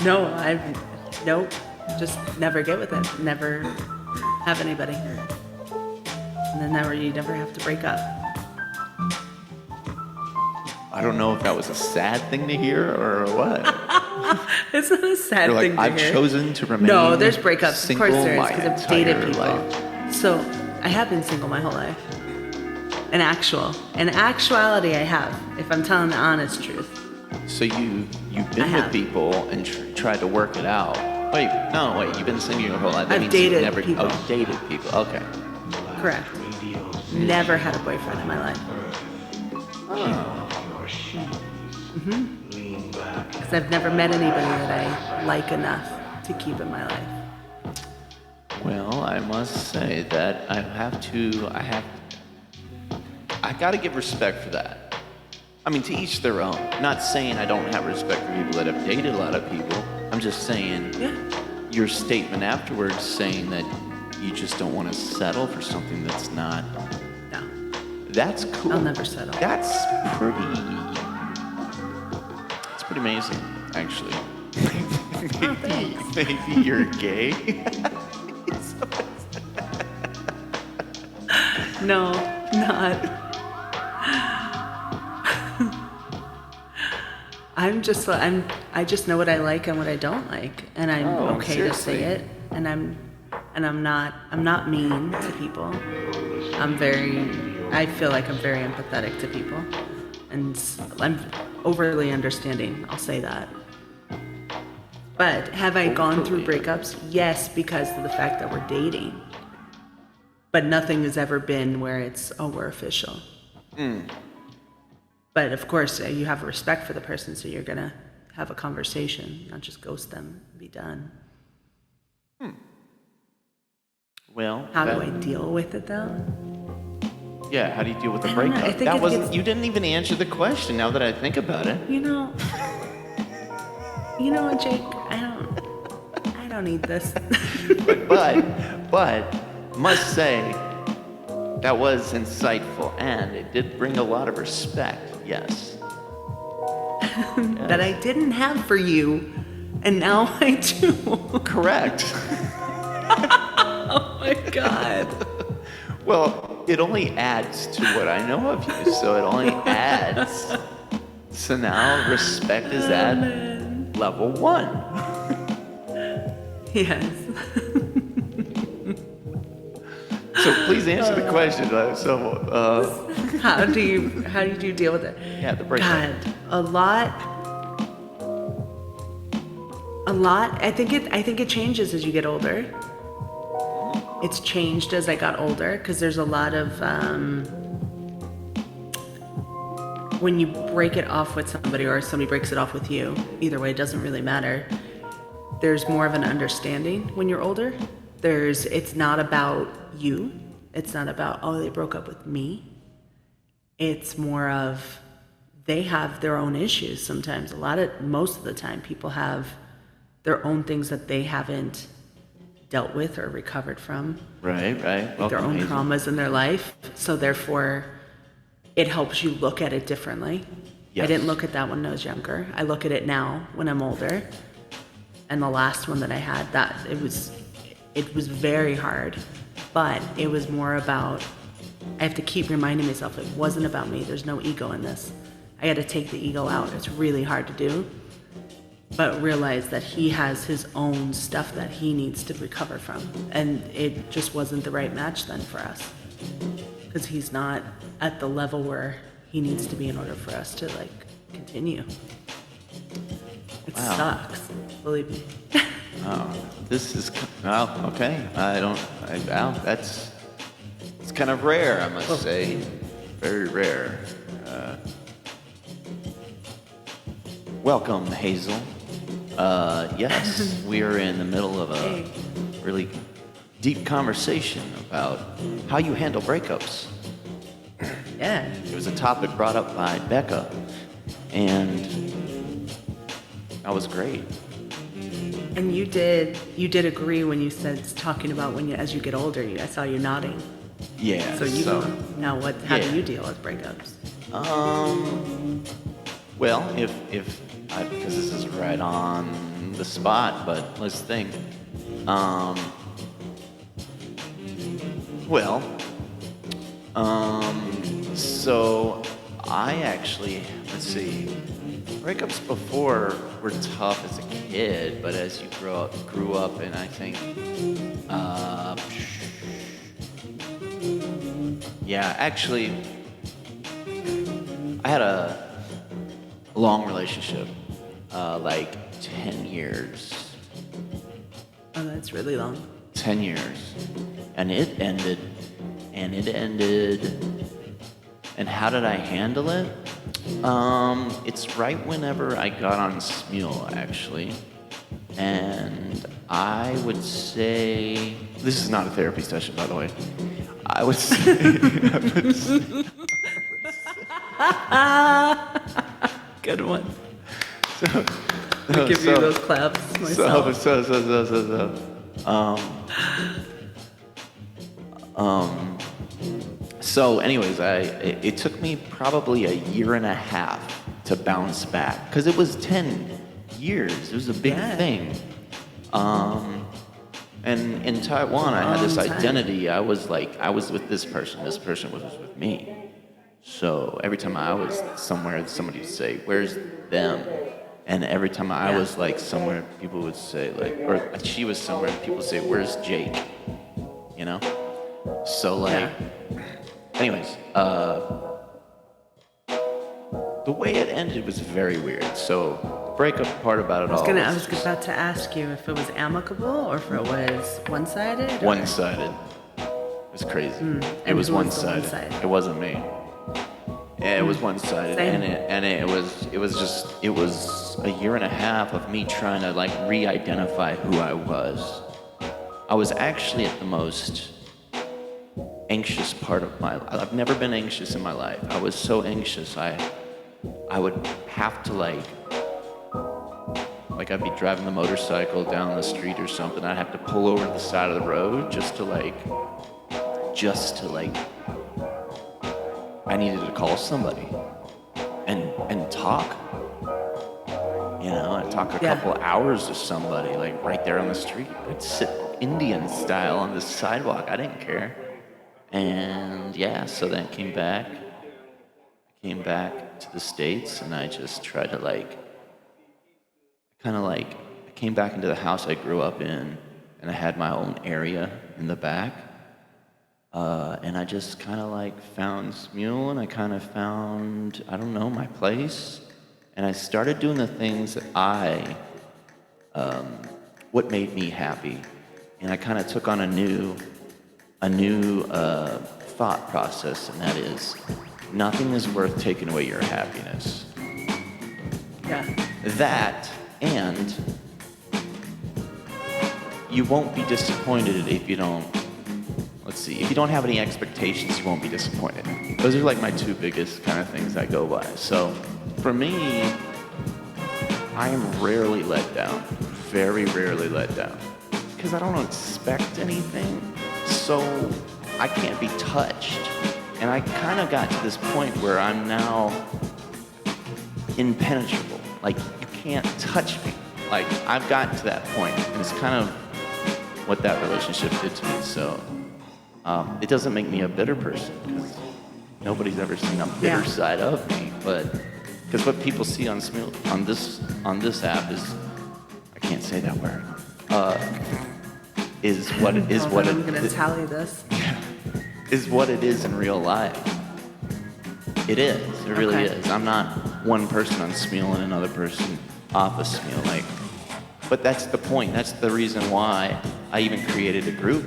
No, nope. Just never get with it. Never have anybody. And then you never have to break up. I don't know if that was a sad thing to hear or what. It's not a sad You're like, thing to I've hear. chosen to remain No, there's breakups. Of single course there is, my because I've dated entire people. life. So I have been single my whole life. In actuality, I have. If I'm telling the honest truth. So you've I been with have. people and tried to work it out. Wait, you've been single your whole life. That I've means you've dated never, people. Oh, dated people. Okay. Correct. Never had a boyfriend in my life. Because I've never met anybody that I like enough to keep in my life. Well, I must say that I gotta give respect for that. I mean, to each their own. Not saying I don't have respect for people that have dated a lot of people. I'm just saying Yeah. your statement afterwards saying that you just don't want to settle for something that's not. No. That's cool. I'll never settle. That's pretty amazing, actually. Oh, thanks. Maybe you're gay. No, not. I just know what I like and what I don't like, and I'm Oh, okay seriously? to say it. And I'm not mean to people. I feel like I'm very empathetic to people, and I'm overly understanding. I'll say that. But have I gone through breakups? Yes, because of the fact that we're dating. But nothing has ever been where it's, oh, we're official. But of course, you have a respect for the person, so you're gonna have a conversation, not just ghost them and be done. Well, How do I deal with it though? Yeah, how do you deal with the I don't know, I breakup? think That it wasn't. gets- You didn't even answer the question. Now that I think about it. You know what, Jake? I don't need this. But must say that was insightful, and it did bring a lot of respect. Yes. That I didn't have for you, and now I do. Correct. Oh my God. Well, it only adds to what I know of you, so it only adds. So now respect is at level 1. Yes. So please answer the question. How do you deal with it? Yeah, the breakup. God, a lot. I think it changes as you get older. It's changed as I got older because there's a lot of when you break it off with somebody or somebody breaks it off with you. Either way, it doesn't really matter. There's more of an understanding when you're older. It's not about you. It's not about, oh, they broke up with me. It's more of they have their own issues sometimes. Most of the time, people have their own things that they haven't dealt with or recovered from. Right. Their own traumas in their life. So therefore, it helps you look at it differently. Yes. I didn't look at that when I was younger. I look at it now when I'm older. And the last one that I had, it was very hard, but it was more about, I have to keep reminding myself it wasn't about me. There's no ego in this. I got to take the ego out. It's really hard to do. but realized that he has his own stuff that he needs to recover from. And it just wasn't the right match then for us. Because he's not at the level where he needs to be in order for us to like continue. It sucks, believe me. This is okay. It's kind of rare, I must say, very rare. Welcome, Hazel. Yes, we are in the middle of a really deep conversation about how you handle breakups. Yeah. It was a topic brought up by Becca, and that was great. And you did agree when you said talking about as you get older. I saw you nodding. Yeah. So now how do you deal with breakups? Well, because this is right on the spot, but let's think. So I actually, let's see, breakups before were tough as a kid, but as you grew up, and I think, actually, I had a long relationship, like 10 years. Oh, that's really long. 10 years. And it ended. And how did I handle it? It's right whenever I got on Smule, actually. And I would say, this is not a therapy session, by the way. I would say, Good one. I give you those claps myself. So anyways, it took me probably a year and a half to bounce back because it was 10 years. It was a big thing. And in Taiwan, I had this identity. I was with this person was with me. So every time I was somewhere, somebody would say, "Where's them?" And every time I was like somewhere, people would say like, or she was somewhere, people would say, "Where's Jake?" You know? So like, anyways, the way it ended was very weird. So the breakup part about it all. I was about to ask you if it was amicable or if it was one-sided. One-sided. It was crazy. It was one-sided. It wasn't me. Yeah, it was one-sided, and it was a year and a half of me trying to like re-identify who I was. I was actually at the most anxious part of my life. I've never been anxious in my life. I was so anxious. I would have to like I'd be driving the motorcycle down the street or something. I'd have to pull over to the side of the road just to I needed to call somebody and talk. You know, I'd talk a couple hours to somebody, like right there on the street. I'd sit Indian style on the sidewalk. I didn't care. And so then I came back to the States, and I just tried to I came back into the house I grew up in, and I had my own area in the back. And I just kind of found Smule, and I kind of found, I don't know, my place. And I started doing the things that what made me happy. And I kind of took on a new thought process, and that is, nothing is worth taking away your happiness. Yeah. That, and you won't be disappointed if you don't, if you don't have any expectations, you won't be disappointed. Those are my two biggest kind of things I go by. So for me, I am rarely let down, very rarely let down, because I don't expect anything, so I can't be touched. And I kind of got to this point where I'm now impenetrable. You can't touch me. I've gotten to that point, and it's kind of what that relationship did to me. So it doesn't make me a bitter person, because nobody's ever seen a bitter side of me, but Because what people see on this app is, I can't say that word. Is what it is. What I'm it gonna tally this. is what it is in real life. It is. It really Okay. is. I'm not one person on Smule and another person off of Smule. Like, but that's the point. That's the reason why I even created a group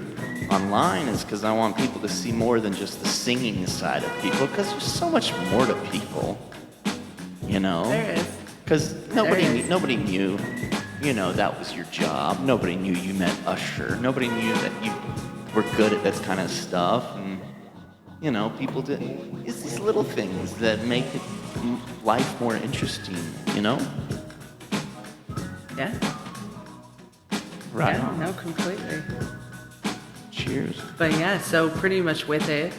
online, is because I want people to see more than just the singing side of people. Because there's so much more to people, you know. There is. Because There is. nobody knew, you know, that was your job. Nobody knew you meant usher. Nobody knew that you were good at that kind of stuff. And, you know, people didn't. It's these little things that make life more interesting, you know? Yeah. Right Yeah, on. no, completely. Cheers. But yeah, so pretty much with it,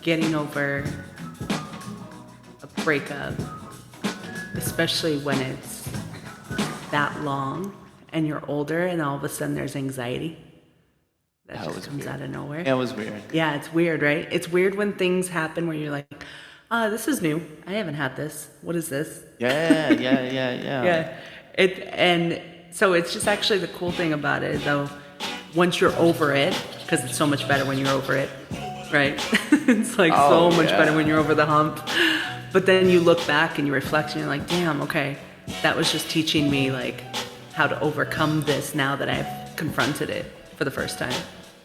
getting over a breakup, especially when it's that long and you're older and all of a sudden there's anxiety that That just was comes weird. out of nowhere. It was weird. Yeah, it's weird, right? It's weird when things happen where you're like, this is new. I haven't had this. What is this? Yeah. Yeah. And so it's just actually the cool thing about it, though, once you're over it, because it's so much better when you're over it, right? It's like Oh, so much yeah. better when you're over the hump. But then you look back and you reflect and you're like, damn, okay, that was just teaching me like how to overcome this now that I've confronted it for the first time.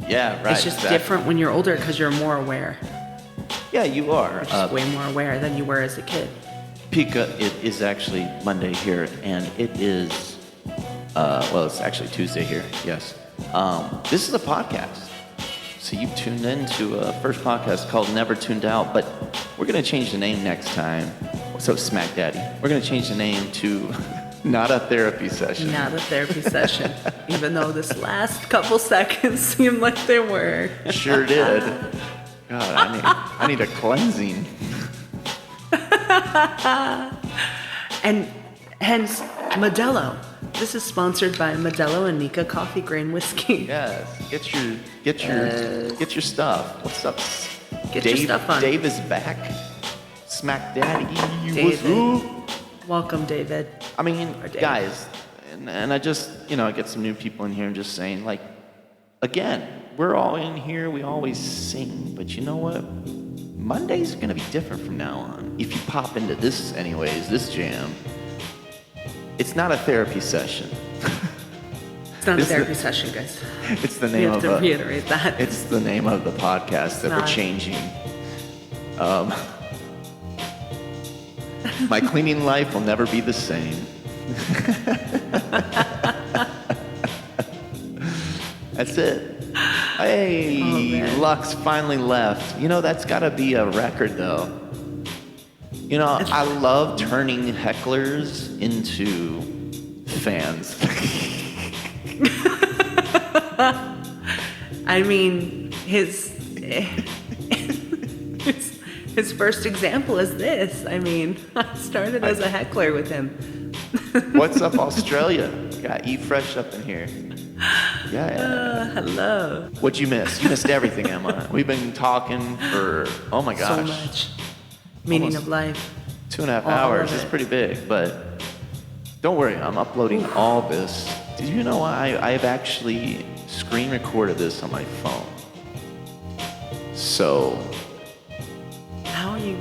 Yeah, right. It's just exactly. different when you're older because you're more aware. Yeah, you are. You're just way more aware than you were as a kid. Pika, it is actually Monday here, and it is, well, it's actually Tuesday here, yes. This is a podcast. So you tuned in to a first podcast called Never Tuned Out, but we're going to change the name next time. So Smack Daddy. We're going to change the name to Not a Therapy Session. Not a therapy session, even though this last couple seconds seemed like they were. Sure did. God, I need a cleansing. And hence, Modelo. This is sponsored by Modelo and Nika Coffee Grain Whiskey. Yes, get your stuff. What's up? Get your stuff on. Dave is back. Smack Daddy. David. What's up? Welcome, David. I mean, Or Dave. guys, and I just, you know, I get some new people in here and just saying, like, again, we're all in here, we always sing, but you know what? Mondays are gonna be different from now on. If you pop into this anyways, this jam, it's not a therapy session. It's not a Is therapy it- session, guys. It's the We name have of to reiterate that. It's the name of the podcast that we're not. changing. My cleaning life will never be the same. That's it. Hey, Oh, man. Lux finally left. You know, that's got to be a record, though. You know, I love turning hecklers into fans. I mean, his first example is this. I mean, I started as a heckler with him. What's up, Australia? Got E Fresh up in here. Yeah. Hello. What'd you miss? You missed everything, Emma. We've been talking for, oh my gosh, So much. Meaning Almost of life. 2.5 All hours. of It's it. pretty big, but don't worry, I'm uploading all this. Did you know I've actually screen recorded this on my phone? So, How are you?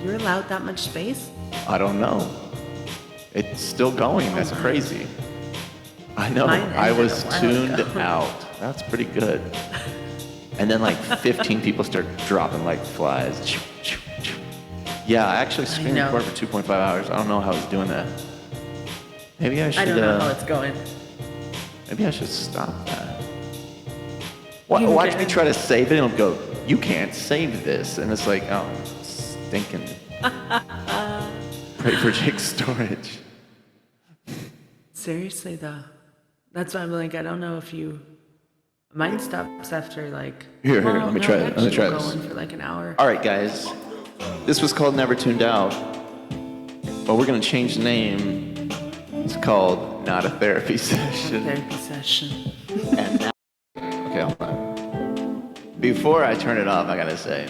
You're allowed that much space? I don't know. It's still going. That's my. crazy. I know. Mine I ended was a while tuned ago. out. That's pretty good. And then like 15 people start dropping like flies. Yeah, I actually screen know. recorded for 2.5 hours. I don't know how I was doing that. Maybe I should. I don't know how it's going. Maybe I should stop that. Watch You me can. try to save it and it'll go, you can't save this. And it's like, oh, stinking. Pray for Jake's storage. Seriously though, that's why I'm like, I don't know if you. Mine stops after like. Here, well, let me no, try it it. Let me actually try will this. go on for like an hour. All right, guys. This was called Never Tuned Out. But we're going to change the name. It's called Not a Therapy Session. Therapy session. And now, okay, hold on. Before I turn it off, I got to say,